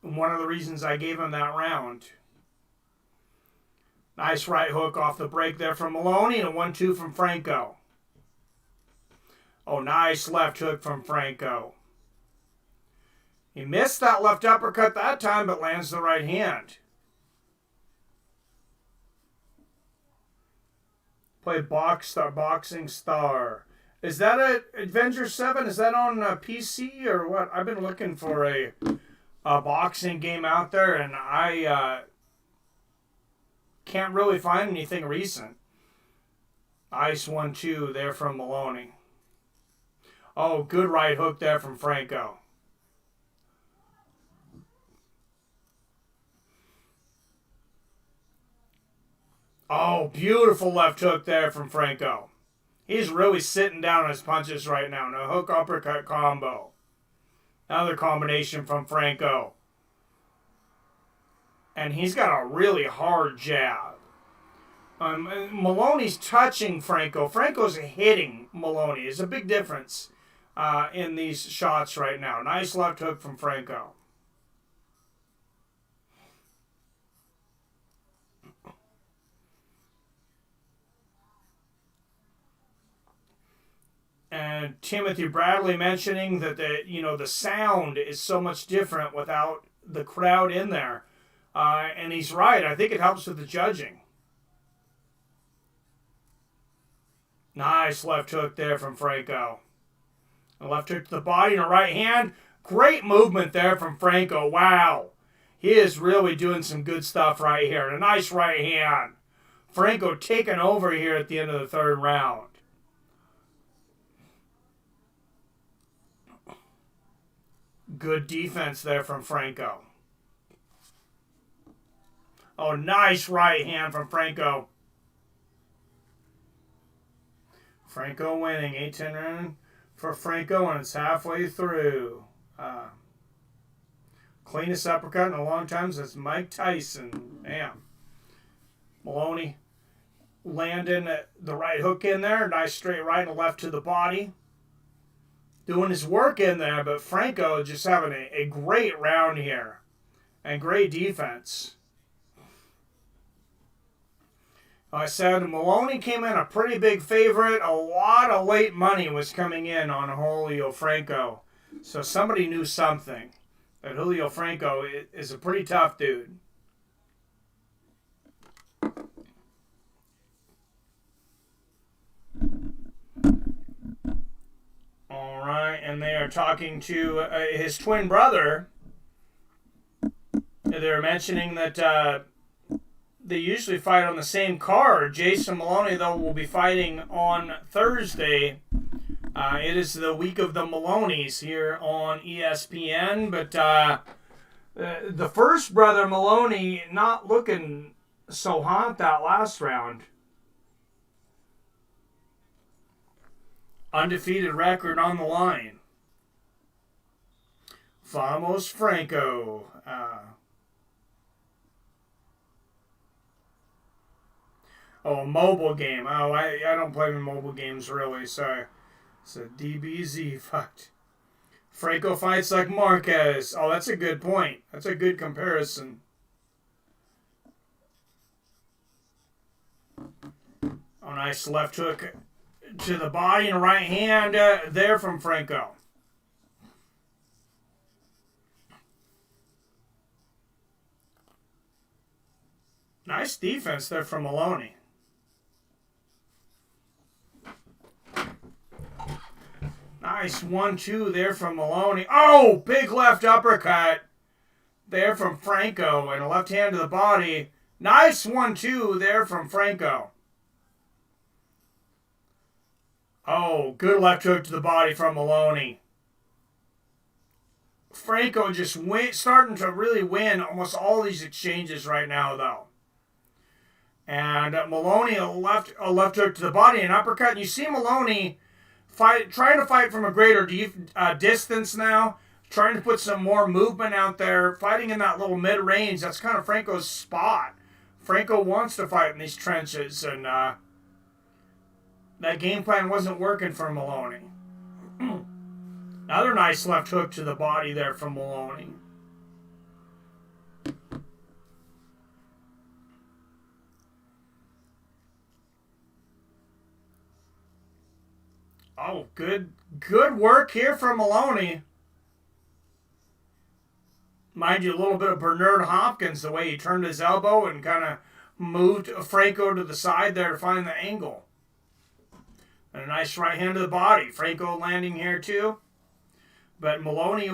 one of the reasons I gave him that round. Nice right hook off the break there from Moloney and a 1-2 from Franco. Oh, nice left hook from Franco. He missed that left uppercut that time, but lands the right hand. Play Boxing Star. Is that a Avenger 7? Is that on PC or what? I've been looking for a boxing game out there, and I can't really find anything recent. Nice 1-2 there from Moloney. Oh, good right hook there from Franco. Oh, beautiful left hook there from Franco. He's really sitting down on his punches right now. No hook uppercut combo. Another combination from Franco. And he's got a really hard jab. Moloney's touching Franco. Franco's hitting Moloney. There's a big difference in these shots right now. Nice left hook from Franco. And Timothy Bradley mentioning that the sound is so much different without the crowd in there. And he's right. I think it helps with the judging. Nice left hook there from Franco. A left hook to the body and a right hand. Great movement there from Franco. Wow. He is really doing some good stuff right here. And a nice right hand. Franco taking over here at the end of the third round. Good defense there from Franco. Oh, nice right hand from Franco. Franco winning. 8-10 round for Franco, and it's halfway through. Cleanest uppercut in a long time since Mike Tyson. Damn. Moloney landing the right hook in there. Nice straight right and left to the body. Doing his work in there, but Franco just having a great round here. And great defense. I said Moloney came in a pretty big favorite. A lot of late money was coming in on Julio Franco. So somebody knew something. But Julio Franco is a pretty tough dude. All right, and they are talking to his twin brother. They're mentioning that they usually fight on the same card. Jason Moloney, though, will be fighting on Thursday. It is the week of the Maloneys here on ESPN. But the first brother, Moloney, not looking so hot that last round. Undefeated record on the line. Vamos Franco. A mobile game. Oh, I don't play in mobile games really, so it's a DBZ fight. Franco fights like Marquez. Oh, that's a good point. That's a good comparison. Oh, nice left hook to the body and right hand there from Franco. Nice defense there from Moloney. Nice 1-2 there from Moloney. Oh, big left uppercut there from Franco and a left hand to the body. Nice 1-2 there from Franco. Oh, good left hook to the body from Moloney. Franco just starting to really win almost all these exchanges right now, though. And Moloney a left hook to the body and uppercut. And you see Moloney trying to fight from a greater distance now, trying to put some more movement out there, fighting in that little mid-range. That's kind of Franco's spot. Franco wants to fight in these trenches, and that game plan wasn't working for Moloney. Another nice left hook to the body there from Moloney. Oh, good work here from Moloney. Mind you, a little bit of Bernard Hopkins, the way he turned his elbow and kind of moved Franco to the side there to find the angle. And a nice right hand to the body. Franco landing here too. But Moloney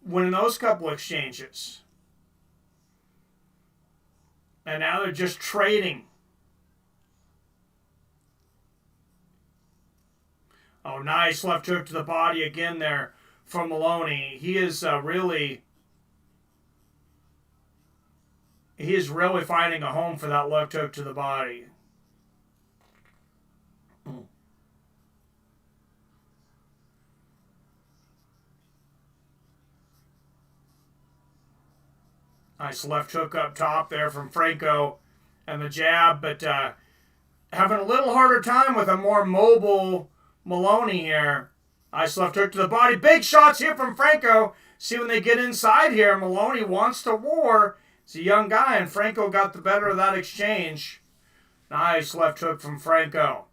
winning those couple exchanges. And now they're just trading. Oh, nice left hook to the body again there from Moloney. He is really finding a home for that left hook to the body. Nice left hook up top there from Franco and the jab, but having a little harder time with a more mobile Moloney here. Nice left hook to the body. Big shots here from Franco. See, when they get inside here, Moloney wants to war. He's a young guy, and Franco got the better of that exchange. Nice left hook from Franco.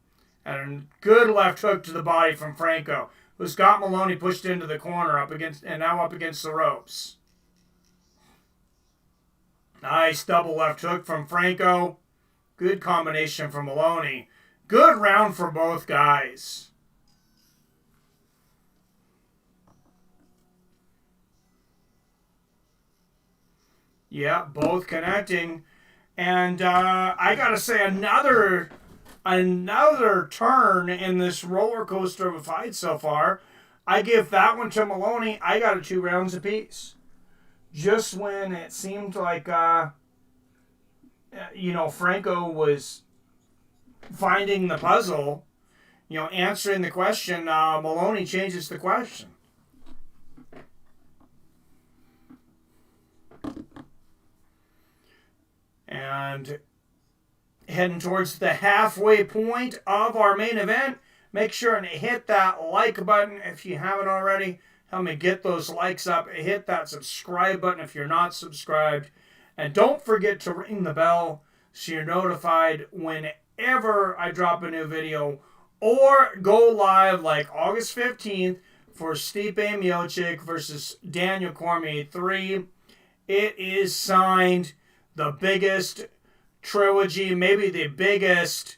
And a good left hook to the body from Franco, who's got Moloney pushed into the corner and now up against the ropes. Nice double left hook from Franco. Good combination from Moloney. Good round for both guys. Yeah, both connecting. And I got to say, another turn in this roller coaster of a fight so far. I give that one to Moloney. I got it 2 rounds apiece. Just when it seemed like, Franco was finding the puzzle, answering the question, Moloney changes the question. And heading towards the halfway point of our main event, make sure and hit that like button if you haven't already. Help me get those likes up. Hit that subscribe button if you're not subscribed. And don't forget to ring the bell so you're notified whenever I drop a new video or go live like August 15th for Stipe Miocic versus Daniel Cormier 3. It is signed. The biggest trilogy, maybe the biggest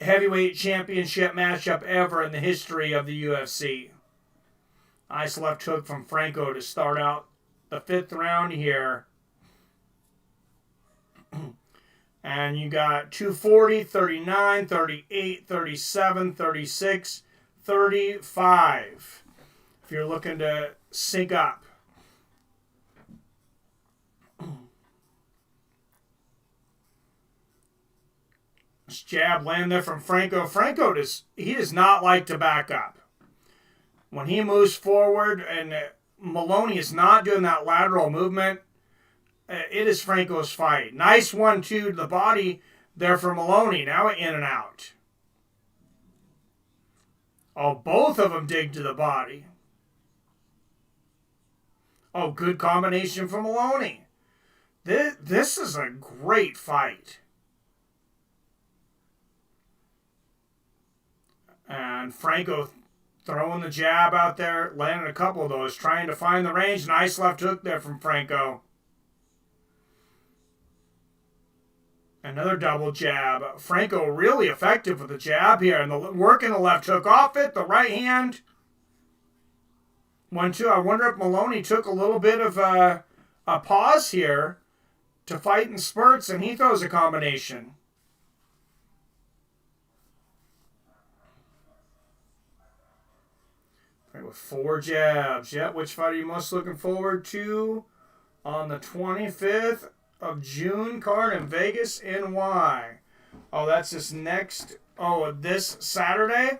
heavyweight championship matchup ever in the history of the UFC. Nice left hook from Franco to start out the 5th round here. And you got 240, 39, 38, 37, 36, 35. If you're looking to sync up. Jab land there from Franco. Franco does not like to back up. When he moves forward and Moloney is not doing that lateral movement, it is Franco's fight. Nice 1-2 to the body there for Moloney. Now in and out. Oh, both of them dig to the body. Oh, good combination from Moloney. This is a great fight. And Franco throwing the jab out there, landing a couple of those, trying to find the range. Nice left hook there from Franco. Another double jab. Franco really effective with the jab here. And working the left hook off it, the right hand. 1-2. I wonder if Moloney took a little bit of a pause here to fight in spurts, and he throws a combination. With 4 jabs. Yep, which fight are you most looking forward to on the 25th of June card in Vegas, NY? Oh, that's this next... Oh, this Saturday?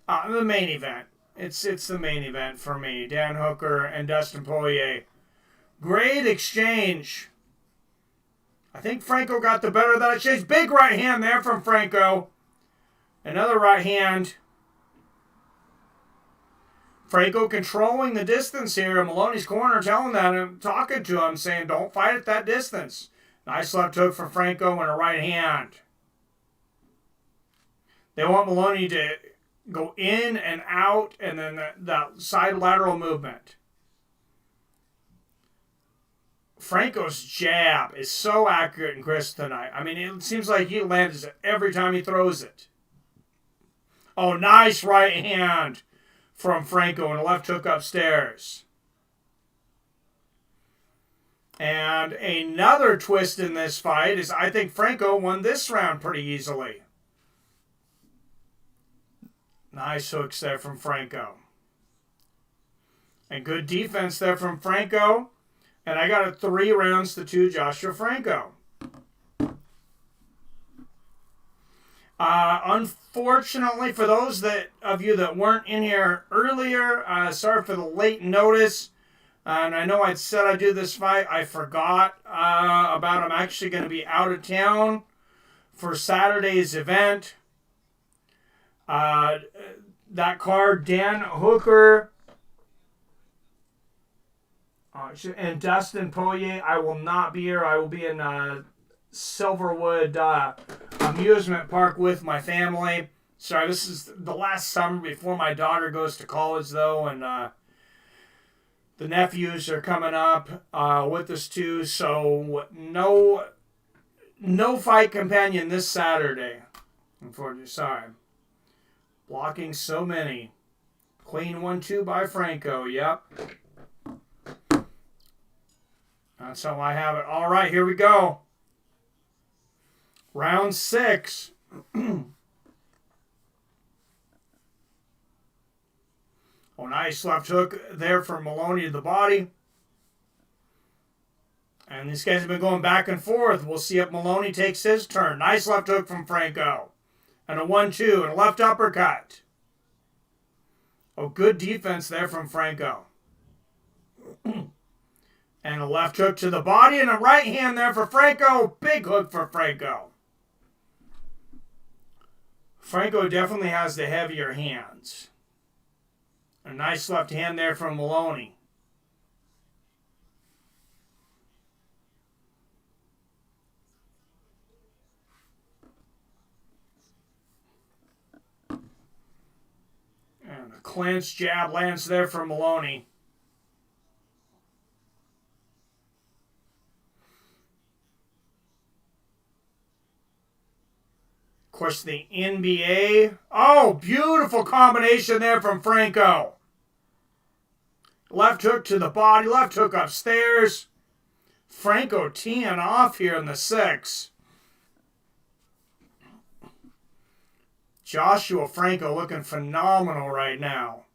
The main event. It's the main event for me. Dan Hooker and Dustin Poirier. Great exchange. I think Franco got the better of that exchange. Big right hand there from Franco. Another right hand. Franco controlling the distance here in Moloney's corner, telling that and talking to him, saying, don't fight at that distance. Nice left hook for Franco and a right hand. They want Moloney to go in and out and then that side lateral movement. Franco's jab is so accurate and crisp tonight. I mean, it seems like he lands it every time he throws it. Oh, nice right hand from Franco and a left hook upstairs. And another twist in this fight is I think Franco won this round pretty easily. Nice hooks there from Franco. And good defense there from Franco. And I got it 3 rounds to 2 Joshua Franco. Unfortunately, for those of you that weren't in here earlier, sorry for the late notice. And I know I said I'd do this fight. I forgot about I'm actually going to be out of town for Saturday's event. That card, Dan Hooker and Dustin Poirier, I will not be here. I will be in Silverwood amusement park with my family. Sorry, this is the last summer before my daughter goes to college, though, and The nephews are coming up with us too, so no fight companion this Saturday. Unfortunately, sorry. Blocking so many. Clean 1-2 by Franco. Yep. That's how I have it. All right, here we go. Round 6. Oh, nice left hook there from Moloney to the body. And these guys have been going back and forth. We'll see if Moloney takes his turn. Nice left hook from Franco. And a 1-2 and a left uppercut. Oh, good defense there from Franco. And a left hook to the body and a right hand there for Franco. Big hook for Franco. Franco definitely has the heavier hands. A nice left hand there from Moloney. And a clenched jab lands there from Moloney. Of course, the NBA. Oh, beautiful combination there from Franco. Left hook to the body, left hook upstairs. Franco teeing off here in the 6. Joshua Franco looking phenomenal right now.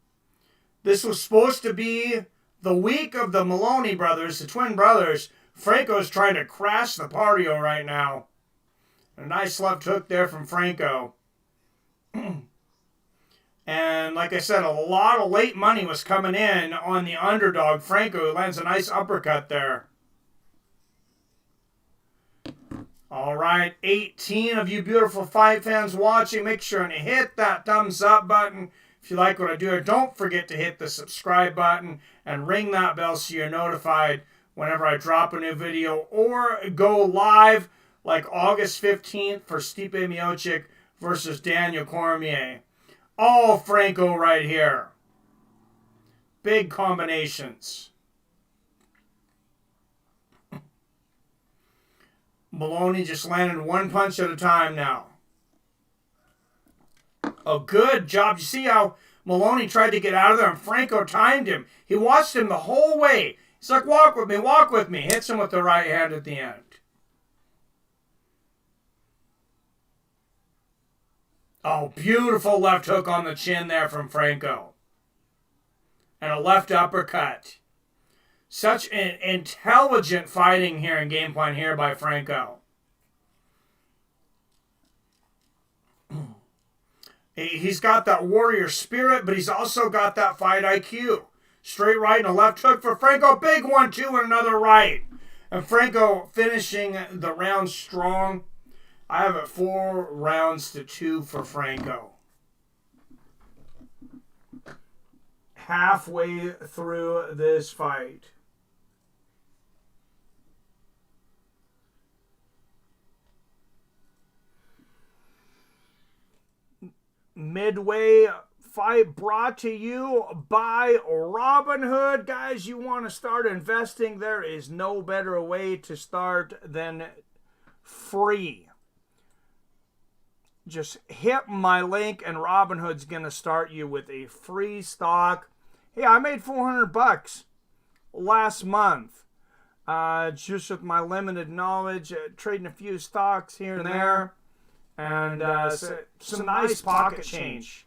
This was supposed to be the week of the Moloney brothers, the twin brothers. Franco's trying to crash the party right now. A nice left hook there from Franco. And like I said, a lot of late money was coming in on the underdog. Franco lands a nice uppercut there. All right, 18 of you beautiful fight fans watching, make sure and hit that thumbs up button if you like what I do. Don't forget to hit the subscribe button and ring that bell so you're notified whenever I drop a new video or go live like August 15th for Stipe Miocic versus Daniel Cormier. All Franco right here. Big combinations. Moloney just landing one punch at a time now. Oh, good job. You see how Moloney tried to get out of there and Franco timed him. He watched him the whole way. He's like, walk with me, walk with me. Hits him with the right hand at the end. Oh, beautiful left hook on the chin there from Franco. And a left uppercut. Such an intelligent fighting here and game plan here by Franco. He's got that warrior spirit, but he's also got that fight IQ. Straight right and a left hook for Franco. Big 1-2 and another right. And Franco finishing the round strong. I have it 4 rounds to 2 for Franco. Halfway through this fight. Midway fight brought to you by Robinhood. Guys, you want to start investing? There is no better way to start than free. Just hit my link and Robinhood's going to start you with a free stock. Hey, I made $400 last month. Just with my limited knowledge, trading a few stocks here and there. And some nice pocket change,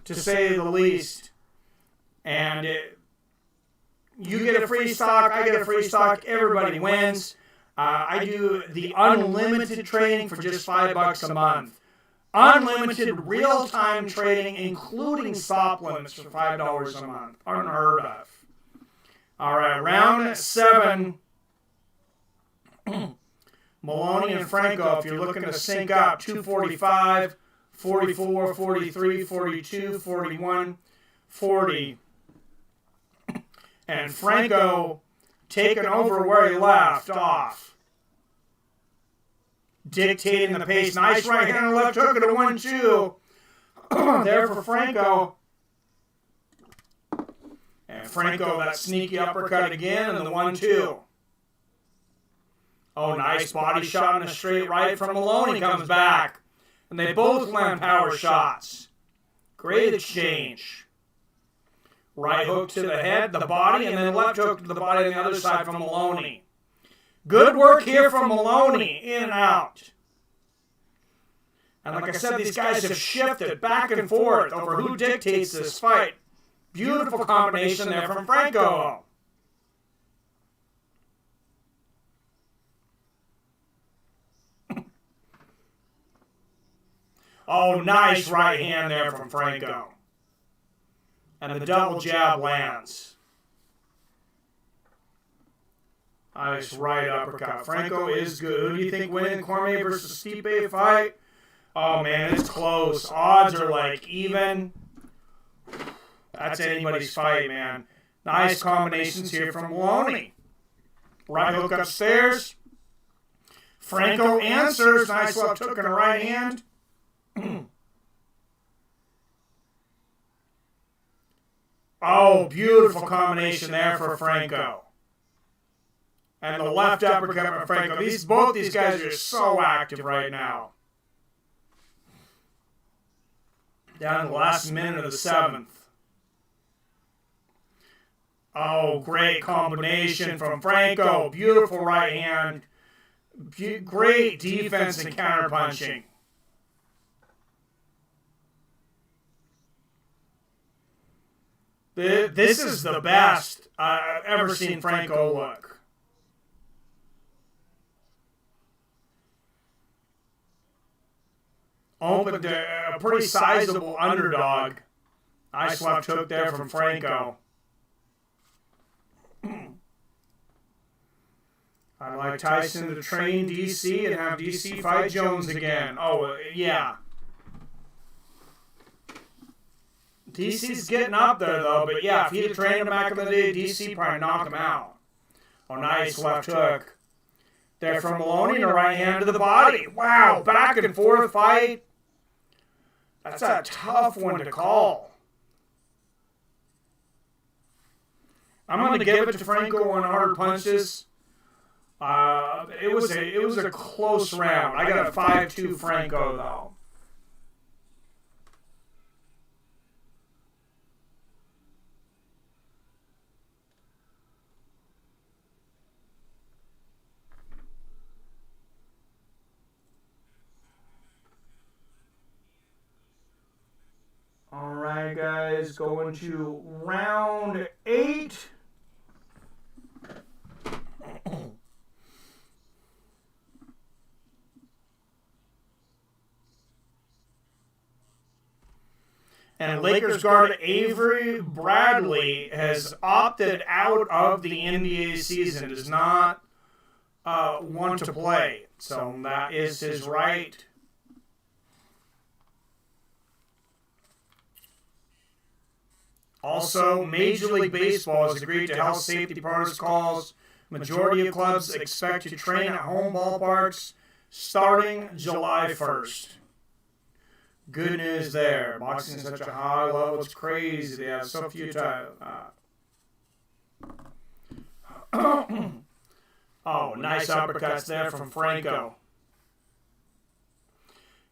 to say the least. And you get a free stock, I get a free stock, everybody wins. I do the unlimited trading for just $5 a month. Unlimited real-time trading, including stop limits for $5 a month. Unheard of. All right, round 7. Moloney and Franco, if you're looking to sync up, 245, 44, 43, 42, 41, 40. And Franco taking over where he left off. Dictating the pace. Nice right hand and left hook at a 1-2. There for Franco. And And Franco, that sneaky uppercut again, and the 1-2. Oh, nice body shot and a straight right from Moloney comes back. And they both land power shots. Great exchange. Right hook to the head, the body, and then left hook to the body on the other side from Moloney. Good work here from Moloney, in and out. And like I said, these guys have shifted back and forth over who dictates this fight. Beautiful combination there from Franco. Oh, nice right hand there from Franco. And the double jab lands. Nice right uppercut. Franco is good. Who do you think winning Cormier versus Stipe fight? Oh, man, it's close. Odds are like even. That's anybody's fight, man. Nice combinations here from Moloney. Right hook upstairs. Franco answers. Nice left hook and a right hand. Oh, beautiful combination there for Franco. And the left uppercut from Franco. Both these guys are so active right now. Down to the last minute of the 7th. Oh, great combination from Franco. Beautiful right hand. Great defense and counterpunching. This is the best I've ever seen Franco look. Opened a pretty sizable underdog. Nice left hook there from Franco. I'd like Tyson to train DC and have DC fight Jones again. Oh, yeah. DC's getting up there, though. But, yeah, if he'd have trained him back in the day, DC probably knocked him out. Oh, nice left hook. There from Moloney and a right hand to the body. Wow, back and forth fight. That's a tough one to call. I'm going to give it to Franco on hard punches. It was a close round. I got a 5-2 Franco, though. All right, guys, going to round 8. And Lakers guard Avery Bradley has opted out of the NBA season, does not want to play. So that is his right. Also, Major League Baseball has agreed to health safety protocols. Majority of clubs expect to train at home ballparks starting July 1st. Good news there. Boxing is such a high level. It's crazy. They have so few times. Oh, nice uppercuts there from Franco.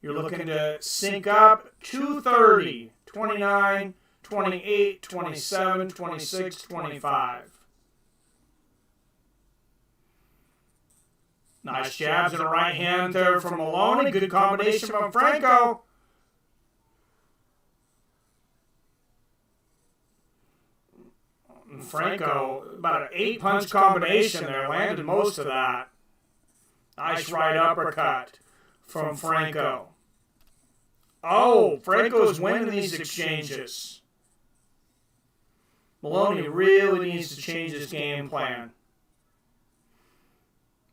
You're looking to sync up 230, 29, 28, 27, 26, 25. Nice jabs and a right hand there from Moloney. Good combination from Franco. Franco, about an 8-punch combination there, landed most of that. Nice right uppercut from Franco. Oh, Franco's winning these exchanges. Moloney really needs to change his game plan.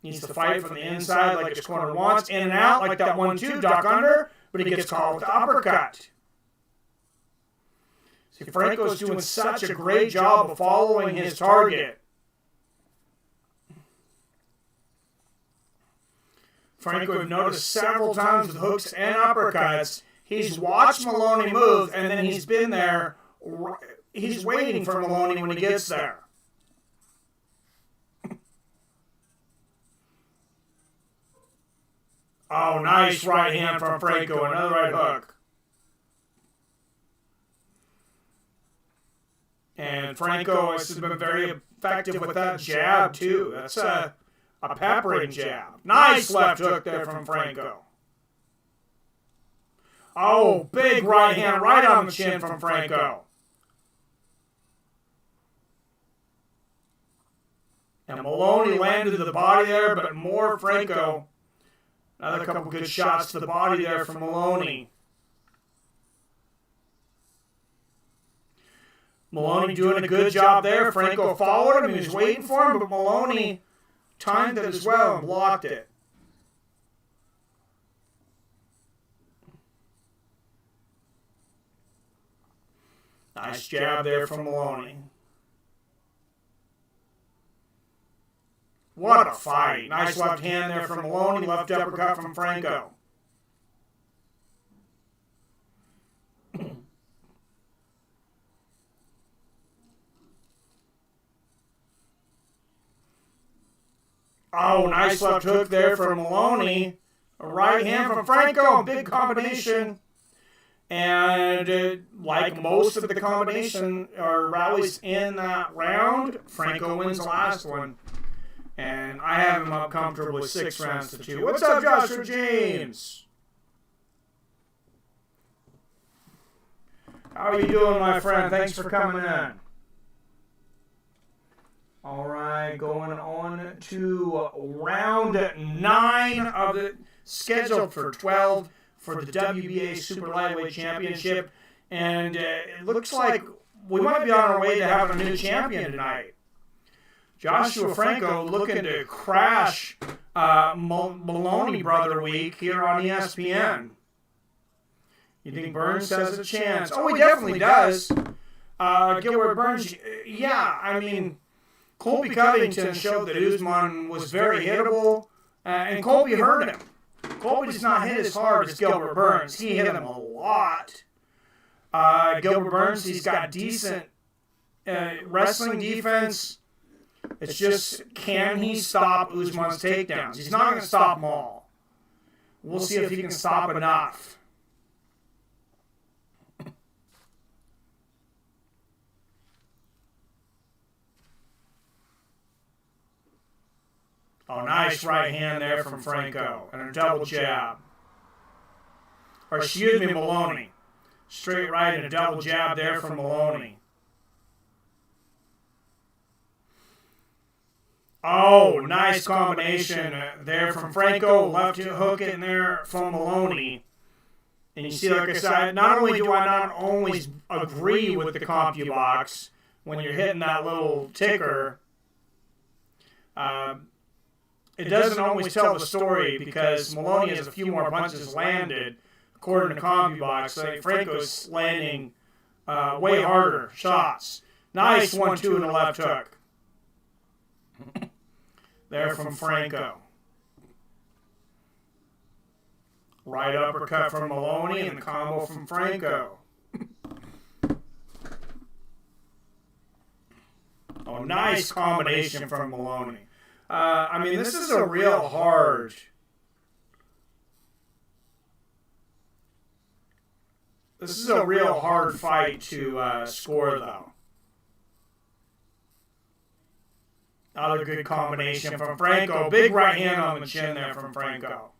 Needs to fight from the inside like his corner wants, in and out like that 1-2 duck under, but he gets caught with the uppercut. See, Franco's doing such a great job of following his target. Franco, I've noticed several times with hooks and uppercuts, he's watched Moloney move, and then he's been there he's waiting for Moloney when he gets there. Oh, nice right hand from Franco. Another right hook. And Franco has been very effective with that jab, too. That's a peppering jab. Nice left hook there from Franco. Oh, big right hand right on the chin from Franco. And Moloney landed to the body there, but more Franco. Another couple good shots to the body there from Moloney. Moloney doing a good job there. Franco followed him. He was waiting for him, but Moloney timed it as well and blocked it. Nice jab there from Moloney. What a fight. Nice left hand there from Moloney. Left uppercut from Franco. Oh, nice left hook there from Moloney. A right hand from Franco. A big combination. And like most of the combination or rallies in that round, Franco wins the last one. And I have him up comfortably 6-2. What's up, Joshua James? How are you doing, my friend? Thanks for coming in. All right, going on to round 9 of the scheduled for 12 for the WBA Super Lightweight Championship. And it looks like we might be on our way to having a new champion tonight. Joshua Franco looking to crash Moloney Brother Week here on ESPN. You think Burns has a chance? Oh, he definitely does. Gilbert Burns, yeah, I mean, Colby Covington showed that Usman was very hittable, and Colby hurt him. Colby does not hit as hard as Gilbert Burns. He hit him a lot. Gilbert Burns, he's got decent wrestling defense. It's just, can he stop Usman's takedowns? He's not going to stop them all. We'll see if he can stop enough. Oh, nice right hand there from Franco. And a double jab. Or excuse me, Moloney. Straight right and a double jab there from Moloney. Oh, nice combination there from Franco. Left hook in there from Moloney. And you see, like I said, not only do I not always agree with the CompuBox when you're hitting that little ticker, it doesn't always tell the story because Moloney has a few more punches landed, according to CompuBox. So Franco's landing way harder shots. Nice 1-2 and a left hook. There from Franco. Right uppercut from Moloney and the combo from Franco. Oh, nice combination from Moloney. I mean, this is a real hard. This is a real hard fight to score, though. Another good combination from Franco. Big right hand on the chin there from Franco.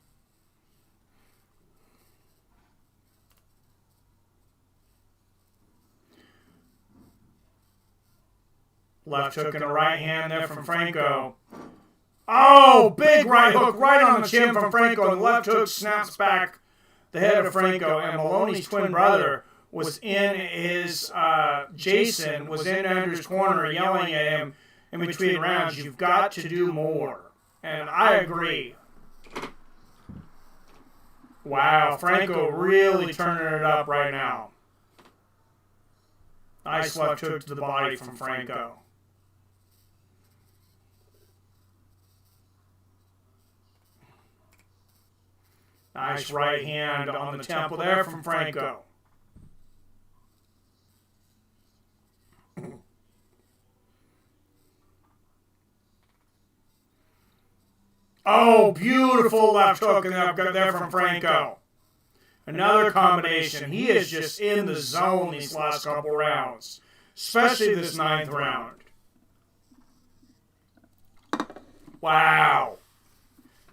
Left hook and a right hand there from Franco. Oh, big right hook right on the chin from Franco. And the left hook snaps back the head of Franco. And Moloney's twin brother was in his, Jason was in Andrew's corner yelling at him in between rounds, you've got to do more. And I agree. Wow, Franco really turning it up right now. Nice left hook to the body from Franco. Nice right hand on the temple there from Franco. Oh, beautiful left hook there from Franco. Another combination. He is just in the zone these last couple rounds, especially this 9th round. Wow.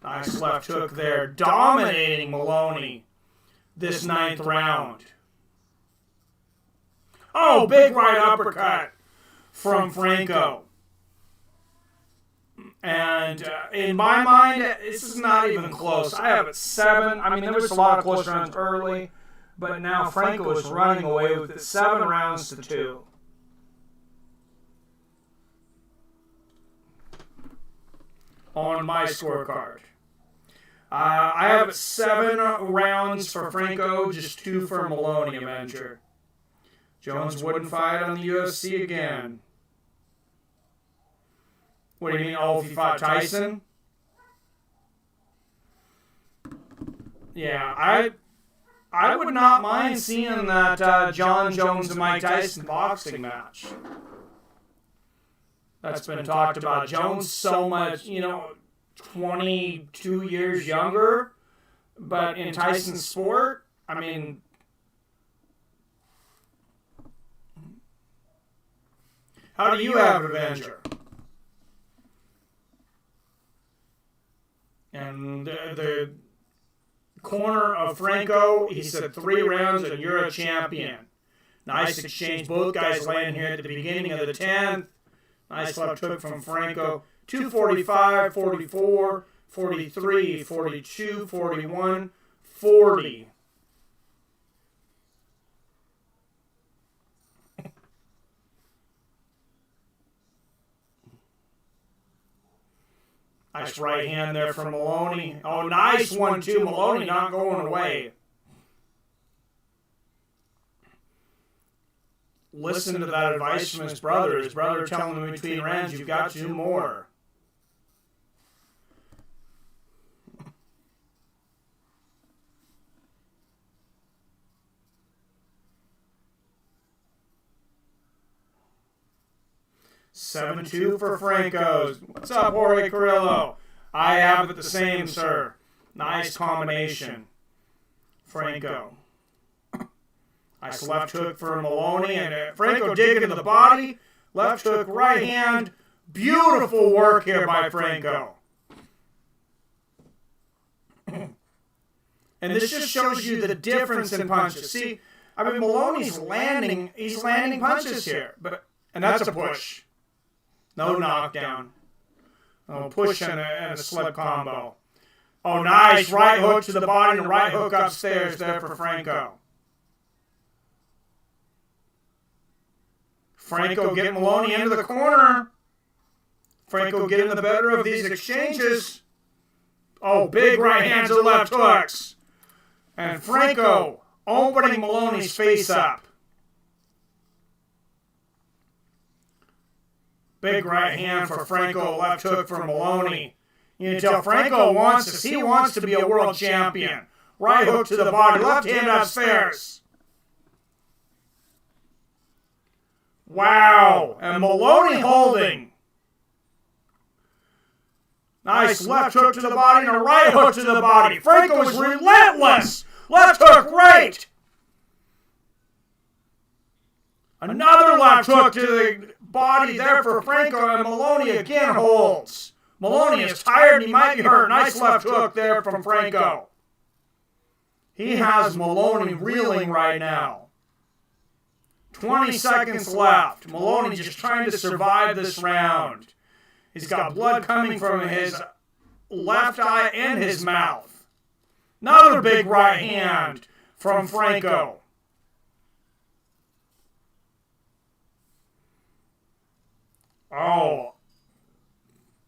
Nice left hook there, dominating Moloney this 9th round. Oh, big right uppercut from Franco. And in my mind, this is not even close. I have it 7. I mean, there was a lot of close rounds early, but now Franco is running away with it 7 rounds to 2. On my scorecard. I have 7 rounds for Franco, just 2 for Moloney, Avenger. Jones wouldn't fight on the UFC again. What do you mean? Oh, if he fought Tyson? Yeah, I would not mind seeing that John Jones and Mike Tyson boxing match. That's been talked about. Jones so much, 22 years younger, but in Tyson's sport, I mean, how do you have it, Avenger? And the corner of Franco, he said 3 rounds and you're a champion. Nice exchange. Both guys landing here at the beginning of the 10th. Nice left hook from Franco. 245, 44, 43, 42, 41, 40. Nice right hand there from Moloney. Oh, nice 1-2. Moloney not going away. Listen to that advice from his brother. His brother telling him between rounds, you've got 2 more. Seven 2 for Franco's. What's up, Jorge Carrillo? I have it the same, sir. Nice combination. Franco. Nice left hook for Moloney, and Franco digging into the body. Left hook, right hand. Beautiful work here by Franco. And this just shows you the difference in punches. See, I mean, Moloney's landing. He's landing punches here, and that's a push. No knockdown. Oh, push and a slip combo. Oh, nice right hook to the body and right hook upstairs there for Franco. Franco getting Moloney into the corner. Franco getting the better of these exchanges. Oh, big right hands and left hooks. And Franco opening Moloney's face up. Big right hand for Franco, left hook for Moloney. You can tell Franco wants this. He wants to be a world champion. Right hook to the body, left hand upstairs. Wow, and Moloney holding. Nice left hook to the body and a right hook to the body. Franco is relentless. Left hook, right. Another left hook to the body there for Franco, and Moloney again holds. Moloney is tired and he might be hurt. Nice left hook there from Franco. He has Moloney reeling right now. 20 seconds left. Moloney just trying to survive this round. He's got blood coming from his left eye and his mouth. Another big right hand from Franco. Oh,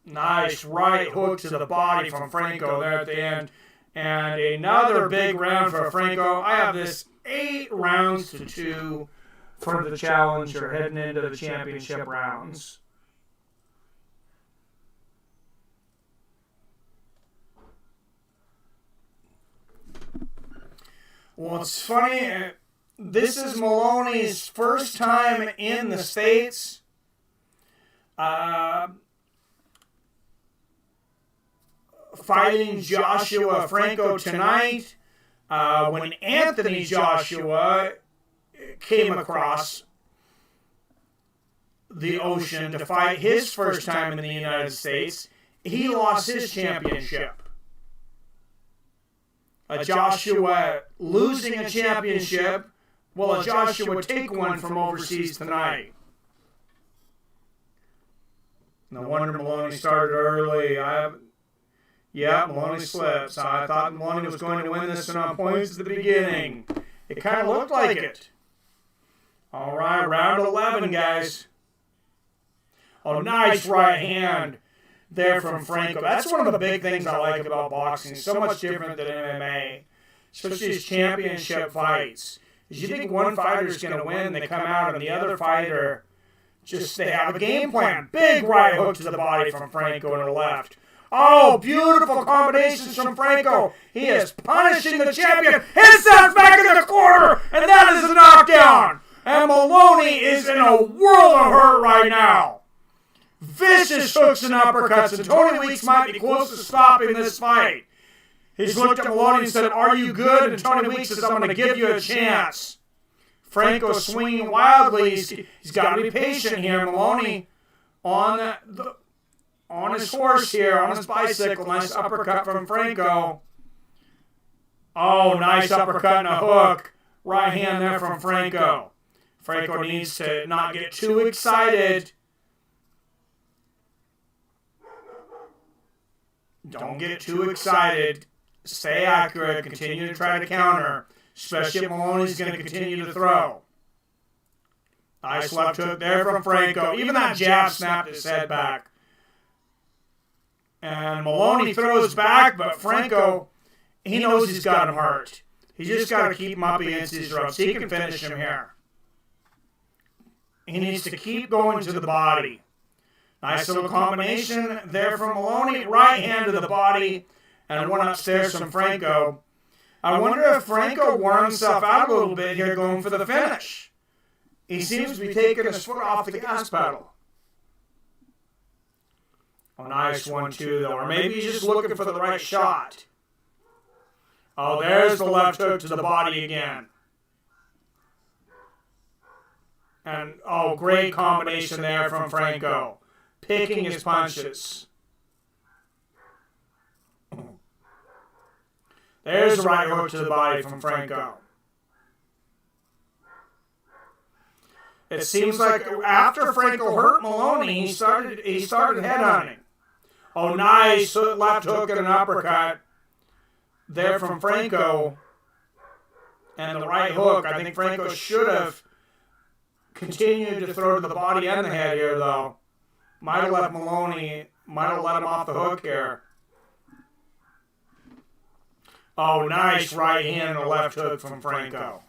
nice right hook to the body from Franco there at the end. And another big round for Franco. I have this 8 rounds to 2 for the challenger heading into the championship rounds. Well, it's funny. This is Moloney's first time in the States. fighting Joshua Franco tonight. When Anthony Joshua came across the ocean to fight his first time in the United States, he lost his championship. A Joshua losing a championship, well, a Joshua would take one from overseas tonight. No wonder Moloney started early. Moloney slipped. So I thought Moloney was going to win this one on points at the beginning. It kind of looked like it. All right, round 11, guys. Oh, nice right hand there from Franco. That's one of the big things I like about boxing. So much different than MMA, especially these championship fights. Is you think one fighter's going to win, they come out, and the other fighter, they have a game plan. Big right hook to the body from Franco and the left. Oh, beautiful combinations from Franco. He is punishing the champion. Hits that back in the corner, and that is a knockdown. And Moloney is in a world of hurt right now. Vicious hooks and uppercuts, and Tony Weeks might be close to stopping this fight. He's looked at Moloney and said, "Are you good?" And Tony Weeks says, "I'm going to give you a chance." Franco swinging wildly. He's got to be patient here. Moloney on his horse here, on his bicycle. Nice uppercut from Franco. Oh, nice uppercut and a hook. Right hand there from Franco. Franco needs to not get too excited. Don't get too excited. Stay accurate. Continue to try to counter. Especially if Moloney's going to continue to throw. Nice left hook there from Franco. Even that jab snapped his head back. And Moloney throws back, but Franco, he knows he's got him hurt. He's just got to keep him up against these ropes. He can finish him here. He needs to keep going to the body. Nice little combination there from Moloney. Right hand to the body and one upstairs from Franco. I wonder if Franco wore himself out a little bit here going for the finish. He seems to be taking his foot off the gas pedal. Oh, nice 1-2 though. Or maybe he's just looking for the right shot. Oh, there's the left hook to the body again. And, oh, great combination there from Franco. Picking his punches. There's the right hook to the body from Franco. It seems like after Franco hurt Moloney, he started headhunting. Oh, nice left hook and an uppercut there from Franco. And the right hook. I think Franco should have continued to throw to the body and the head here, though. Might have let him off the hook here. Oh, nice right hand and a left hook from Franco.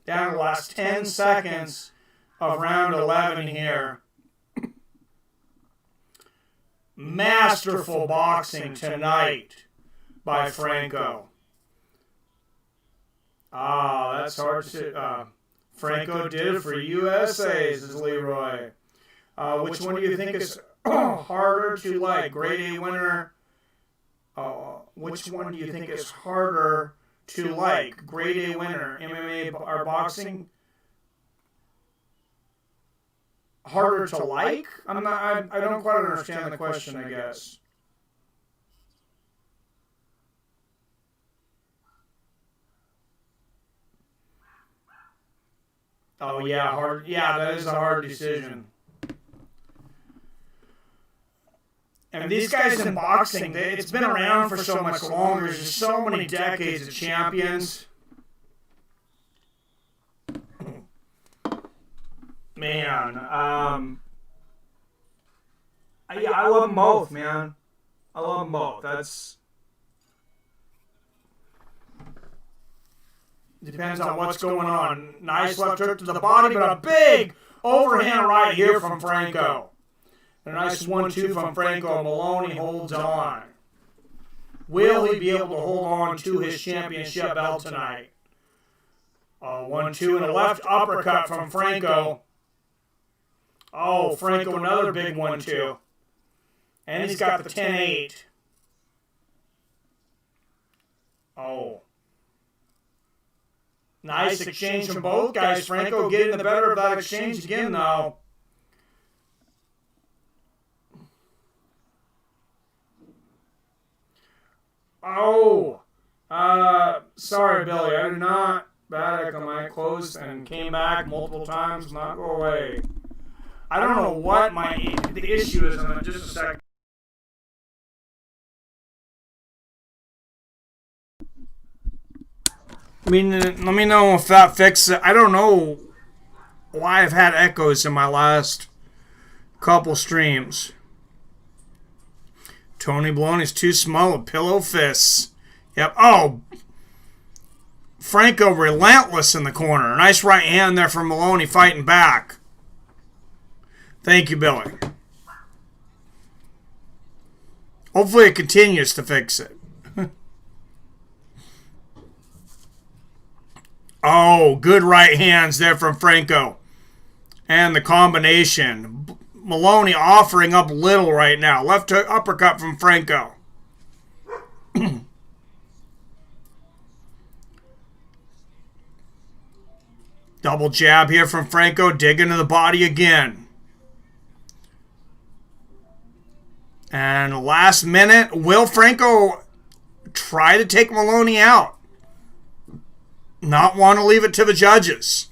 Down to the last 10 seconds of round 11 here. Masterful boxing tonight by Franco. That's hard to... Franco did it for USA, says Leroy. Which one do you think is harder to like? Grade A winner. Which one do you think is harder to like? Grade A winner, MMA or boxing? Harder to like? I don't quite understand the question, I guess. Oh yeah, hard. Yeah, that is a hard decision. And these guys in boxing, it's been around for so much longer. There's so many decades of champions. Man, I love them both, man. I love them both. Depends on what's going on. Nice left hook to the body, but a big overhand right here from Franco. A nice 1-2 from Franco. Moloney holds on. Will he be able to hold on to his championship belt tonight? 1-2 and a left uppercut from Franco. Oh, Franco, another big 1-2. And he's got the 10-8. Oh. Nice exchange from both guys. Franco getting the better of that exchange again, though. Oh. Sorry, Billy. I did not. Bad echo mic closed and came back multiple times. Not go away. I don't know what the issue is in just a second. I mean, let me know if that fixes it. I don't know why I've had echoes in my last couple streams. Tony Moloney's too small with pillow fists. Yep. Oh, Franco relentless in the corner. Nice right hand there from Moloney fighting back. Thank you, Billy. Hopefully it continues to fix it. Oh, good right hands there from Franco. And the combination. Moloney offering up little right now. Left hook uppercut from Franco. Double jab here from Franco. Digging to the body again. And last minute, will Franco try to take Moloney out? Not want to leave it to the judges.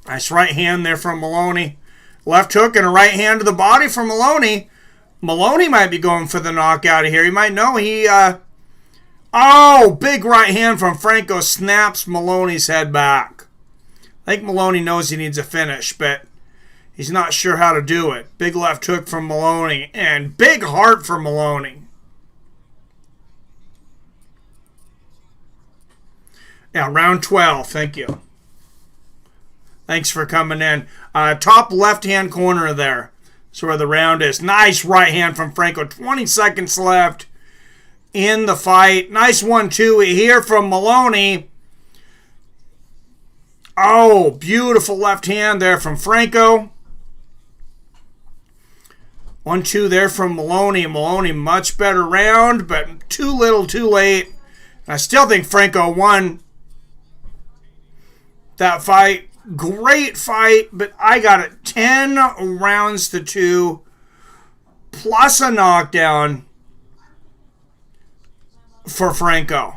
Nice right hand there from Moloney. Left hook and a right hand to the body from Moloney. Moloney might be going for the knockout here. He might know he... Oh, big right hand from Franco snaps Moloney's head back. I think Moloney knows he needs a finish, but he's not sure how to do it. Big left hook from Moloney and big heart for Moloney. Yeah, round 12. Thank you. Thanks for coming in. Top left-hand corner there. That's where the round is. Nice right hand from Franco. 20 seconds left in the fight. Nice 1-2 here from Moloney. Oh, beautiful left hand there from Franco. 1-2 there from Moloney. Moloney, much better round, but too little, too late. I still think Franco won that fight. Great fight, but I got it 10 rounds to 2 plus a knockdown for Franco.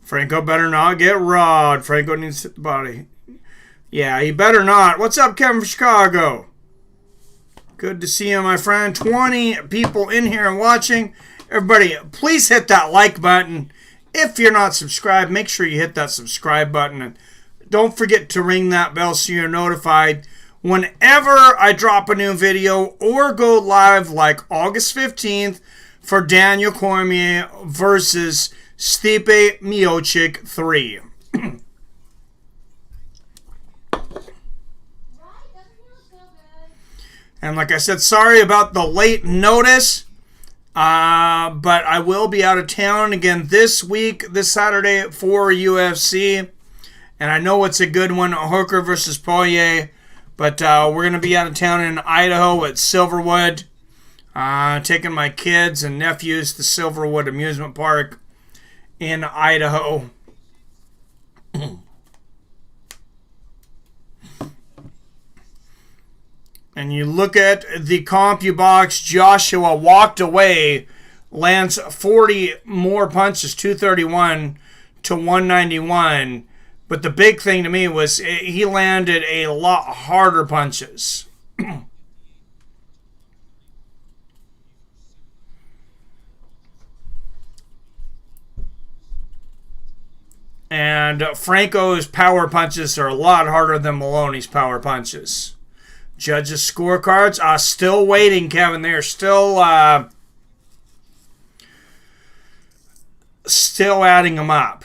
Franco better not get rawed. Franco needs to hit the body. Yeah, he better not. What's up, Kevin from Chicago? Good to see you, my friend. 20 people in here and watching. Everybody, please hit that like button. If you're not subscribed, make sure you hit that subscribe button. And don't forget to ring that bell so you're notified whenever I drop a new video or go live, like August 15th for Daniel Cormier versus Stipe Miocic 3. And like I said, sorry about the late notice, but I will be out of town again this week, this Saturday for UFC. And I know it's a good one, Hooker versus Poirier, but we're going to be out of town in Idaho at Silverwood, taking my kids and nephews to Silverwood Amusement Park in Idaho. And you look at the CompuBox, Joshua walked away, lands 40 more punches, 231 to 191. But the big thing to me was he landed a lot harder punches. And Franco's power punches are a lot harder than Moloney's power punches. Judges' scorecards are still waiting, Kevin. They're still Still adding them up.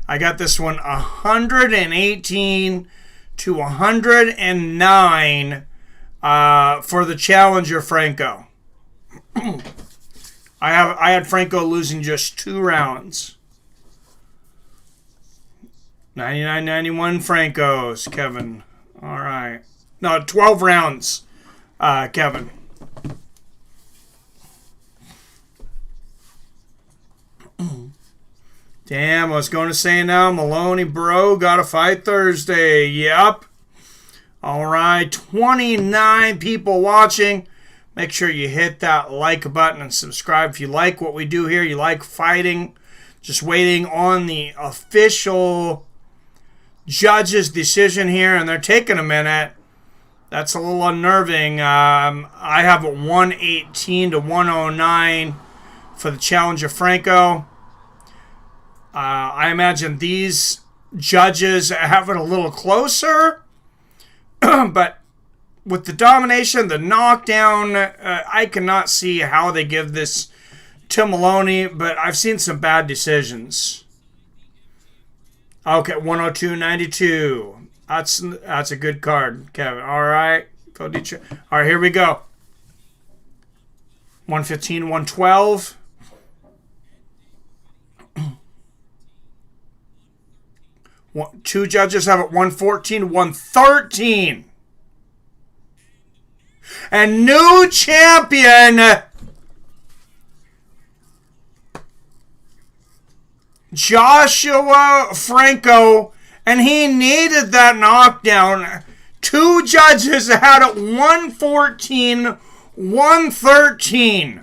I got this one 118 to 109 for the challenger Franco. I had Franco losing just 2 rounds. 99-91 Francos, Kevin. All right. No, 12 rounds, Kevin. Damn, I was going to say now, Moloney, bro, got to fight Thursday. Yep. All right, 29 people watching. Make sure you hit that like button and subscribe if you like what we do here. You like fighting. Just waiting on the official judge's decision here, and they're taking a minute. That's a little unnerving. I have a 118 to 109 for the challenger Franco. I imagine these judges have it a little closer, but with the domination, the knockdown, I cannot see how they give this to Moloney, but I've seen some bad decisions. Okay, 102-92. That's a good card, Kevin. All right. All right, here we go. 115-112. Two judges have it 114-113. And new champion, Joshua Franco, and he needed that knockdown. Two judges had it 114-113.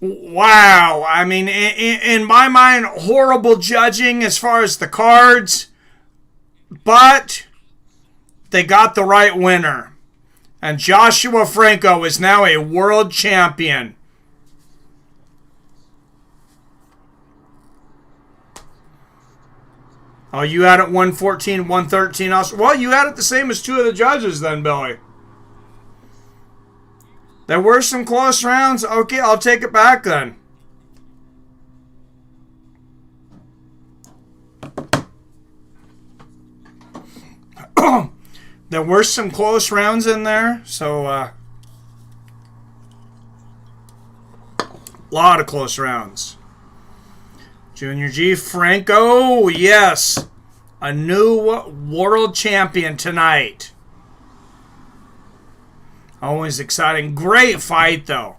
Wow. I mean, in my mind, horrible judging as far as the cards, but they got the right winner. And Joshua Franco is now a world champion. Oh, you had it 114-113 also. Well, you had it the same as 2 of the judges then, Billy. There were some close rounds. Okay, I'll take it back then. There were some close rounds in there, so a lot of close rounds. Junior G Franco, yes, a new world champion tonight. Always exciting. Great fight, though.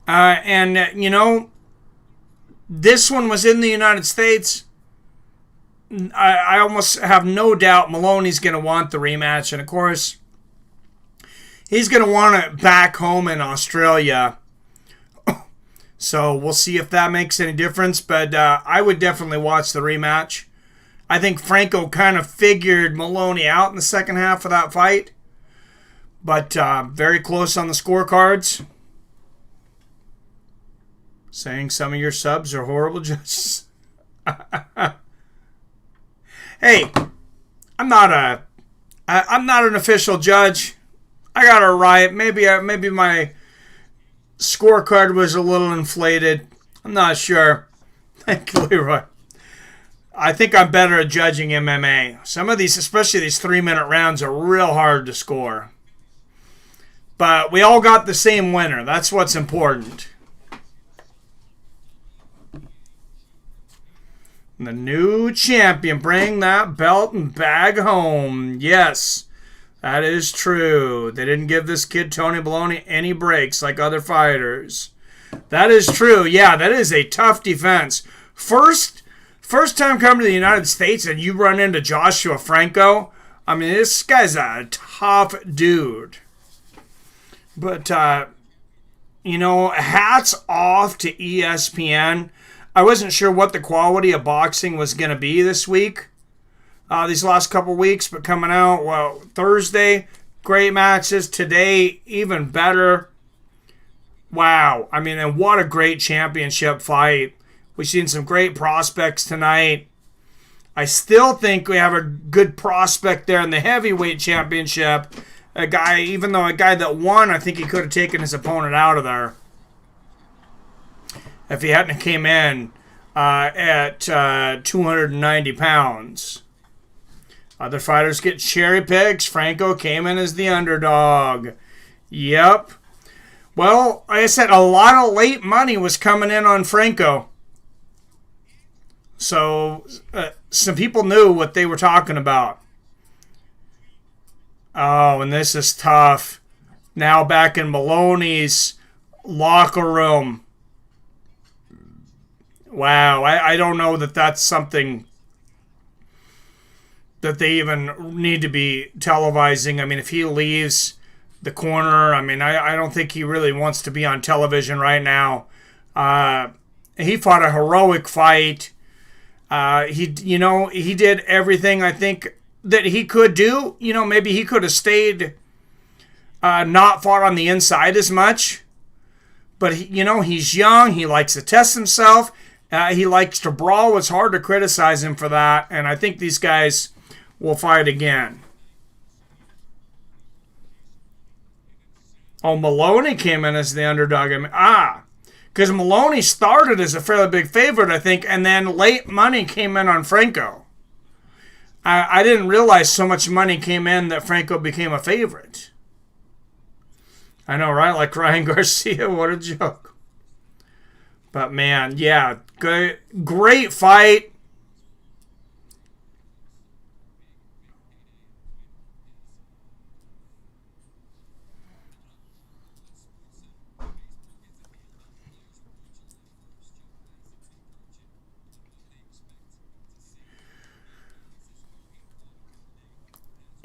You know, this one was in the United States. I almost have no doubt Moloney's going to want the rematch. And, of course, he's going to want it back home in Australia. So we'll see if that makes any difference. But I would definitely watch the rematch. I think Franco kind of figured Moloney out in the second half of that fight. But very close on the scorecards. Saying some of your subs are horrible judges. Hey, I'm not an official judge. I got it right. Maybe my scorecard was a little inflated. I'm not sure. Thank you, Leroy. I think I'm better at judging MMA. Some of these, especially these 3-minute rounds, are real hard to score. But we all got the same winner. That's what's important. The new champion. Bring that belt and bag home. Yes, that is true. They didn't give this kid Tony Moloney any breaks like other fighters. That is true. Yeah, that is a tough defense. First time coming to the United States and you run into Joshua Franco. I mean, this guy's a tough dude. But, you know, hats off to ESPN. I wasn't sure what the quality of boxing was going to be this week, these last couple weeks, but coming out, well, Thursday, great matches. Today, even better. Wow. I mean, and what a great championship fight We've seen some great prospects tonight. I still think we have a good prospect there in the heavyweight championship. A guy, even though a guy that won, I think he could have taken his opponent out of there if he hadn't came in at 290 pounds. Other fighters get cherry picks. Franco came in as the underdog. Yep. Well, like I said, a lot of late money was coming in on Franco. So some people knew what they were talking about. Oh, and this is tough. Now back in Moloney's locker room. Wow, I don't know that that's something that they even need to be televising. I mean, if he leaves the corner, I mean, I don't think he really wants to be on television right now. He fought a heroic fight. He did everything I think that he could do. You know, maybe he could have stayed, not fought on the inside as much. But, he's young. He likes to test himself. He likes to brawl. It's hard to criticize him for that. And I think these guys will fight again. Oh, Moloney came in as the underdog. Because Moloney started as a fairly big favorite, I think, and then late money came in on Franco. I didn't realize so much money came in that Franco became a favorite. I know, right? Like Ryan Garcia, what a joke. But man, yeah, great fight.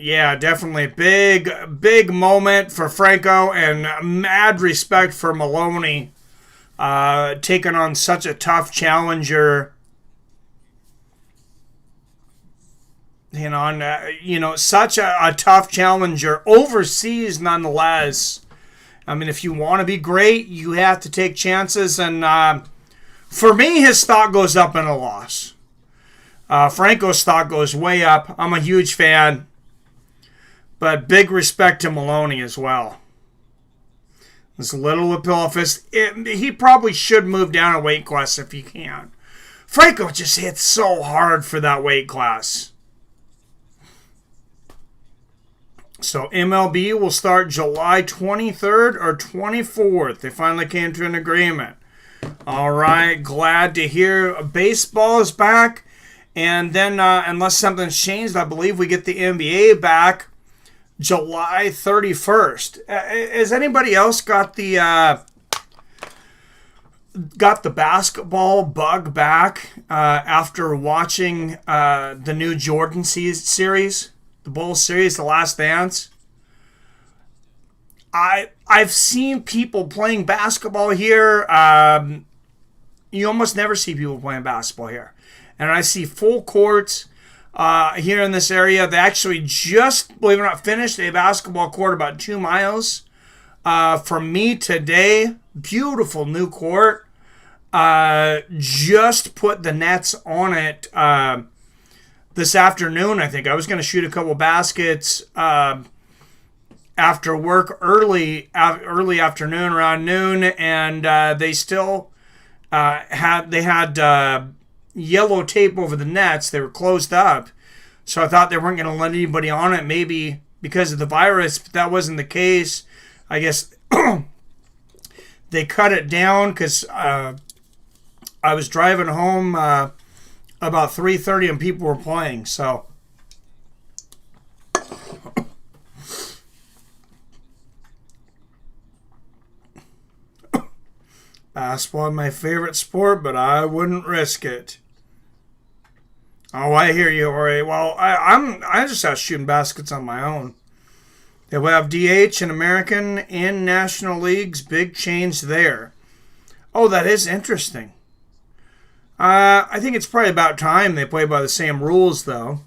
Yeah, definitely big moment for Franco, and mad respect for Moloney taking on such a tough challenger. Such a tough challenger overseas nonetheless. I mean, if you want to be great, you have to take chances, and for me, his stock goes up in a loss. Franco's stock goes way up. I'm a huge fan. But big respect to Moloney as well. This little Lapilofis, he probably should move down a weight class if he can. Franco just hit so hard for that weight class. So MLB will start July 23rd or 24th. They finally came to an agreement. All right, glad to hear baseball is back. And then, unless something's changed, I believe we get the NBA back July 31st. Has anybody else got the basketball bug back after watching the new Jordan series, the Bulls series, The Last Dance? I've seen people playing basketball here. You almost never see people playing basketball here, and I see full courts. Here in this area, they actually just, believe it or not, finished a basketball court about 2 miles from me today. Beautiful new court. Just put the nets on it this afternoon, I think. I was going to shoot a couple baskets after work early afternoon, around noon, and they still had yellow tape over the nets. They were closed up, so I thought they weren't going to let anybody on it, maybe because of the virus, but that wasn't the case. I guess they cut it down because I was driving home about 3:30 and people were playing. So basketball is my favorite sport, but I wouldn't risk it. Oh, I hear you, Ori. Well, I just out shooting baskets on my own. They will have DH and American in National Leagues. Big change there. Oh, that is interesting. I think it's probably about time they play by the same rules, though.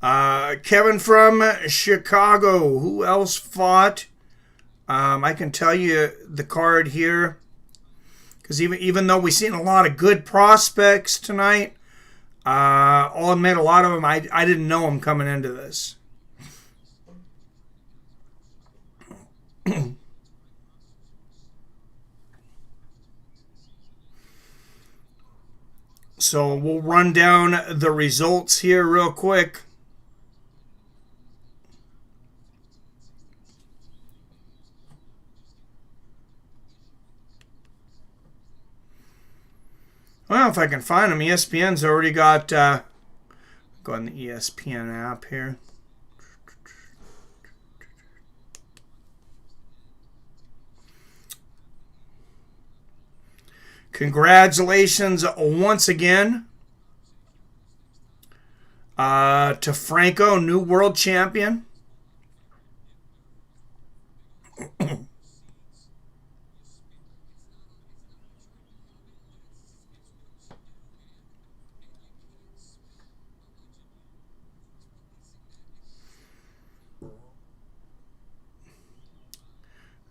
Kevin from Chicago. Who else fought? I can tell you the card here, Because even though we've seen a lot of good prospects tonight, I'll admit a lot of them, I didn't know them coming into this. So we'll run down the results here real quick. Well, if I can find them, ESPN's already got, go on the ESPN app here. Congratulations once again to Franco, new world champion.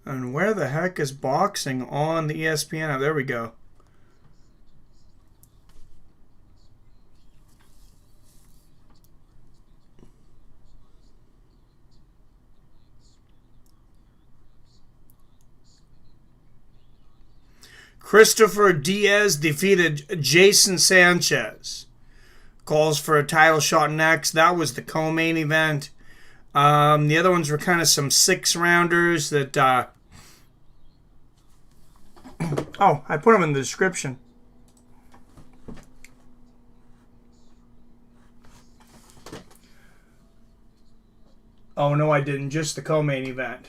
And where the heck is boxing on the ESPN? Oh, there we go. Christopher Diaz defeated Jason Sanchez. Calls for a title shot next. That was the co-main event. The other ones were kind of some 6-rounders that... Oh, I put them in the description. Oh, no, I didn't. Just the co-main event.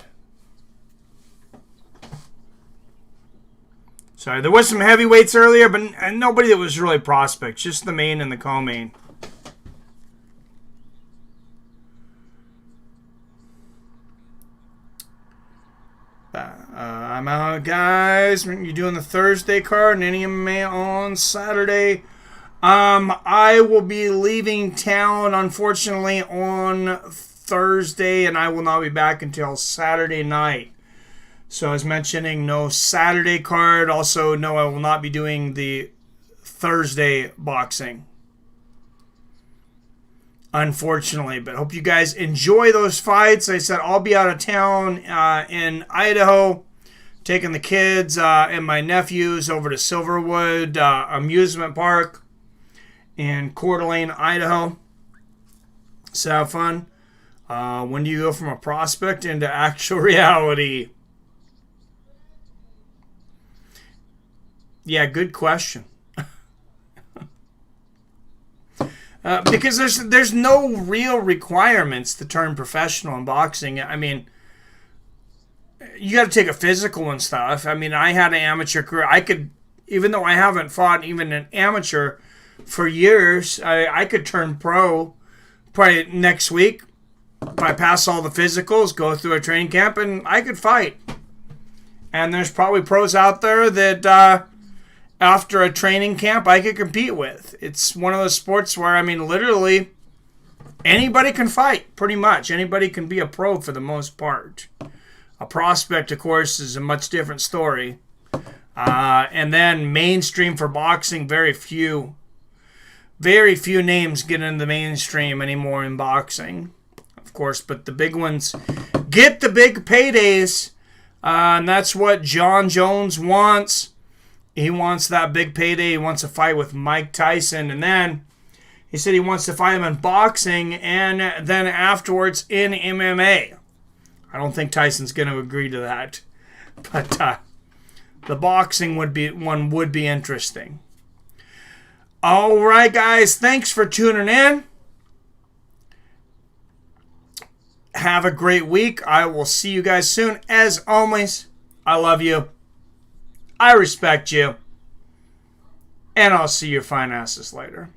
Sorry, there was some heavyweights earlier, but nobody that was really prospects. Just the main and the co-main. I'm out, guys. You're doing the Thursday card and any MMA on Saturday. I will be leaving town, unfortunately, on Thursday, and I will not be back until Saturday night. So I was mentioning no Saturday card. Also, no, I will not be doing the Thursday boxing, unfortunately. But hope you guys enjoy those fights. Like I said, I'll be out of town in Idaho, taking the kids and my nephews over to Silverwood Amusement Park in Coeur d'Alene, Idaho. So have fun. When do you go from a prospect into actual reality? Yeah, good question. Because there's no real requirements to turn professional in boxing. I mean, you got to take a physical and stuff. I mean, I had an amateur career. I could, even though I haven't fought even an amateur for years, I could turn pro probably next week if I pass all the physicals, go through a training camp, and I could fight. And there's probably pros out there that after a training camp I could compete with. It's one of those sports where, I mean, literally anybody can fight, pretty much. Anybody can be a pro for the most part. A prospect, of course, is a much different story. And then mainstream for boxing, very few names get into the mainstream anymore in boxing, of course. But the big ones get the big paydays, and that's what John Jones wants. He wants that big payday. He wants a fight with Mike Tyson. And then he said he wants to fight him in boxing and then afterwards in MMA. I don't think Tyson's going to agree to that. But the boxing would be interesting. All right, guys. Thanks for tuning in. Have a great week. I will see you guys soon. As always, I love you. I respect you. And I'll see your fine asses later.